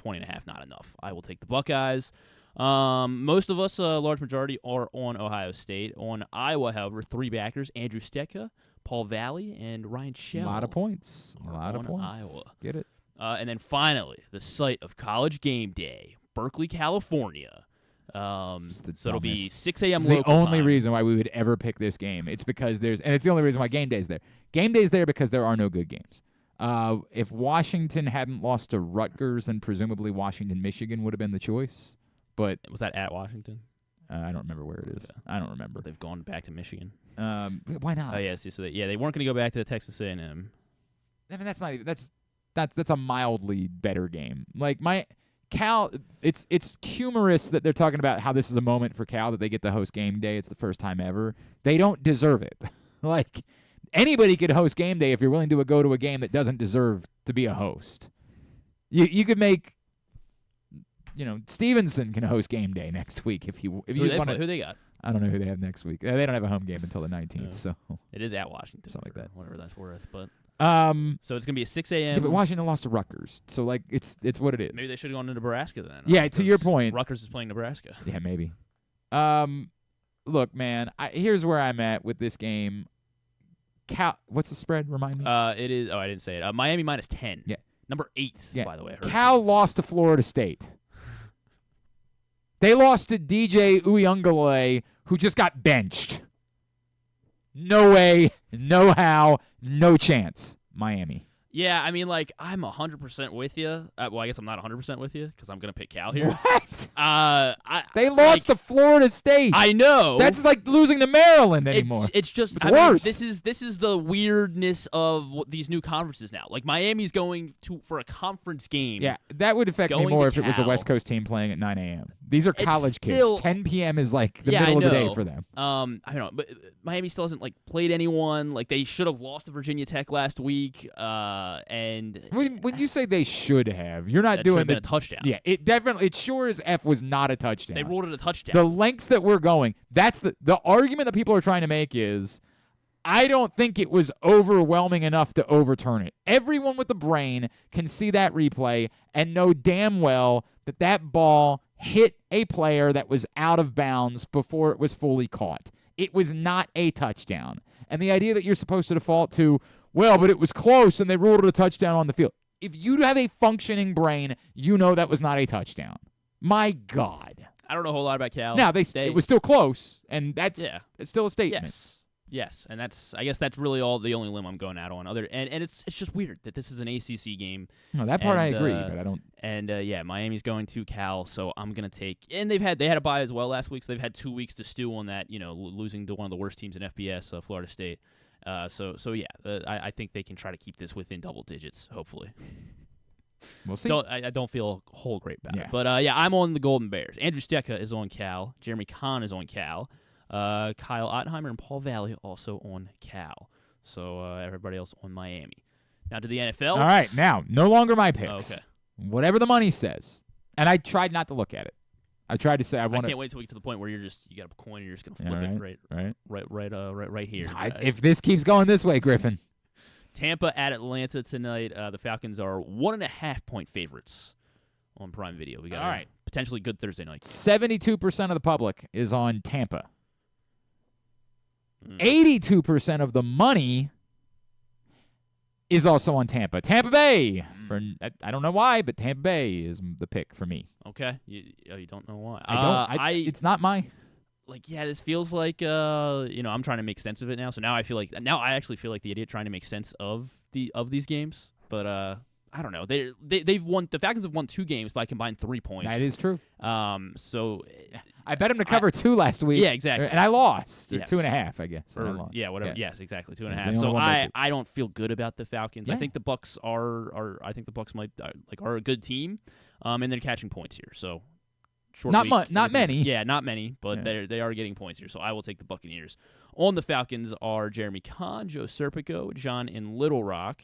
S2: 20.5 not enough. I will take the Buckeyes. Most of us, a large majority, are on Ohio State. On Iowa, however, 3 backers: Andrew Stetka, Paul Valley and Ryan Shell.
S1: A lot of points. A lot of points.
S2: Iowa.
S1: Get it?
S2: And then finally, the site of College Game Day, Berkeley, California. So it'll be 6 a.m.
S1: It's
S2: local
S1: the only
S2: time.
S1: reason why we would ever pick this game. It's because it's the only reason why game day's there. Game day's there because there are no good games. If Washington hadn't lost to Rutgers, then presumably Washington, Michigan would have been the choice. But
S2: was that at Washington?
S1: I don't remember where it is. Okay. I don't remember.
S2: They've gone back to Michigan.
S1: Why not?
S2: Oh yes, so they weren't going to go back to the Texas A&M.
S1: I mean, that's not even that's a mildly better game. Like Cal, it's humorous that they're talking about how this is a moment for Cal that they get to host game day. It's the first time ever. They don't deserve it. Like anybody could host game day if you're willing to go to a game that doesn't deserve to be a host. You could make. Stevenson can host game day next week if you just want to.
S2: Who they got?
S1: I don't know who they have next week. They don't have a home game until the 19th, so
S2: it is at Washington,
S1: something like that.
S2: Whatever that's worth, but
S1: so
S2: it's gonna be a 6 a.m.
S1: Yeah, but Washington lost to Rutgers, so it's what it is.
S2: Maybe they should have gone to Nebraska then.
S1: Yeah, to your point,
S2: Rutgers is playing Nebraska.
S1: Yeah, maybe. Look, man, here's where I'm at with this game. Cal, what's the spread? Remind me.
S2: It is. Oh, I didn't say it. Miami -10.
S1: Yeah,
S2: number 8.
S1: Yeah.
S2: By the way.
S1: Cal lost to Florida State. They lost to DJ Uyunglele, who just got benched. No way, no how, no chance. Miami.
S2: Yeah, I mean, like, I'm 100% with you. Well, I guess I'm not 100% with you because I'm going to pick Cal here.
S1: What?
S2: They
S1: lost to Florida State.
S2: I know.
S1: That's like losing to Maryland anymore.
S2: It's just
S1: it's worse.
S2: This is the weirdness of these new conferences now. Like, Miami's going for a conference game.
S1: Yeah, that would affect me more if it was a West Coast team playing at 9 a.m. These are college kids. 10 p.m. is like the middle of the day for them.
S2: I don't know, but Miami still hasn't like played anyone. Like, they should have lost to Virginia Tech last week. And
S1: when you say they should have, you're not doing
S2: a touchdown.
S1: Yeah, it sure as F was not a touchdown.
S2: They ruled it a touchdown.
S1: The lengths that we're going, that's the argument that people are trying to make is, I don't think it was overwhelming enough to overturn it. Everyone with the brain can see that replay and know damn well that ball hit a player that was out of bounds before it was fully caught. It was not a touchdown. And the idea that you're supposed to default to, well, but it was close and they ruled it a touchdown on the field. If you have a functioning brain, you know that was not a touchdown. My God.
S2: I don't know a whole lot about Cal.
S1: Now, it was still close, and it's still a statement.
S2: Yes, and I guess that's really the only limb I'm going out on. And it's just weird that this is an ACC game.
S1: No, that part I agree, but I don't.
S2: And Miami's going to Cal, so I'm gonna take. And they had a bye as well last week, so they've had 2 weeks to stew on that. Losing to one of the worst teams in FBS, Florida State. I think they can try to keep this within double digits. Hopefully.
S1: We'll see.
S2: I don't feel a whole great about it, but I'm on the Golden Bears. Andrew Stecca is on Cal. Jeremy Kahn is on Cal. Kyle Ottenheimer and Paul Valley also on Cal. So everybody else on Miami. Now to the NFL.
S1: All right, now no longer my picks.
S2: Okay.
S1: Whatever the money says, and I tried not to look at it. I tried to say I want.
S2: I can't wait till we get to the point where you got a coin and you're just gonna flip it right here.
S1: If this keeps going this way, Griffin.
S2: Tampa at Atlanta tonight. The Falcons are 1.5-point favorites on Prime Video. We got a potentially good Thursday night.
S1: 72% of the public is on Tampa. 82% of the money is also on Tampa. Tampa Bay. I don't know why, but Tampa Bay is the pick for me.
S2: Okay. You don't know why.
S1: It's not my...
S2: this feels like I'm trying to make sense of it now. So now I actually feel like the idiot trying to make sense of these games. But I don't know. They've won. The Falcons have won 2 games by combined 3 points.
S1: That is true.
S2: So
S1: I bet them to cover 2 last week.
S2: Yeah, exactly.
S1: And I lost. Or
S2: yes.
S1: 2.5, I guess.
S2: Or,
S1: I lost.
S2: Yeah, whatever.
S1: Yeah.
S2: Yes, exactly. 2.5. So I don't feel good about the Falcons.
S1: Yeah.
S2: I think the Bucs are a good team, and they're catching points here. So.
S1: Not many.
S2: Yeah, not many, but they are getting points here, so I will take the Buccaneers. On the Falcons are Jeremy Kahn, Joe Serpico, John in Little Rock,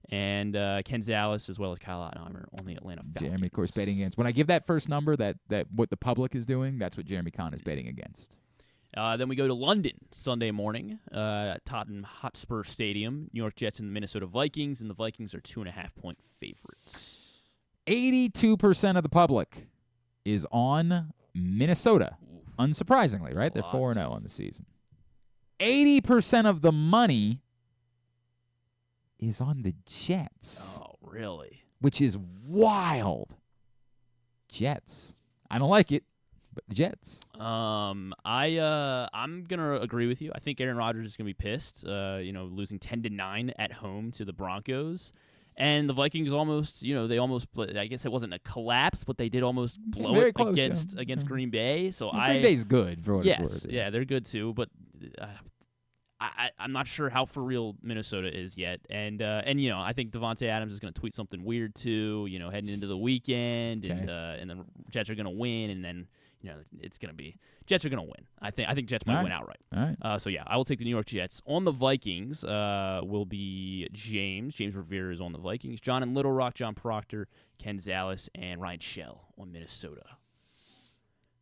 S2: and Ken Zales, as well as Kyle Ottenheimer on the Atlanta Falcons.
S1: Jeremy, of course, betting against. When I give that first number, that what the public is doing, that's what Jeremy Kahn is betting against.
S2: Then we go to London Sunday morning at Tottenham Hotspur Stadium. New York Jets and the Minnesota Vikings, and the Vikings are 2.5-point favorites.
S1: 82% of the public is on Minnesota. Unsurprisingly, right? They're 4-0 on the season. 80% of the money is on the Jets.
S2: Oh, really?
S1: Which is wild. Jets. I don't like it, but the Jets.
S2: I'm gonna agree with you. I think Aaron Rodgers is gonna be pissed. Losing 10-9 at home to the Broncos, and the Vikings almost. They almost. I guess it wasn't a collapse, but they did almost blow it
S1: close,
S2: against Green Bay. So
S1: Green Bay's good for what it's worth.
S2: Yeah, they're good too, but. I'm not sure how for real Minnesota is yet, and I think Devontae Adams is going to tweet something weird too. Heading into the weekend, and then Jets are going to win, and then it's going to be Jets are going to win. I think Jets might win outright.
S1: All right.
S2: So I will take the New York Jets. On the Vikings will be James Revere is on the Vikings. John in Little Rock, John Proctor, Ken Zales, and Ryan Shell on Minnesota.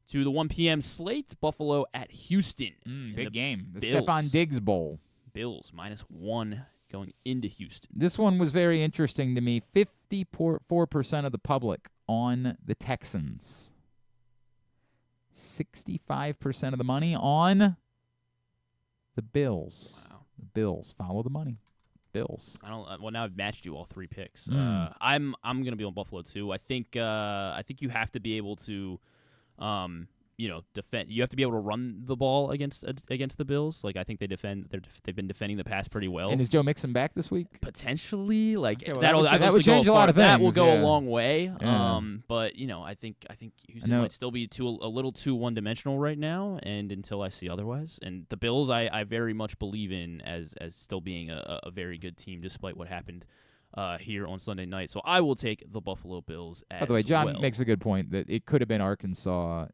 S2: To the 1 p.m. slate, Buffalo at Houston.
S1: Big game. The
S2: Bills.
S1: Stephon Diggs Bowl.
S2: Bills -1 going into Houston.
S1: This one was very interesting to me. 54% of the public on the Texans. 65% of the money on the Bills.
S2: Wow.
S1: The Bills. Follow the money. Bills.
S2: Well, now I've matched you all 3 picks. I'm going to be on Buffalo too. I think you have to be able to defend. You have to be able to run the ball against the Bills. Like I think they've been defending the pass pretty well.
S1: And is Joe Mixon back this week?
S2: Potentially.
S1: That would change a lot of things.
S2: That will go a long way.
S1: Yeah.
S2: But I think Houston might still be a little too one-dimensional right now, and until I see otherwise. And the Bills, I very much believe in as still being a very good team, despite what happened here on Sunday night. So I will take the Buffalo Bills as well.
S1: By the way, John makes a good point that it could have been Arkansas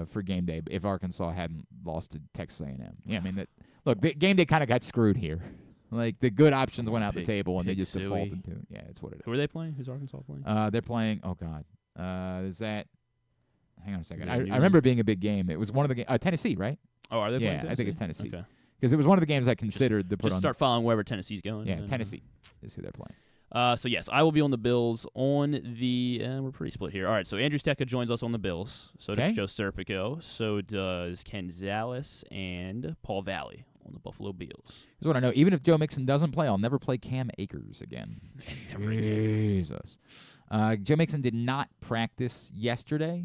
S1: for game day if Arkansas hadn't lost to Texas A&M. Yeah, I mean, game day kind of got screwed here. Like, the good options went out the table, and they just defaulted to it. Yeah, it's what it is.
S2: Who are they playing? Who's Arkansas playing?
S1: They're playing, oh, God. Is that – hang on a second. I remember it being a big game. It was one of the games Tennessee, right?
S2: Oh, are they playing
S1: Tennessee? I think it's Tennessee.
S2: Okay.
S1: Because it was one of the games I considered to put on.
S2: Just start following wherever Tennessee's going.
S1: Yeah, Tennessee is who they're playing.
S2: So, yes, I will be on the Bills on the we're pretty split here. All right, so Andrew Stecca joins us on the Bills. So does Joe Serpico. So does Ken Zales and Paul Valley on the Buffalo Bills.
S1: Here's what I know. Even if Joe Mixon doesn't play, I'll never play Cam Akers again. Jesus. Joe Mixon did not practice yesterday.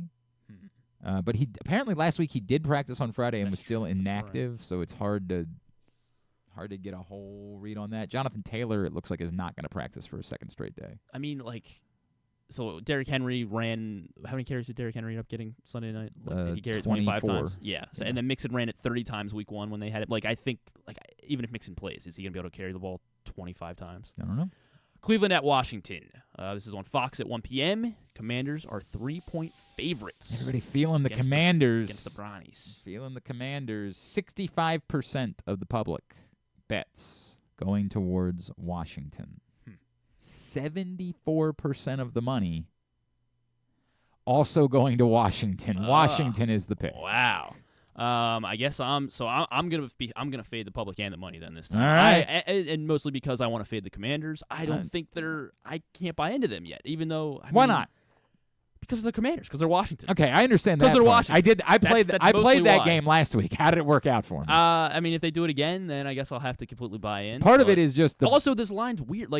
S1: But apparently last week he did practice on Friday and was still inactive, right. So it's hard to get a whole read on that. Jonathan Taylor, it looks like, is not going to practice for a second straight day.
S2: I mean, so Derrick Henry ran – how many carries did Derrick Henry end up getting Sunday night? He carried 25 times? Yeah. So, and then Mixon ran it 30 times week 1 when they had it. I think, even if Mixon plays, is he going to be able to carry the ball 25 times?
S1: I don't know.
S2: Cleveland at Washington. This is on Fox at 1 p.m. Commanders are 3-point favorites.
S1: Everybody feeling the Commanders.
S2: Against the Brownies.
S1: Feeling the Commanders. 65% of the public bets going towards Washington. 74% of the money also going to Washington. Washington is the pick.
S2: Wow. I guess I'm gonna fade the public and the money then this time.
S1: All right.
S2: And mostly because I want to fade the Commanders. I don't think I can't buy into them yet, even though.
S1: Why not?
S2: Because of the Commanders. Because they're Washington.
S1: Okay, I understand that.
S2: Because they're Washington.
S1: I played that game last week. How did it work out for me?
S2: I mean, if they do it again, then I guess I'll have to completely buy in.
S1: Part of it is just
S2: also this line's weird.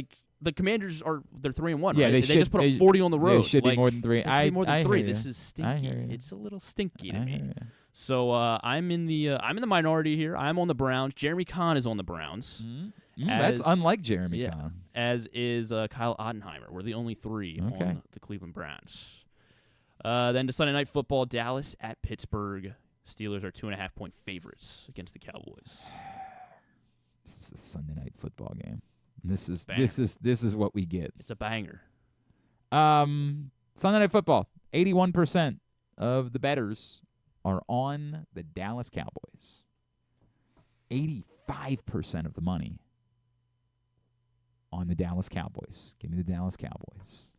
S2: The Commanders they're 3-1.
S1: Yeah,
S2: right?
S1: they
S2: just put a 40 on the road.
S1: They should be more than 3.
S2: It should be more than 3.
S1: This
S2: is stinky. It's a little stinky to me. So I'm in the minority here. I'm on the Browns. Jeremy Kahn is on the Browns.
S1: That's unlike Jeremy Kahn.
S2: As is Kyle Ottenheimer. We're the only 3 on the Cleveland Browns. Then to Sunday Night Football, Dallas at Pittsburgh. Steelers are 2.5-point favorites against the Cowboys.
S1: This is a Sunday Night Football game. This is what we get.
S2: It's a banger.
S1: Sunday Night Football. 81% of the bettors are on the Dallas Cowboys. 85% of the money on the Dallas Cowboys. Give me the Dallas Cowboys.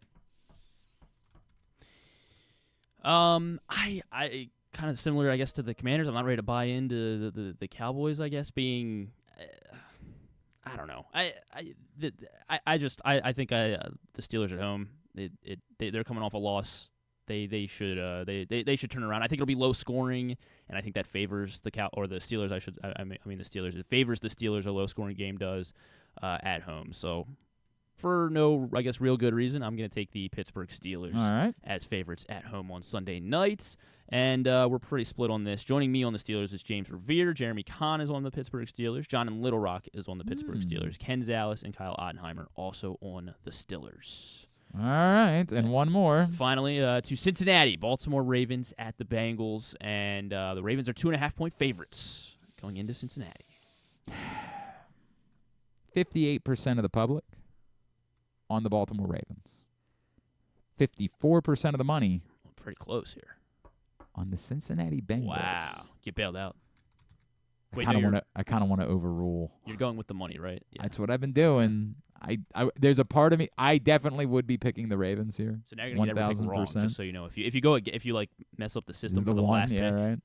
S2: I kind of similar, I guess, to the Commanders. I'm not ready to buy into the Cowboys, I guess, being I don't know. I think the Steelers at home. They're coming off a loss. They should turn around. I think it'll be low scoring, and I think that favors the Steelers. The Steelers. It favors the Steelers. A low scoring game does. at home. So for no, I guess, real good reason, I'm going to take the Pittsburgh Steelers as favorites at home on Sunday nights. And we're pretty split on this. Joining me on the Steelers is James Revere. Jeremy Kahn is on the Pittsburgh Steelers. John in Little Rock is on the Pittsburgh Steelers. Ken Zales and Kyle Ottenheimer also on the Steelers.
S1: All right, and one more.
S2: Finally, to Cincinnati, Baltimore Ravens at the Bengals. And the Ravens are 2.5-point favorites going into Cincinnati.
S1: 58% of the public on the Baltimore Ravens. 54% of the money.
S2: Pretty close here.
S1: On the Cincinnati Bengals.
S2: Wow. Get bailed out.
S1: I kind of want to overrule.
S2: You're going with the money, right? Yeah.
S1: That's what I've been doing. There's a part of me I definitely would be picking the Ravens here.
S2: So now you're going to get everything wrong, just so you know. If you like mess up the system for the last pick.
S1: Right.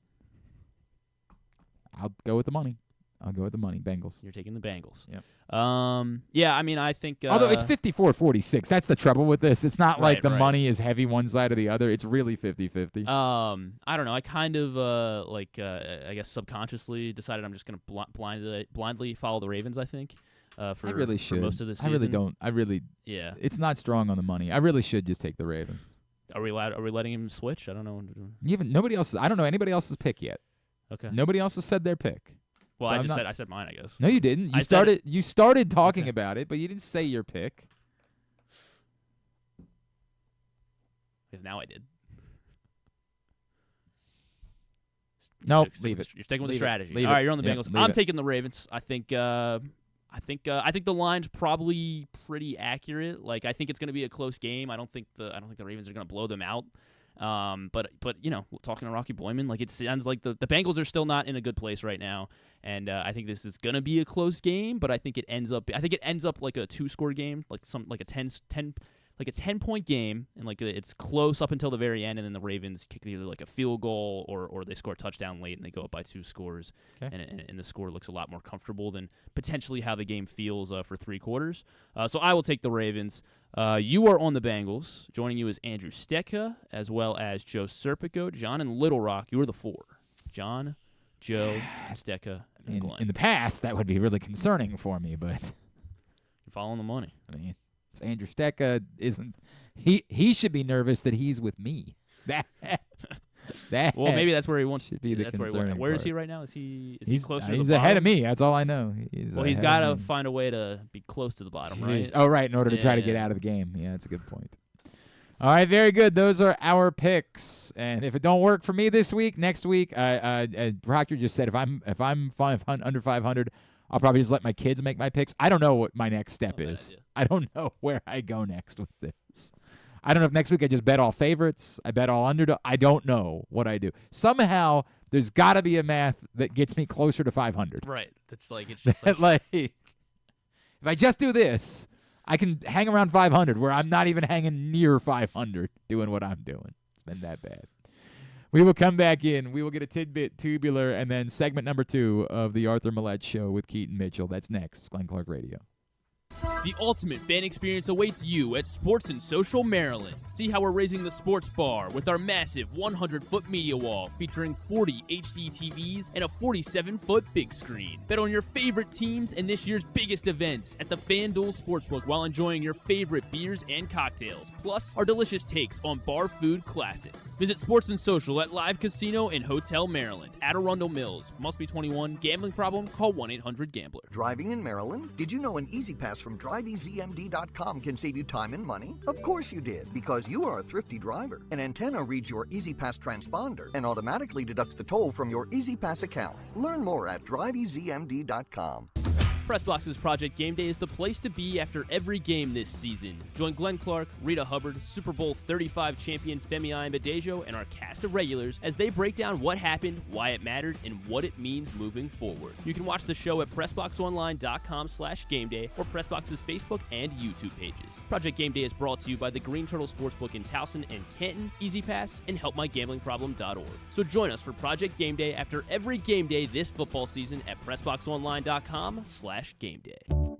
S1: I'll go with the money. Bengals.
S2: You're taking the Bengals.
S1: Yep.
S2: Yeah, I mean, I think...
S1: although it's 54-46. That's the trouble with this. It's not like the money is heavy one side or the other. It's really 50-50.
S2: I don't know. I kind of, I guess subconsciously decided I'm just going to blindly follow the Ravens, I think. I
S1: really should.
S2: For most of the season.
S1: I really don't. Yeah. It's not strong on the money. I really should just take the Ravens.
S2: Are we letting him switch? I don't know.
S1: Nobody else. I don't know anybody else's pick yet.
S2: Okay.
S1: Nobody else has said their pick.
S2: Well, so I said mine, I guess.
S1: No, you didn't. You started talking about it, but you didn't say your pick.
S2: Because now I did.
S1: Nope, leave it.
S2: You're sticking with the strategy.
S1: All
S2: right, you're on the Bengals. I'm taking the Ravens. I think the line's probably pretty accurate. Like, I think it's going to be a close game. I don't think the Ravens are going to blow them out. But talking to Rocky Boiman, like, it sounds like the Bengals are still not in a good place right now, and I think this is gonna be a close game. But I think it ends up like a 2-score game, like a 10-point game, and like it's close up until the very end, and then the Ravens kick either like a field goal or they score a touchdown late and they go up by 2 scores, and the score looks a lot more comfortable than potentially how the game feels for 3 quarters. So I will take the Ravens. You are on the Bengals. Joining you is Andrew Stecca, as well as Joe Serpico. John in Little Rock, you are the 4. John, Joe, Stecca, and Glenn.
S1: In the past, that would be really concerning for me, but...
S2: You're following the money.
S1: I mean, it's Andrew Stecca isn't... He should be nervous that he's with me.
S2: Well, maybe that's where he wants
S1: to be.
S2: Where is he right now? Is he closer to the bottom?
S1: He's ahead of me. That's all I know.
S2: He's got to find a way to be close to the bottom, right?
S1: Oh, right, in order to try to get out of the game. Yeah, that's a good point. All right, very good. Those are our picks. And if it don't work for me this week, next week, Proctor just said if I'm under 500, I'll probably just let my kids make my picks. I don't know what my next step is. I don't know where I go next with this. I don't know if next week I just bet all favorites. I bet all underdog. I don't know what I do. Somehow there's got to be a math that gets me closer to 500.
S2: Right. It's just
S1: like if I just do this, I can hang around 500 where I'm not even hanging near 500 doing what I'm doing. It's been that bad. We will come back in. We will get a tidbit tubular and then segment number 2 of the Arthur Maulet Show with Keaton Mitchell. That's next. Glenn Clark Radio.
S2: The ultimate fan experience awaits you at Sports and Social Maryland. See how we're raising the sports bar with our massive 100-foot media wall featuring 40 HD TVs and a 47-foot big screen. Bet on your favorite teams and this year's biggest events at the FanDuel Sportsbook while enjoying your favorite beers and cocktails, plus our delicious takes on bar food classics. Visit Sports and Social at Live Casino and Hotel Maryland at Arundel Mills. Must be 21. Gambling problem? Call 1-800-GAMBLER.
S13: Driving in Maryland? Did you know an Easy Pass from DriveEasyMD.com can save you time and money? Of course you did, because you are a thrifty driver. An antenna reads your Easy Pass transponder and automatically deducts the toll from your Easy Pass account. Learn more at DriveEasyMD.com.
S2: PressBox's Project Game Day is the place to be after every game this season. Join Glenn Clark, Rita Hubbard, Super Bowl 35 champion Femi Ayanbadejo, and our cast of regulars as they break down what happened, why it mattered, and what it means moving forward. You can watch the show at PressBoxOnline.com/GameDay or PressBox's Facebook and YouTube pages. Project Game Day is brought to you by the Green Turtle Sportsbook in Towson and Canton, Easy Pass, and HelpMyGamblingProblem.org. So join us for Project Game Day after every game day this football season at PressBoxOnline.com/GameDay.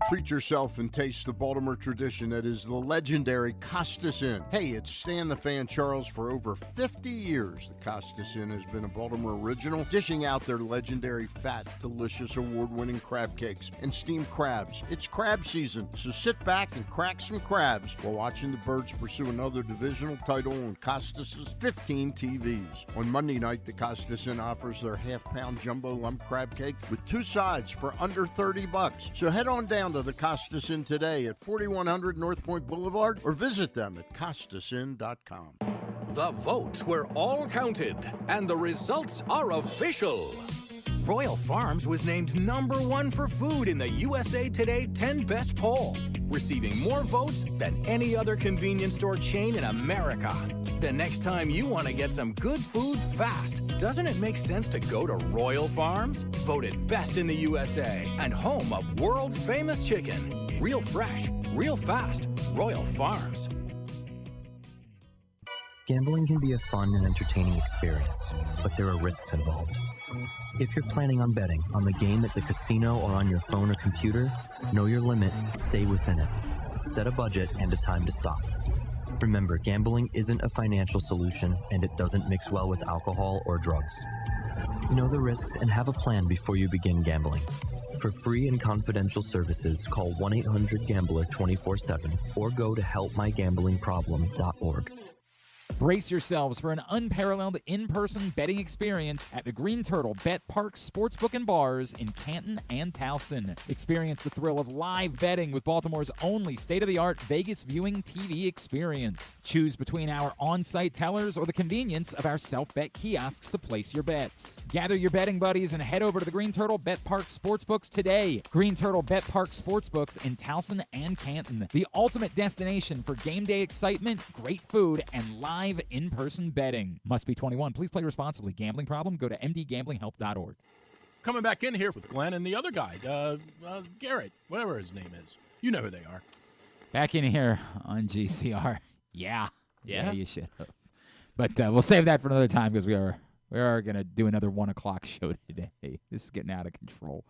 S5: Treat yourself and taste the Baltimore tradition that is the legendary Costas Inn. Hey, it's Stan the Fan Charles. For over 50 years, the Costas Inn has been a Baltimore original, dishing out their legendary fat, delicious, award-winning crab cakes and steamed crabs. It's crab season, so sit back and crack some crabs while watching the Birds pursue another divisional title on Costas' 15 TVs. On Monday night, the Costas Inn offers their half-pound jumbo lump crab cake with 2 sides for under $30. So head on down to the Costas Inn today at 4100 North Point Boulevard or visit them at costasinn.com.
S8: The votes were all counted, and the results are official. Royal Farms was named #1 for food in the USA Today 10 Best poll, receiving more votes than any other convenience store chain in America. The next time you want to get some good food fast, doesn't it make sense to go to Royal Farms? Voted best in the USA and home of world-famous chicken. Real fresh, real fast. Royal Farms.
S12: Gambling can be a fun and entertaining experience, but there are risks involved. If you're planning on betting on the game at the casino or on your phone or computer, know your limit, stay within it. Set a budget and a time to stop. Remember, gambling isn't a financial solution, and it doesn't mix well with alcohol or drugs. Know the risks and have a plan before you begin gambling. For free and confidential services, call 1-800-GAMBLER 24/7 or go to helpmygamblingproblem.org.
S1: Brace yourselves for an unparalleled in-person betting experience at the Green Turtle Bet Park Sportsbook and Bars in Canton and Towson. Experience the thrill of live betting with Baltimore's only state-of-the-art Vegas viewing TV experience. Choose between our on-site tellers or the convenience of our self-bet kiosks to place your bets. Gather your betting buddies and head over to the Green Turtle Bet Park Sportsbooks today. Green Turtle Bet Park Sportsbooks in Towson and Canton. The ultimate destination for game day excitement, great food, and live in-person betting. Must be 21. Please play responsibly. Gambling problem? Go to mdgamblinghelp.org.
S9: Coming back in here with Glenn and the other guy, Garrett, whatever his name is. You know who they are.
S1: Back in here on GCR.
S2: Yeah,
S1: you should have. But we'll save that for another time because we are going to do another 1 o'clock show today. This is getting out of control.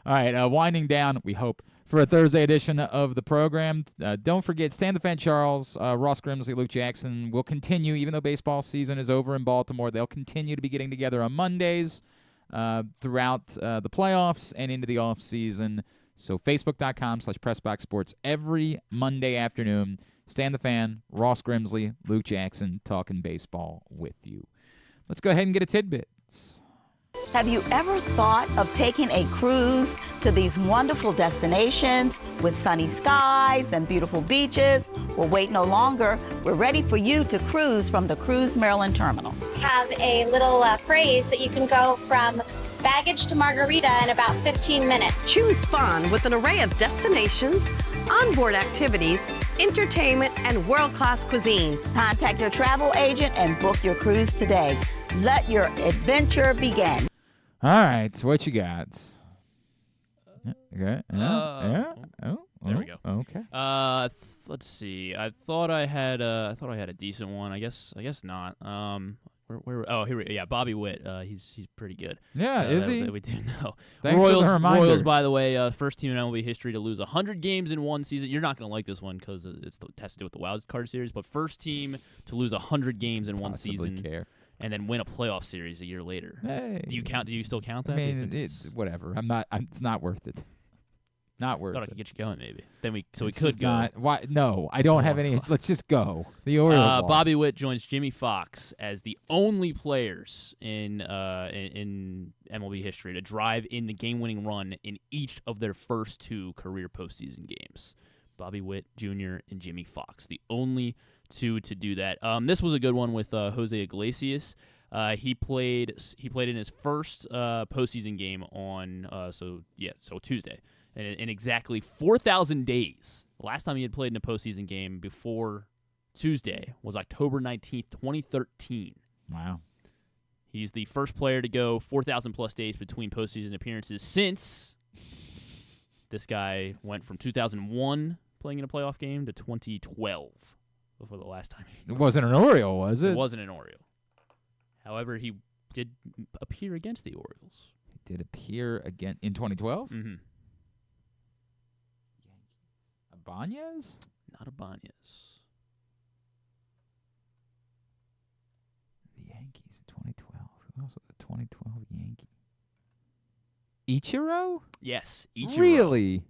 S1: All right, winding down, we hope, for a Thursday edition of the program. Don't forget, Stan the Fan Charles, Ross Grimsley, Luke Jackson will continue, even though baseball season is over in Baltimore. They'll continue to be getting together on Mondays throughout the playoffs and into the offseason. So Facebook.com/PressBoxSports every Monday afternoon. Stan the Fan, Ross Grimsley, Luke Jackson talking baseball with you. Let's go ahead and get a tidbit.
S15: Have you ever thought of taking a cruise to these wonderful destinations with sunny skies and beautiful beaches? Well, wait no longer. We're ready for you to cruise from the Cruise Maryland Terminal.
S16: Have a little phrase that you can go from baggage to margarita in about 15 minutes.
S17: Choose fun with an array of destinations, onboard activities, entertainment, and world-class cuisine.
S15: Contact your travel agent and book your cruise today. Let your adventure begin.
S1: All right, so what you got? Okay.
S2: There we go.
S1: Okay.
S2: Let's see. I thought I had a decent one. I guess not. Bobby Witt. He's pretty good.
S1: Yeah, is he?
S2: That we do know.
S1: Thanks for the reminder.
S2: Royals, by the way, first team in MLB history to lose 100 games in one season. You're not going to like this one because it has to do with the Wild Card Series. But first team to lose 100 games in one season.
S1: Care.
S2: And then win a playoff series a year later.
S1: Hey.
S2: Do you still count that?
S1: I mean, whatever. It's not worth it. Not worth
S2: Thought
S1: it.
S2: I could get you going, maybe. We could go.
S1: Why? No, I don't have any. Let's just go. The Orioles lost.
S2: Bobby Witt joins Jimmy Fox as the only players in MLB history to drive in the game-winning run in each of their first 2 career postseason games. Bobby Witt Jr. and Jimmy Fox, the only 2 to do that. This was a good one with Jose Iglesias. He played in his first postseason game on Tuesday. In exactly 4,000 days. The last time he had played in a postseason game before Tuesday was October 19th, 2013.
S1: Wow.
S2: He's the first player to go 4,000-plus days between postseason appearances since this guy went from 2001 playing in a playoff game to 2012 before the last time.
S1: It wasn't an Oriole, was it?
S2: It wasn't an Oriole. However, he did appear against the Orioles.
S1: He did appear again in 2012?
S2: Mm-hmm.
S1: Ibanez?
S2: Not Ibanez.
S1: The Yankees in 2012. Who else was a 2012 Yankee? Ichiro?
S2: Yes, Ichiro.
S1: Really?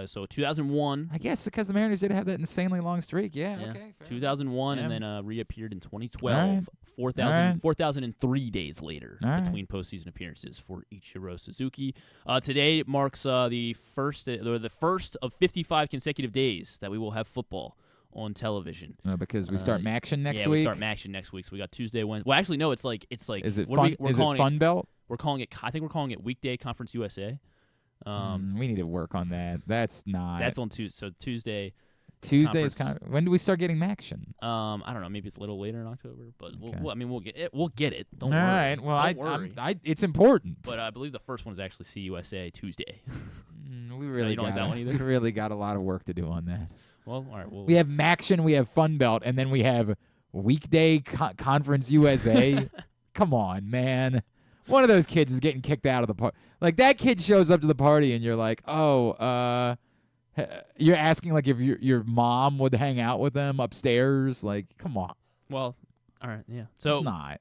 S2: So 2001.
S1: I guess because the Mariners did have that insanely long streak. Yeah. Okay.
S2: 2001,
S1: Yeah.
S2: and then reappeared in 2012. 4,003 days later between postseason appearances for Ichiro Suzuki. Today marks the first of 55 consecutive days that we will have football on television.
S1: Because we start Maction next week.
S2: Yeah, we start Maction next week. So we got Tuesday, Wednesday. Well, actually, no. It's like.
S1: Is it
S2: what
S1: fun?
S2: we're
S1: Is it
S2: calling
S1: Fun Belt?
S2: We're calling it. I think we're calling it Weekday Conference USA.
S1: We need to work on that. That's not.
S2: That's on Tuesday. So Tuesday.
S1: Tuesday is when do we start getting Maction?
S2: I don't know. Maybe it's a little later in October, but we'll get it. We'll get it. Don't
S1: All
S2: worry.
S1: right. Well,
S2: Don't worry.
S1: it's important.
S2: But I believe the first one is actually CUSA Tuesday.
S1: We really
S2: you don't like that one either?
S1: We really got a lot of work to do on that.
S2: Well, all right.
S1: We have Maction, we have Fun Belt, and then we have Weekday Conference USA. Come on, man. One of those kids is getting kicked out of the party. Like, that kid shows up to the party, and you're like, oh, you're asking, like, if your mom would hang out with them upstairs. Like, come on.
S2: Well, all right, yeah. So
S1: it's not.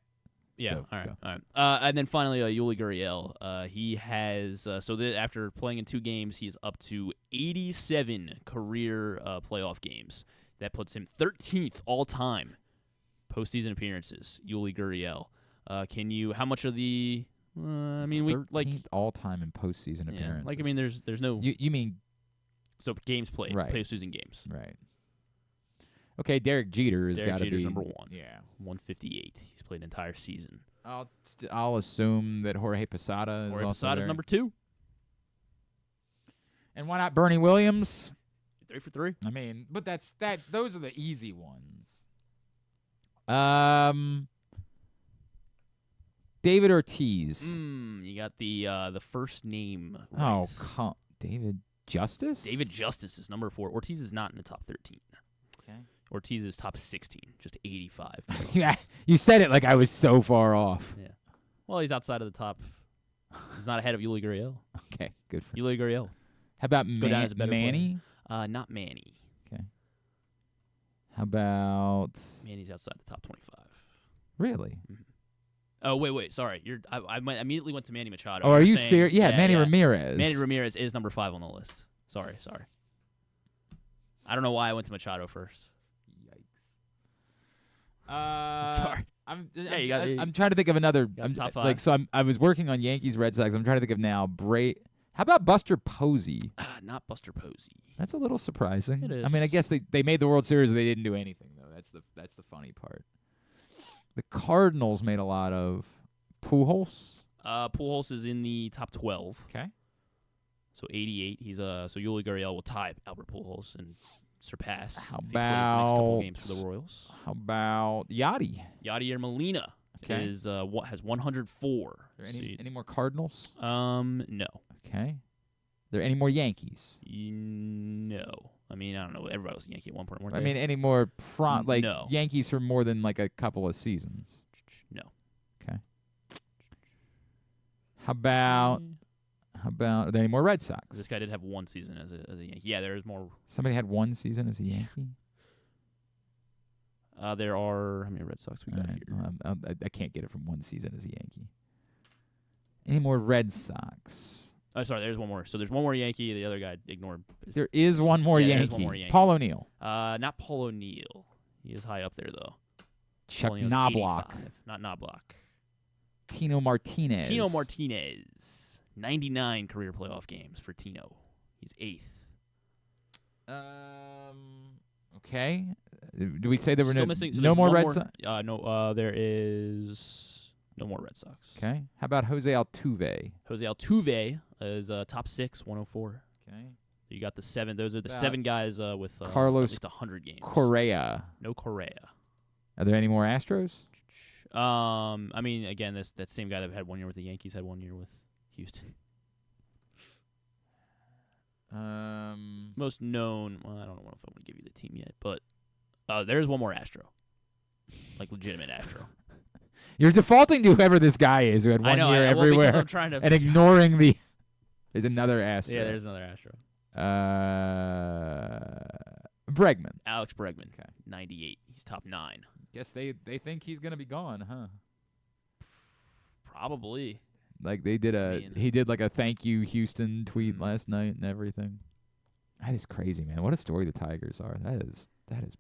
S2: Yeah,
S1: Go,
S2: all right,
S1: go.
S2: all right. And then finally, Yuli Gurriel. He has after playing in 2 games, he's up to 87 career playoff games. That puts him 13th all time postseason appearances. Yuli Gurriel. How much of the? I mean, we
S1: 13th all time in postseason appearances.
S2: Like, I mean, there's no.
S1: You mean?
S2: So games played,
S1: right.
S2: postseason games.
S1: Right. Okay, Derek Jeter has got to be
S2: number 1.
S1: Yeah,
S2: 158. He's played an entire season.
S1: I'll assume that Jorge Posada is
S2: Jorge
S1: also
S2: Posada's
S1: there.
S2: number 2.
S1: And why not Bernie Williams?
S2: 3 for 3.
S1: I mean, but those are the easy ones. David Ortiz.
S2: You got the first name.
S1: Right.
S2: Oh,
S1: David Justice?
S2: David Justice is number 4. Ortiz is not in the top 13.
S1: Okay.
S2: Ortiz is top 16, just 85.
S1: Yeah, you said it like I was so far off.
S2: Yeah. Well, he's outside of the top. He's not ahead of Yuli Gurriel.
S1: Okay, good for
S2: Yuli Gurriel.
S1: How about
S2: Go down as a better
S1: Manny?
S2: player. Not Manny.
S1: Okay. How about
S2: Manny's outside the top 25.
S1: Really?
S2: Mm-hmm. Oh, wait. Sorry. I immediately went to Manny Machado.
S1: Oh, are you serious? Yeah, Manny Ramirez.
S2: Manny Ramirez is number 5 on the list. Sorry. I don't know why I went to Machado first.
S1: Yikes.
S2: Sorry.
S1: I'm trying to think of another.
S2: Top 5.
S1: I was working on Yankees Red Sox. I'm trying to think of now. How about Buster Posey?
S2: Not Buster Posey.
S1: That's a little surprising.
S2: It is.
S1: I mean, I guess they made the World Series. They didn't do anything though. That's the funny part. The Cardinals made a lot of Pujols.
S2: Pujols is in the top 12.
S1: Okay.
S2: So 88. He's so Yuli Gurriel will tie Albert Pujols and surpass.
S1: How
S2: if he plays the next couple
S1: about
S2: games for the Royals?
S1: How about Yachty?
S2: Yadier Molina is has 104.
S1: Any more Cardinals?
S2: No.
S1: Okay. There any more Yankees?
S2: No. I mean, I don't know. Everybody was a Yankee at one point, weren't they?
S1: I mean, any more
S2: No.
S1: Yankees for more than like a couple of seasons?
S2: No.
S1: Okay. How about are there any more Red Sox?
S2: This guy did have 1 season as a Yankee. Yeah, there is more.
S1: Somebody had 1 season as a Yankee?
S2: There are how many Red Sox we got here?
S1: Well, I can't get it from 1 season as a Yankee. Any more Red Sox?
S2: Oh, sorry, there's one more. So there's one more Yankee. The other guy ignored.
S1: There is one more Yankee.
S2: One more Yankee.
S1: Paul O'Neill.
S2: Not Paul O'Neill. He is high up there, though.
S1: Chuck
S2: Paul O'Neill's
S1: Knobloch.
S2: 85. Not Knobloch.
S1: Tino Martinez.
S2: 99 career playoff games for Tino. He's 8th.
S1: Okay. Do we say there were
S2: Still missing, so
S1: no more
S2: one
S1: Red Sox?
S2: No, there is no more Red Sox.
S1: Okay. How about Jose Altuve?
S2: Jose Altuve is top 6, 104.
S1: Okay.
S2: You got the 7. Those are the 7 guys with
S1: Carlos
S2: at least 100 games.
S1: Correa.
S2: No Correa.
S1: Are there any more Astros?
S2: I mean, again, that same guy that had 1 year with the Yankees had 1 year with Houston. Most known. Well, I don't know if I'm going to give you the team yet, but there's one more Astro, like legitimate Astro.
S1: You're defaulting to whoever this guy is who had 1 year everywhere,
S2: I'm trying to
S1: and ignoring the. There's another Astro.
S2: Yeah, there's another Astro.
S1: Bregman.
S2: Alex Bregman. Okay. 98. He's top 9.
S1: Guess they think he's gonna be gone, huh?
S2: Probably.
S1: Like he did like a thank you Houston tweet last night and everything. That is crazy, man. What a story the Tigers are. That is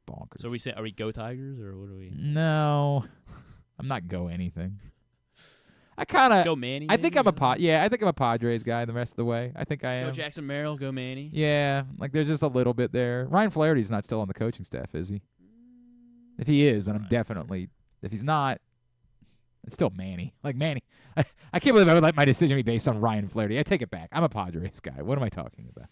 S1: bonkers.
S2: So are we go Tigers or what are we?
S1: No, I'm not go anything. I kind of
S2: go Manny.
S1: I think I'm a Padres guy the rest of the way. I think I am.
S2: Go Jackson Merrill. Go Manny.
S1: Yeah, like there's just a little bit there. Ryan Flaherty's not still on the coaching staff, is he? If he is, then I'm definitely. If he's not, it's still Manny. Like Manny, I can't believe I would let my decision be based on Ryan Flaherty. I take it back. I'm a Padres guy. What am I talking about?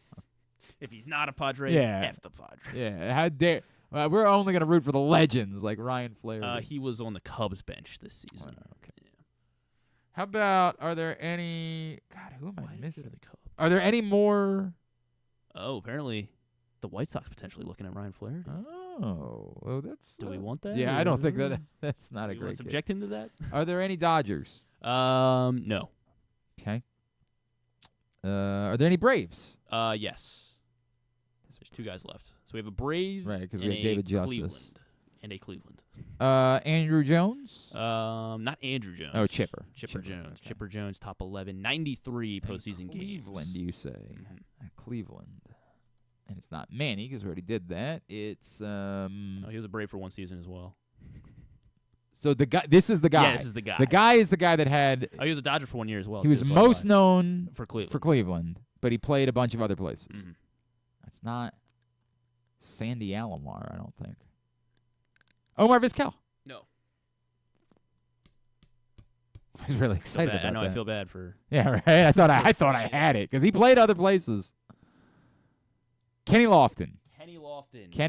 S2: If he's not a Padre, F the Padre.
S1: Yeah, how dare? We're only gonna root for the legends like Ryan Flaherty.
S2: He was on the Cubs bench this season.
S1: Okay. Yeah. How about? Are there any? God, who am I missing? Are there any more?
S2: Oh, apparently, the White Sox potentially looking at Ryan Flaherty.
S1: Oh, well, that's.
S2: Do we want that?
S1: Yeah, I don't think that's not a great.
S2: Subject him to that.
S1: Are there any Dodgers?
S2: No.
S1: Okay. Are there any Braves?
S2: Yes. There's 2 guys left. So we have a Brave,
S1: right? Because we have David Justice
S2: and a Cleveland.
S1: Andrew Jones.
S2: Not Andrew Jones.
S1: Oh, Chipper
S2: Jones. Okay. Chipper Jones, top 11, 93 postseason games.
S1: Cleveland, you say? Mm-hmm. Cleveland, and it's not Manny because we already did that. It's
S2: he was a Brave for 1 season as well.
S1: So the guy. This is the guy.
S2: Yeah, this is the guy.
S1: The guy is the guy that had.
S2: Oh, he was a Dodger for 1 year as well.
S1: He was most known
S2: for Cleveland.
S1: For Cleveland, but he played a bunch of other places.
S2: Mm-hmm.
S1: That's not Sandy Alomar, I don't think. Omar Vizquel.
S2: No.
S1: I was really excited about that.
S2: I know. I feel bad for.
S1: Yeah, right. I thought I had it because he played other places. Kenny Lofton. Kenny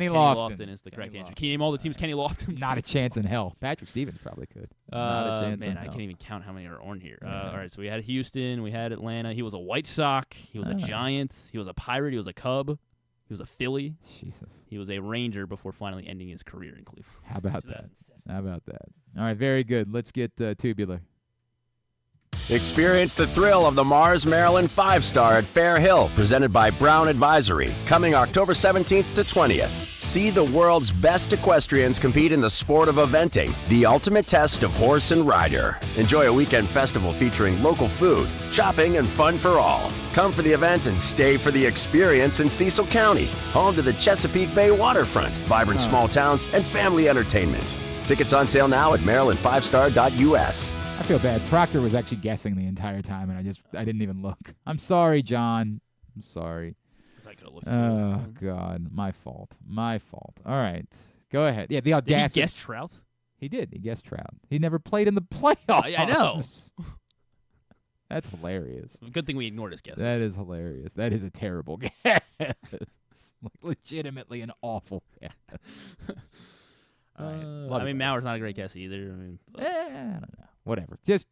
S1: Lofton
S2: is the correct answer. Can you name all the teams Kenny Lofton?
S1: Not a chance in hell. Patrick Stevens probably could. Not a chance in hell.
S2: I can't even count how many are on here. All right, so we had Houston, we had Atlanta. He was a White Sox. He was a Giant. He was a Pirate. He was a Cub. He was a Philly.
S1: Jesus.
S2: He was a Ranger before finally ending his career in Cleveland.
S1: How about that? All right, very good. Let's get Tubular.
S18: Experience the thrill of the Mars Maryland 5-Star at Fair Hill, presented by Brown Advisory, coming October 17th to 20th. See the world's best equestrians compete in the sport of eventing, the ultimate test of horse and rider. Enjoy a weekend festival featuring local food, shopping, and fun for all. Come for the event and stay for the experience in Cecil County, home to the Chesapeake Bay waterfront, vibrant small towns, and family entertainment. Tickets on sale now at maryland5star.us.
S1: I feel bad. Proctor was actually guessing the entire time, and I didn't even look. I'm sorry, John. I'm sorry. Oh, God. My fault. All right. Go ahead. Yeah, the audacity.
S2: Did he guess Trout?
S1: He did. He guessed Trout. He never played in the playoffs.
S2: I know.
S1: That's hilarious.
S2: Good thing we ignored his guesses.
S1: That is hilarious. That is a terrible guess. Like, legitimately an awful guess. All right.
S2: I mean, Mauer's not a great guess either.
S1: I don't know. Whatever. Just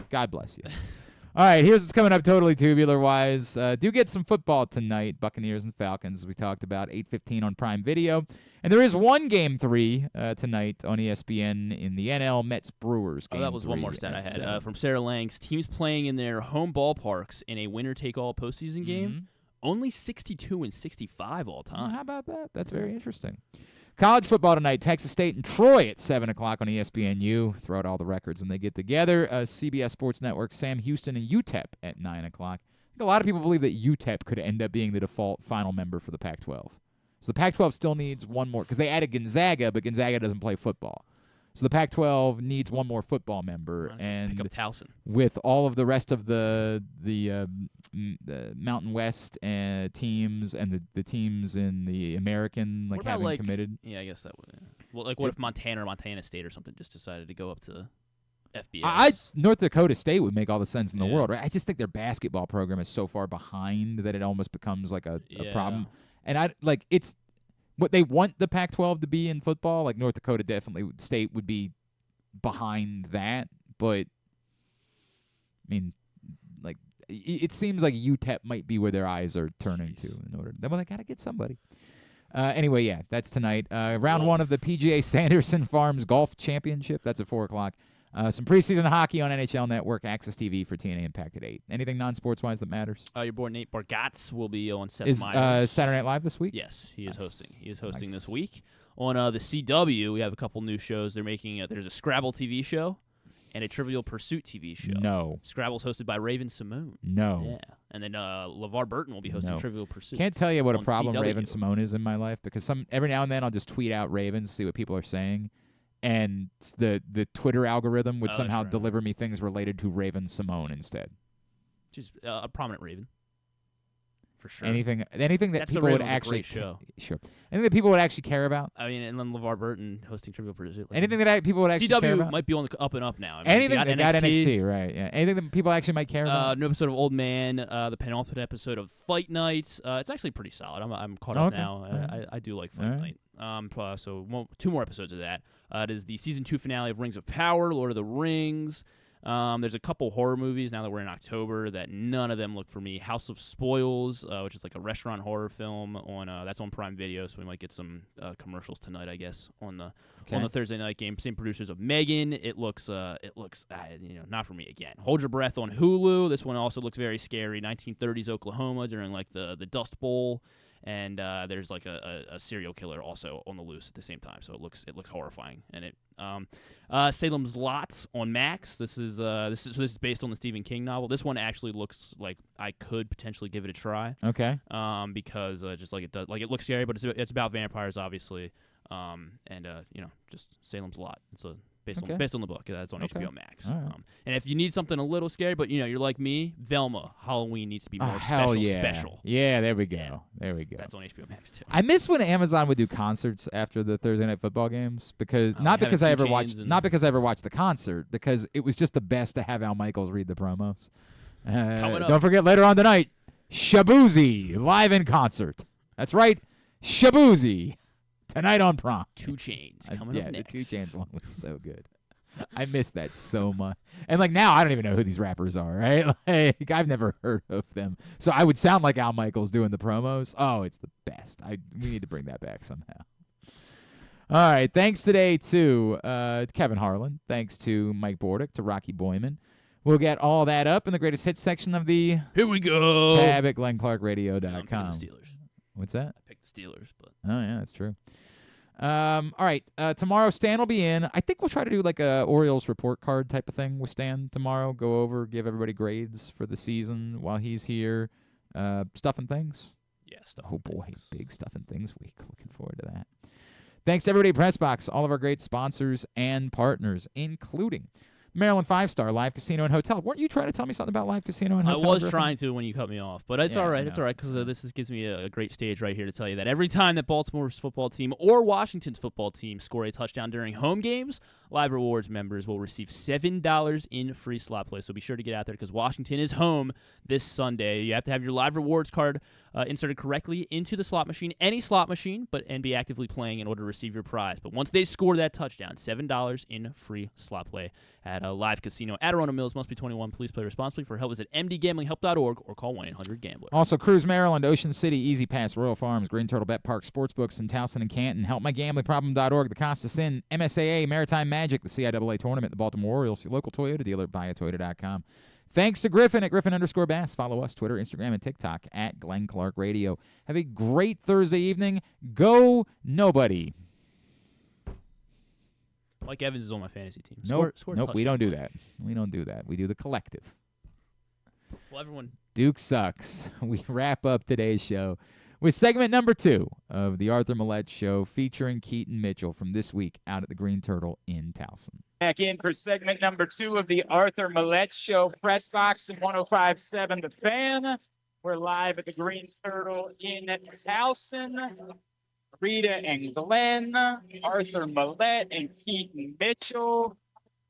S1: God bless you. All right, here's what's coming up totally tubular-wise. Do get some football tonight, Buccaneers and Falcons, as we talked about, 8:15 on Prime Video. And there is one Game 3 tonight on ESPN in the NL Mets-Brewers Game 3.
S2: That was one more stat I had from Sarah Langs. Teams playing in their home ballparks in a winner-take-all postseason game, only 62 and 65 all time.
S1: How about that? That's very interesting. College football tonight, Texas State and Troy at 7 o'clock on ESPNU. Throw out all the records when they get together. CBS Sports Network, Sam Houston and UTEP at 9 o'clock. I think a lot of people believe that UTEP could end up being the default final member for the Pac-12. So the Pac-12 still needs one more, because they added Gonzaga, but Gonzaga doesn't play football. So the Pac-12 needs one more football member, and
S2: pick up Towson.
S1: With all of the rest of the Mountain West teams and the teams in the American having committed.
S2: Yeah, I guess that would. Well, what if Montana or Montana State or something just decided to go up to FBS?
S1: North Dakota State would make all the sense in the world, right? I just think their basketball program is so far behind that it almost becomes like a problem. And it's what they want the Pac-12 to be in football. Like North Dakota State would be behind that, but I mean, like it seems like UTEP might be where their eyes are turning to in order. Well, they got to get somebody. Anyway, yeah, that's tonight. Round 1 of the PGA Sanderson Farms Golf Championship. That's at 4 o'clock. Some preseason hockey on NHL Network, Access TV for TNA Impact at 8. Anything non-sports-wise that matters?
S2: Your boy Nate Bargatze will be on Seth
S1: Is
S2: Meyers.
S1: Saturday Night Live this week?
S2: Yes, he is hosting. He is hosting this week. On the CW, we have a couple new shows. They're making there's a Scrabble TV show and a Trivial Pursuit TV show.
S1: No.
S2: Scrabble's hosted by Raven Simone.
S1: No.
S2: Yeah. And then LeVar Burton will be hosting Trivial Pursuit.
S1: Can't tell you what a
S2: on
S1: problem
S2: CW.
S1: Raven Simone is in my life, because every now and then I'll just tweet out Ravens, see what people are saying, and the Twitter algorithm would somehow deliver me things related to Raven Simone instead.
S2: She's a prominent Raven. For sure.
S1: Anything that
S2: That's
S1: people would
S2: a
S1: actually
S2: great show.
S1: Sure. Anything that people would actually care about.
S2: I mean, and then LeVar Burton hosting Trivial Pursuit.
S1: Anything that people would actually care about.
S2: CW might be on the up and up now. I mean,
S1: Anything that got NXT, right? Yeah. Anything that people actually might care about.
S2: New episode of Old Man. The penultimate episode of Fight Night. It's actually pretty solid. I'm caught up now.
S1: Right.
S2: I do like Fight Night. So 2 more episodes of that. It is the season 2 finale of Rings of Power, Lord of the Rings. There's a couple horror movies now that we're in October that none of them look for me. House of Spoils, which is like a restaurant horror film that's on Prime Video, so we might get some commercials tonight, I guess, on the Thursday night game. Same producers of Megan. It looks not for me again. Hold Your Breath on Hulu. This one also looks very scary. 1930s Oklahoma during like the Dust Bowl. And there's like a serial killer also on the loose at the same time, so it looks horrifying. And Salem's Lot on Max. This is based on the Stephen King novel. This one actually looks like I could potentially give it a try.
S1: Okay.
S2: Because just like it does, like it looks scary, but it's about vampires, obviously. Just Salem's Lot. It's based on the book. That's on HBO Max.
S1: Right.
S2: And if you need something a little scary, but you're like me, Velma, Halloween needs to be more special.
S1: Yeah, there we go.
S2: Yeah.
S1: There we go.
S2: That's on HBO Max too.
S1: I miss when Amazon would do concerts after the Thursday night football games, because not because I ever watched the concert, because it was just the best to have Al Michaels read the promos. Don't forget later on tonight, Shabuzi live in concert. That's right, Shabuzi. Tonight on Prom.
S2: 2 Chainz coming up next.
S1: The 2 Chainz one was so good. I miss that so much. And like now, I don't even know who these rappers are, right? Like I've never heard of them. So I would sound like Al Michaels doing the promos. Oh, it's the best. We need to bring that back somehow. All right. Thanks today to Kevin Harlan. Thanks to Mike Bordick, to Rocky Boiman. We'll get all that up in the greatest hits section of the
S2: Here we go.
S1: tab at GlennClarkRadio.com.
S2: I'm picking the Steelers.
S1: What's that?
S2: I picked the Steelers, but
S1: oh yeah, that's true. All right. Tomorrow Stan will be in. I think we'll try to do like a Orioles report card type of thing with Stan tomorrow. Go over, give everybody grades for the season while he's here. Stuff and things.
S2: Yeah, stuff.
S1: Oh boy, big stuff and things week. Looking forward to that. Thanks to everybody at Pressbox, all of our great sponsors and partners, including Maryland 5-Star Live Casino and Hotel. Weren't you trying to tell me something about Live Casino and Hotel?
S2: I was
S1: Griffin?
S2: trying to when you cut me off, but it's all right. It's all right because this gives me a great stage right here to tell you that every time that Baltimore's football team or Washington's football team score a touchdown during home games, Live Rewards members will receive $7 in free slot play. So be sure to get out there because Washington is home this Sunday. You have to have your Live Rewards card inserted correctly into the slot machine, any slot machine, and be actively playing in order to receive your prize. But once they score that touchdown, $7 in free slot play at a Live Casino at Arona Mills. Must be 21. Please play responsibly. For help, visit mdgamblinghelp.org or call 1-800-GAMBLER.
S1: Also, Cruise, Maryland, Ocean City, Easy Pass, Royal Farms, Green Turtle Bet Park, Sportsbooks in Towson and Canton, HelpMyGamblingProblem.org, the Costa Sin, MSAA, Maritime Magic, the CIAA Tournament, the Baltimore Orioles, your local Toyota dealer, buyatoyota.com. Thanks to Griffin at Griffin_Bass. Follow us, Twitter, Instagram, and TikTok at Glenn Clark Radio. Have a great Thursday evening. Go nobody.
S2: Mike Evans is on my fantasy team.
S1: Nope,
S2: Scored
S1: we don't do that. We don't do that. We do the collective.
S2: Well, everyone.
S1: Duke sucks. We wrap up today's show with segment number 2 of the Arthur Maulet Show featuring Keaton Mitchell from this week out at the Green Turtle in Towson.
S4: Back in for segment number 2 of the Arthur Maulet Show, Press Box and 105.7 The Fan. We're live at the Green Turtle in Towson. Rita and Glenn, Arthur Maulet, and Keaton Mitchell.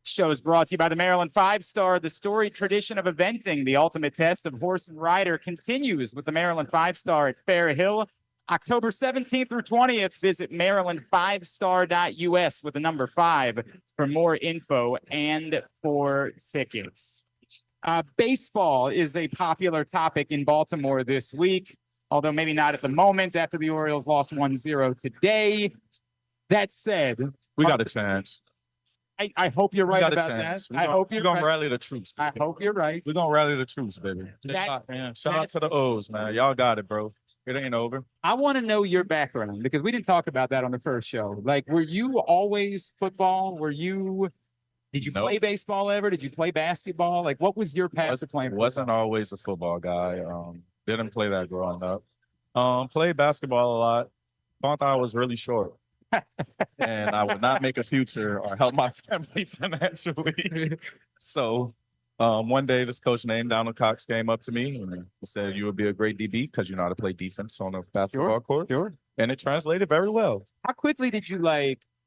S4: Show is brought to you by the Maryland 5-Star. The storied tradition of eventing the ultimate test of horse and rider continues with the Maryland 5-Star at Fair Hill. October 17th through 20th, visit maryland5star.us with the number 5 for more info and for tickets. Baseball is a popular topic in Baltimore this week, although maybe not at the moment after the Orioles lost 1-0 today. That said,
S11: we got a chance.
S1: I hope you're right
S11: got a
S1: about
S11: chance.
S1: that. I hope you're
S11: We're going
S1: right.
S11: to rally the troops.
S1: I hope you're right.
S11: We're going to rally the troops, baby. Shout out to the O's, man. Y'all got it, bro. It ain't over.
S1: I want to know your background because we didn't talk about that on the first show. Like, were you always football? Did you play baseball ever? Did you play basketball? Like, what was your path to playing football?
S11: Wasn't always a football guy. Didn't play that growing up. Played basketball a lot. Thought I was really short. And I would not make a future or help my family financially. So one day this coach named Donald Cox came up to me and said, you would be a great DB because you know how to play defense on a basketball court.
S1: Sure.
S11: And it translated very well.
S1: How quickly did you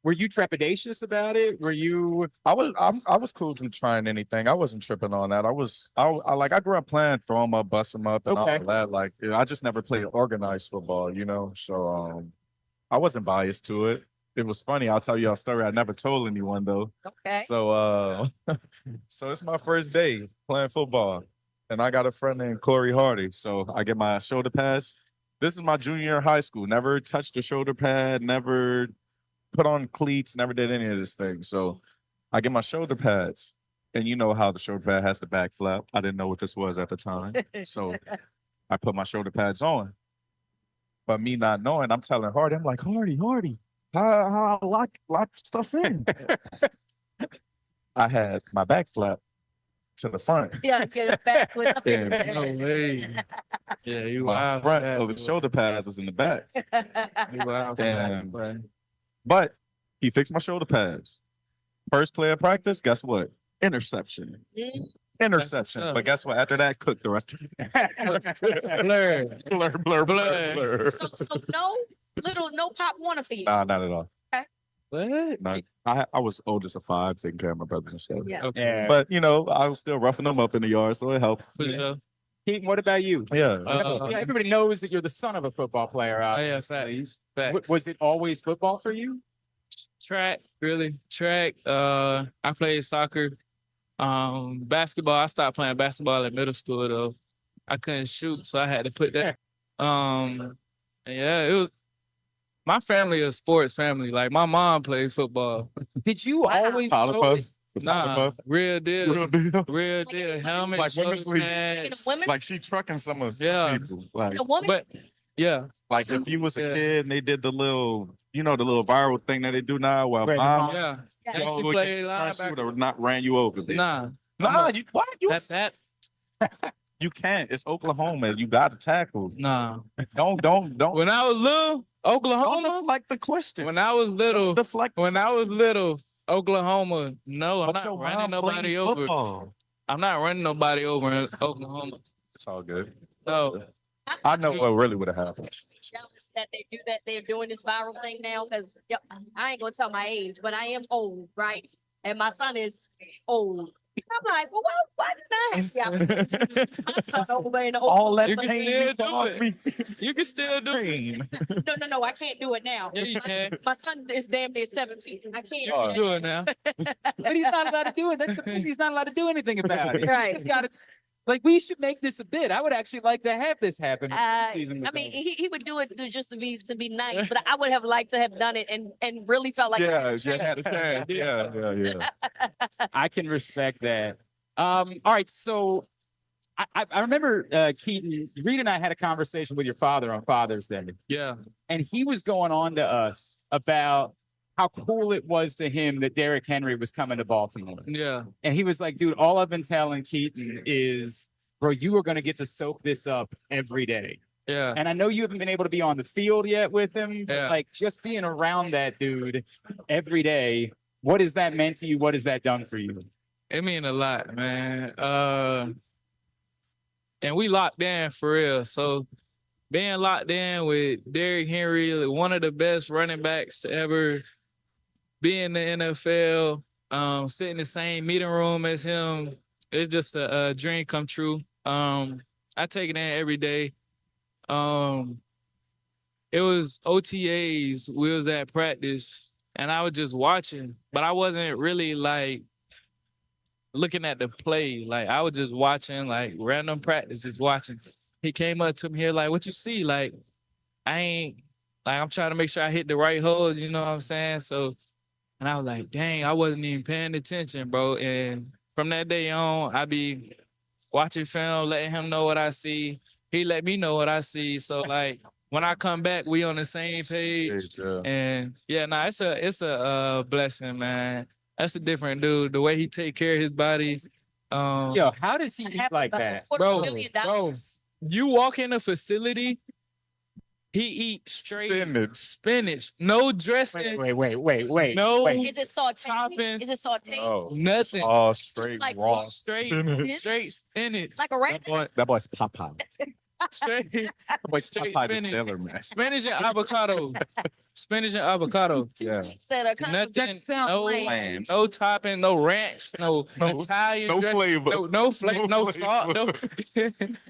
S1: were you trepidatious about it? Were you?
S11: I was cool to trying anything. I wasn't tripping on that. I grew up playing throw 'em up, bust 'em up, and all that. Like I just never played organized football, you know. So I wasn't biased to it. It was funny. I'll tell you a story I never told anyone though.
S19: Okay.
S11: So so it's my first day playing football, and I got a friend named Corey Hardy. So I get my shoulder pads. This is my junior year of high school. Never touched a shoulder pad. Never put on cleats, never did any of this thing. So I get my shoulder pads, and you know how the shoulder pad has the back flap. I didn't know what this was at the time. So I put my shoulder pads on. But me not knowing, I'm telling Hardy, I'm like, Hardy, how I lock stuff in? I had my back flap to the front.
S19: Yeah, get it back with the
S11: Yeah,
S1: no way. Yeah, you
S11: my front of the shoulder pads was in the back. But he fixed my shoulder pads. First play of practice, guess what? Interception. Interception. But guess what? After that, cooked the rest of it. Blur.
S19: So no Pop Warner for you.
S11: Nah, not at all.
S19: Okay.
S1: What?
S11: No, I was oldest of 5, taking care of my brothers and stuff.
S19: Yeah.
S1: Okay.
S11: But you know, I was still roughing them up in the yard, so it helped.
S1: For sure. Keaton, what about you?
S11: Yeah.
S1: Everybody knows that you're the son of a football player. Obviously. Was it always football for you?
S20: Track, really. Track. I played soccer. Basketball. I stopped playing basketball in middle school though. I couldn't shoot, so I had to put that. It was. My family is a sports family. Like my mom played football.
S1: Did you always?
S20: Nah, real deal. Real deal. Helmet,
S11: like
S20: shoulder pads.
S11: Like she trucking some of people. Like,
S20: but yeah.
S11: Like if you was a kid and they did the little, the little viral thing that they do now, well, mom, she would have not ran you over.
S20: Nah,
S11: that you can't. It's Oklahoma. You got to tackle.
S20: Nah,
S11: don't.
S20: When I was little, Oklahoma.
S11: Don't deflect the question.
S20: When I was little,
S11: deflect.
S20: Oklahoma. No, I'm not running nobody over. I'm not running nobody over in Oklahoma.
S11: It's all good.
S20: So
S11: I know what really would have happened.
S19: Jealous that they do that. They're doing this viral thing now because I ain't gonna tell my age, but I am old, right? And my son is old. I'm like, well, why didn't I? My son over in the old.
S11: All that
S20: you can still do it. You can still do it.
S19: No, I can't do it now.
S20: Yeah, you can.
S19: My son is damn near 17. I can't
S20: You can do it now.
S1: But he's not allowed to do it. That's the thing. He's not allowed to do anything about it.
S19: Right.
S1: He just got to. Like, we should make this a bit. I would actually like to have this happen.
S19: He would do it just to be nice, but I would have liked to have done it and really felt like
S11: had a chance. Yeah.
S1: I can respect that. All right, so I remember Keaton, Reed and I had a conversation with your father on Father's Day.
S20: Yeah.
S1: And he was going on to us about how cool it was to him that Derrick Henry was coming to Baltimore.
S20: Yeah.
S1: And he was like, dude, all I've been telling Keaton is, bro, you are going to get to soak this up every day.
S20: Yeah.
S1: And I know you haven't been able to be on the field yet with him, but like just being around that dude every day, what has that meant to you? What has that done for you?
S20: It mean a lot, man. And we locked in for real. So being locked in with Derrick Henry, one of the best running backs to ever be in the NFL, sit in the same meeting room as him, it's just a dream come true. I take it in every day. It was OTAs, we was at practice, and I was just watching, but I wasn't really like looking at the play. Like I was just watching, like random practice, just watching. He came up to me here like, what you see? Like, I'm trying to make sure I hit the right hole, you know what I'm saying? So And I was like, dang, I wasn't even paying attention, bro. And from that day on, I be watching film, letting him know what I see. He let me know what I see. So like when I come back, we on the same page. And yeah, it's a blessing, man. That's a different dude. The way he take care of his body.
S1: Yo, how does he eat like that?
S20: Bro, you walk in a facility, he eats straight spinach. No dressing.
S1: Wait.
S20: No.
S19: Is it sauteed?
S20: Toppings.
S19: Is it sauteed?
S20: Oh, nothing.
S21: All straight
S19: Like
S21: raw.
S20: Straight spinach.
S19: Like a rat?
S21: That boy's Popeye.
S20: Straight
S21: That boy's Popeye the
S20: spinach.
S21: Sailor Man.
S20: Spinach and avocado. Spinach and avocado.
S21: Yeah.
S19: That are kind of
S20: Nothing. No topping. No ranch. No Italian.
S21: No
S20: dressing,
S21: flavor.
S20: No flavor. No
S21: No
S20: salt. No.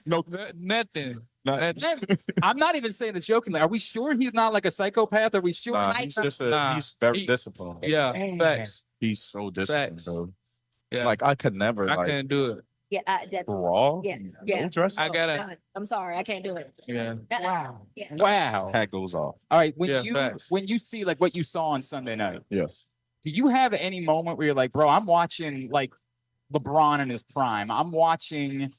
S21: No.
S20: Nothing.
S1: I'm not even saying this jokingly. Are we sure he's not like a psychopath? Are we sure?
S21: Nah, he's very disciplined.
S20: Yeah, facts.
S21: He's so disciplined,
S20: Facts.
S21: though.
S20: Yeah.
S21: Like I could never.
S20: I couldn't do it.
S19: Yeah, that's
S21: raw.
S19: Yeah.
S21: No dressing.
S20: I gotta.
S19: done. I'm sorry, I can't do it.
S20: Yeah.
S19: Wow. Yeah.
S1: Wow.
S21: Hat goes off.
S1: All right.
S20: Yeah,
S1: When
S20: facts.
S1: you see like what you saw on Sunday night,
S21: Yeah.
S1: do you have any moment where you're like, bro, I'm watching like LeBron in his prime. I'm watching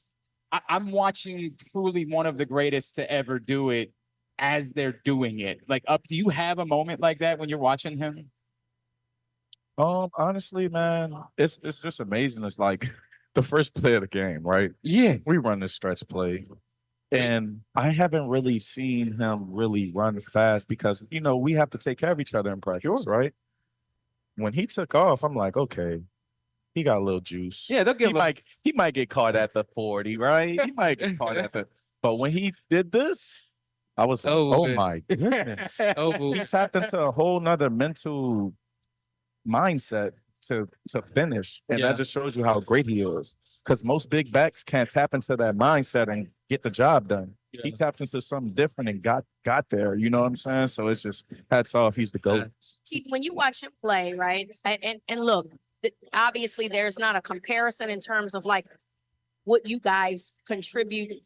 S1: truly one of the greatest to ever do it as they're doing it. Like do you have a moment like that when you're watching him?
S21: Honestly, man, it's just amazing. It's like the first play of the game, right?
S1: Yeah.
S21: We run this stretch play. And I haven't really seen him really run fast because, we have to take care of each other in practice, right? When he took off, I'm like, okay, he got a little juice.
S1: Yeah, they'll give
S21: he might get caught at the 40, right? He might get caught at but when he did this, I was like, oh my goodness. He tapped into a whole nother mental mindset to finish. And that just shows you how great he is. Because most big backs can't tap into that mindset and get the job done. Yeah. He tapped into something different and got there. You know what I'm saying? So it's just hats off. He's the GOAT.
S19: See, when you watch him play, right? And look, obviously there's not a comparison in terms of like what you guys contribute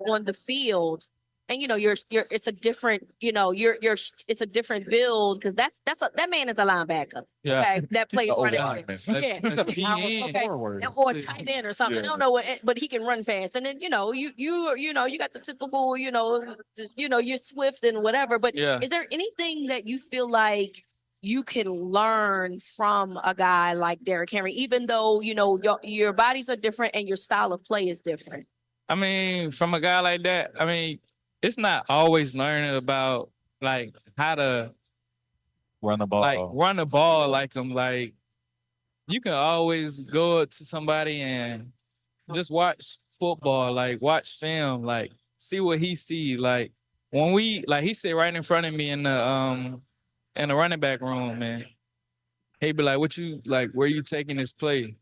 S19: on the field. And you're it's a different, it's a different build because that man is a linebacker.
S20: Yeah.
S19: Okay, that plays running. Yeah.
S1: He's a PE forward.
S19: Or tight end or something. I don't know what, but he can run fast. And then you got the typical, you're swift and whatever. But is there anything that you feel like you can learn from a guy like Derrick Henry, even though your bodies are different and your style of play is different?
S20: I mean, from a guy like that, it's not always learning about like how to
S21: run the ball
S20: like him. Like you can always go up to somebody and just watch football, like watch film, like see what he see. Like when he sit right in front of me in the running back room, man. He'd be like, "What you like? Where you taking this play?"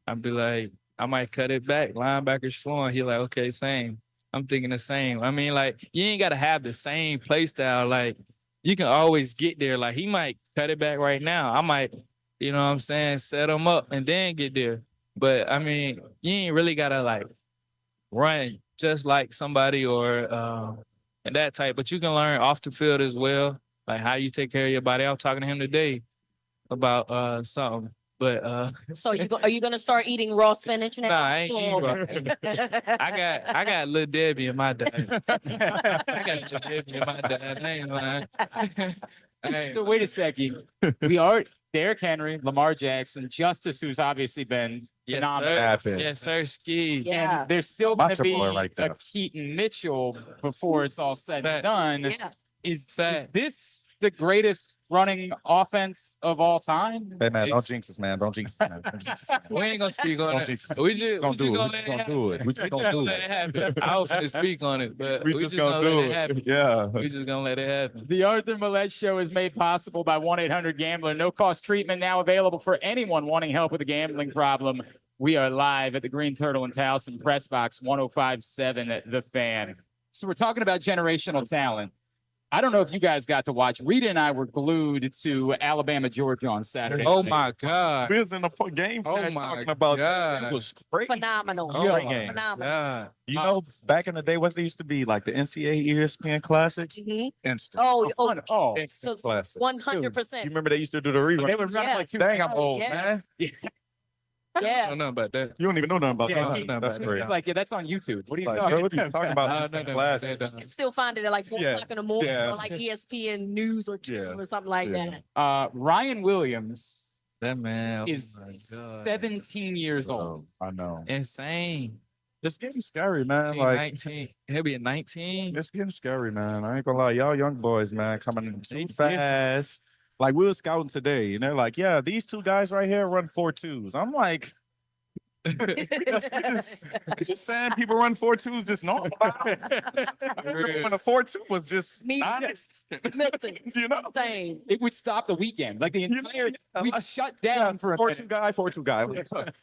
S20: I'd be like, "I might cut it back. Linebacker's flowing." He like, "Okay, same." I'm thinking the same. Like, you ain't got to have the same play style. Like, you can always get there. Like, he might cut it back right now. I might, set him up and then get there. But, you ain't really got to, like, run just like somebody or that type. But you can learn off the field as well, like how you take care of your body. I was talking to him today about something. But
S19: so are you gonna start eating raw spinach now?
S20: Nah, I ain't eating raw. I got Little Debbie in my diet. I got Little Debbie in my diet. I ain't lying.
S1: So wait a second. We are Derrick Henry, Lamar Jackson, Justice, who's obviously been phenomenal.
S20: Yes, sir. Ski.
S19: Yeah.
S1: And there's still going to be
S21: right
S1: a Keaton Mitchell before it's all said and done.
S19: Yeah.
S1: Is this the greatest running offense of all time?
S21: Hey man, don't jinx us, man. Don't jinx us, man. Don't jinx us.
S20: We ain't gonna speak on it.
S21: We just gonna do it. We just gonna
S20: let it happen. I was gonna speak on it, but
S21: we just gonna do
S20: let it happen.
S21: Yeah.
S20: We just gonna let it happen.
S1: The Arthur Maulet Show is made possible by 1-800-GAMBLER. No-cost treatment now available for anyone wanting help with a gambling problem. We are live at the Green Turtle in Towson, Press Box 105.7 at The Fan. So we're talking about generational talent. I don't know if you guys got to watch. Rita and I were glued to Alabama, Georgia on Saturday.
S20: Oh my God!
S21: We was in the game chat talking about that. It was crazy.
S19: Phenomenal.
S21: Great game.
S19: Phenomenal.
S21: You know, back in the day, what they used to be like the NCAA ESPN Classics? Instant. Instant classics.
S19: 100%.
S21: You remember they used to do the rerun?
S1: They would run like 2.
S21: Dang, I'm old, man.
S19: Yeah.
S20: I don't know about that.
S21: You don't even know nothing about that.
S1: Yeah,
S21: That's great.
S1: It's like, that's on YouTube. What are you
S21: Like,
S1: talking
S21: what are you talking about?
S20: No,
S21: Classics.
S19: You can still find it at like 4 o'clock in the morning
S21: Yeah.
S19: or like ESPN News or 2 or something like that.
S1: Ryan Williams
S20: That man
S1: is 17 years old.
S21: I know.
S20: Insane.
S21: It's getting scary, man.
S20: He's
S21: Like
S20: 19. He'll be at 19.
S21: it's getting scary, man. I ain't gonna lie, y'all young boys, man, coming in too fast. Like we were scouting today, and they're like, "Yeah, these 2 guys right here run 4.2s." I'm like, just saying, people run 4.2s just normal. When a 4.2 was just non-existent. You know,
S1: it would stop the weekend. Like the entire we'd shut down for a
S21: 4.2 guy, 4.2 guy.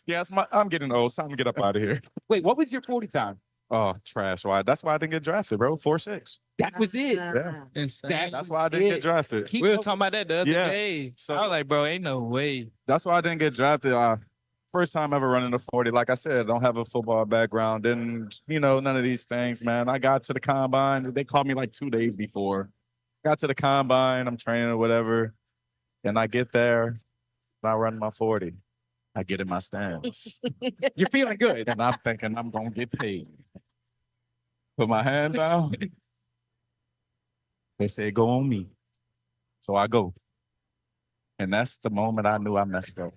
S21: Yes, I'm getting old. It's time to get up out of here.
S1: Wait, what was your 40 time?
S21: Oh, trash. Why? That's why I didn't get drafted, bro. 4.6.
S1: That was it.
S21: Yeah.
S20: Insane.
S21: That's why I didn't get drafted.
S20: We were talking about that the other day.
S21: So
S20: I was like, bro, ain't no way.
S21: That's why I didn't get drafted. First time ever running a 40. Like I said, don't have a football background. Didn't, none of these things, man. I got to the combine. They called me like 2 days before. Got to the combine. I'm training or whatever. And I get there. I run my 40. I get in my stands.
S1: You're feeling good.
S21: And I'm thinking I'm going to get paid. Put my hand down. They say, go on me. So I go. And that's the moment I knew I messed up.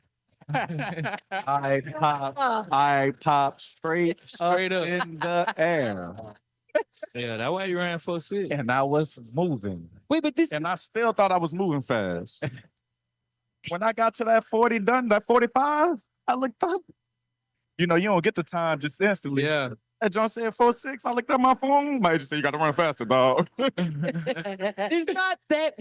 S21: I popped straight up in the air.
S20: Yeah, that's why you ran 4.6.
S21: And I was moving.
S1: Wait, but
S21: and I still thought I was moving fast. When I got to that 40 done, that 45, I looked up. You don't get the time just instantly.
S20: Yeah.
S21: That John said 4.6. I looked at my phone. Might just say you got to run faster, dog.
S1: There's not that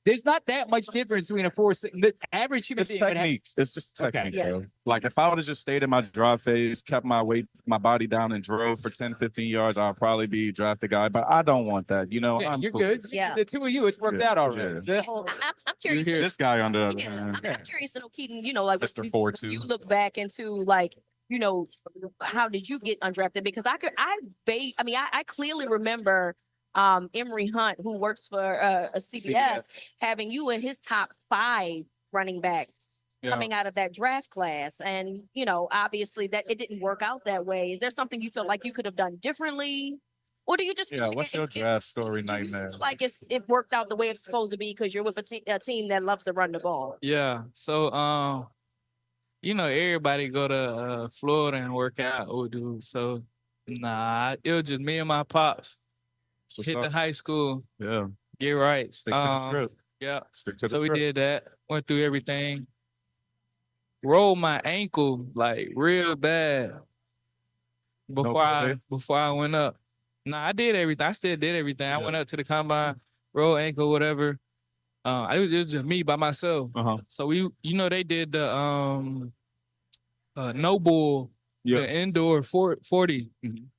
S1: There's not that much difference between a 4.6. The average human being would have.
S21: Technique. It's just technique,
S1: Okay.
S21: bro. Like if I would have just stayed in my drive phase, kept my weight, my body down, and drove for 10, 15 yards, I'll probably be a drafted guy. But I don't want that.
S1: Yeah,
S21: I'm
S1: you're
S21: cool.
S1: good.
S19: Yeah.
S1: The 2 of you, it's worked out already.
S21: Yeah.
S19: I'm curious.
S21: This guy on the other
S19: Yeah,
S21: hand.
S19: I'm curious to know, Keaton, like
S21: Mr.
S19: when
S21: 4.2.
S19: you look back into like, how did you get undrafted? Because I clearly remember Emory Hunt, who works for a CBS, having you in his top 5 running backs coming out of that draft class. And, obviously that it didn't work out that way. Is there something you feel like you could have done differently? Or do you just feel like
S21: what's your draft story nightmare?
S19: Like it worked out the way it's supposed to be because you're with a team that loves to run the ball?
S20: Yeah. So, everybody go to Florida and work out. So, it was just me and my pops. Hit the high school.
S21: Yeah.
S20: Get right.
S21: Stick to the script.
S20: Yeah.
S21: Stick to the
S20: So we
S21: script.
S20: did that. Went through everything. Rolled my ankle like real bad before I went up. I did everything. I still did everything. I went up to the combine, rolled ankle, whatever. It was just me by myself. So they did the no bull, the indoor 40.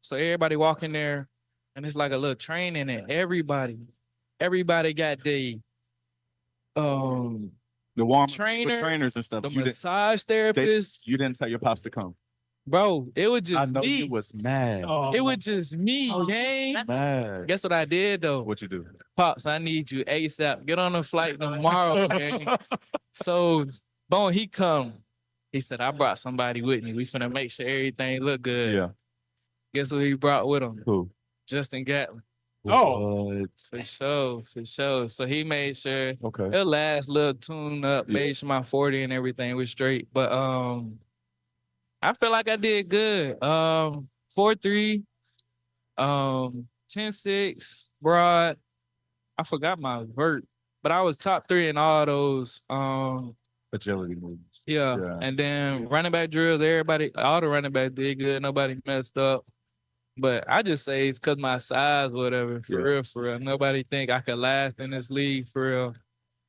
S20: So everybody walk in there, and it's like a little training, and everybody got the
S21: warm
S20: trainers
S21: and stuff.
S20: The massage therapists.
S21: You didn't tell your pops to come.
S20: Bro, it was just
S21: I know
S20: me.
S21: you was mad.
S20: It was just me, gang.
S21: Mad.
S20: Guess what I did though?
S21: What you do?
S20: Pops, I need you ASAP. Get on a flight tomorrow, gang. So, boom, he come. He said, I brought somebody with me. We finna make sure everything look good.
S21: Yeah.
S20: Guess what he brought with him?
S21: Who?
S20: Justin Gatlin.
S21: What?
S20: For sure. So he made sure
S21: Okay.
S20: the last little tune up, made sure my 40 and everything was straight. But I feel like I did good. 4.3, 10.6, broad. I forgot my vert, but I was top 3 in all those
S21: agility moves.
S20: Yeah. And then running back drills, all the running backs did good. Nobody messed up. But I just say it's because my size, whatever, for real. Nobody think I could last in this league, for real.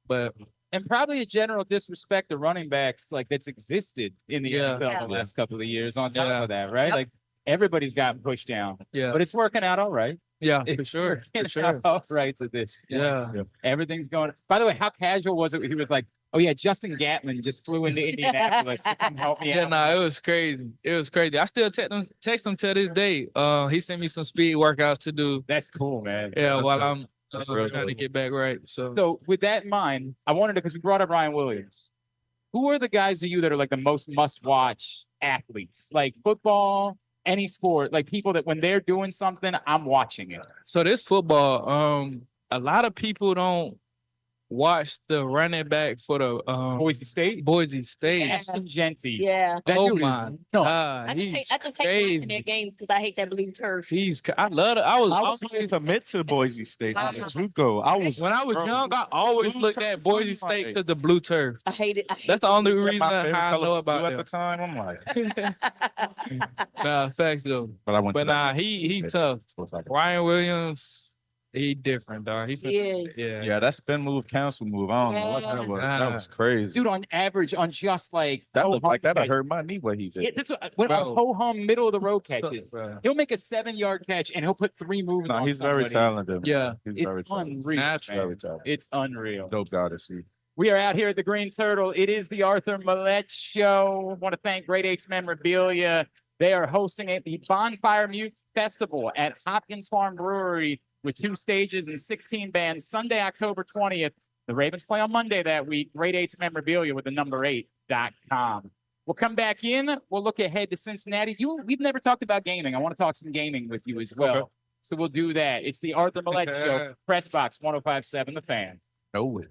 S20: But
S1: and probably a general disrespect to running backs like that's existed in the NFL the last couple of years on top of that, right? Like everybody's gotten pushed down.
S20: Yeah.
S1: But it's working out all right.
S20: Yeah, for
S1: It's
S20: sure. For
S1: working
S20: sure.
S1: out right with this.
S20: Yeah.
S1: Everything's going. By the way, how casual was it? He was like, "Oh yeah, Justin Gatlin just flew into Indianapolis to come help me
S20: Yeah,
S1: out."
S20: no, it was crazy. It was crazy. I still text him to this day. He sent me some speed workouts to do.
S1: That's cool, man.
S20: Yeah,
S1: That's
S20: while
S1: cool.
S20: I'm trying to get back right. So
S1: So with that in mind, I wanted to, because we brought up Ryan Williams. Who are the guys to you that are like the most must-watch athletes, like football, any sport, like people that when they're doing something, I'm watching it.
S20: So this football, a lot of people don't watch the running back for the
S1: Boise State.
S20: Ashton
S1: Genty.
S19: Yeah.
S1: That
S20: Oh
S1: dude is
S20: my
S1: nuts.
S20: God,
S19: I
S20: he's
S19: just hate
S20: crazy.
S19: watching their games because I hate that blue turf.
S20: I love it. I was
S21: to commit to Boise State on the JUCO.
S20: when I was young, I always looked at Boise State because the blue turf.
S19: I hate it.
S20: That's the only reason
S21: My favorite
S20: I
S21: color
S20: know
S21: was
S20: about
S21: blue
S20: them.
S21: at the time. I'm like,
S20: Nah, facts though.
S21: but I went.
S20: But
S21: to that.
S20: he tough. Ryan Williams, he different, dog.
S21: Yeah, that spin move, cancel move. I don't know what that was. That was crazy.
S1: Dude, on average, on just like
S21: That looked like that
S1: catch-
S21: hurt my knee. What he did.
S1: Yeah, that's what on ho-hum middle of the road catches.
S21: Bro.
S1: He'll make a 7-yard catch and he'll put 3 moves.
S21: No,
S1: on
S21: he's very
S1: somebody.
S21: talented.
S20: Yeah,
S21: he's
S1: It's
S21: very talented.
S1: unreal.
S20: Natural.
S1: man.
S21: Very talented.
S1: It's unreal.
S21: Dope guy to see.
S1: We are out here at the Green Turtle. It is the Arthur Maulet Show. I want to thank Great Eights Memorabilia. They are hosting the Bonfire Mute Festival at Hopkins Farm Brewery with 2 stages and 16 bands. Sunday, October 20th. The Ravens play on Monday that week. Great Eights Memorabilia with the number8.com. We'll come back in. We'll look ahead to Cincinnati. We've never talked about gaming. I want to talk some gaming with you as well.
S21: Okay.
S1: So we'll do that. It's the Arthur Maulet Show. Press Box 105.7 The Fan.
S21: No way.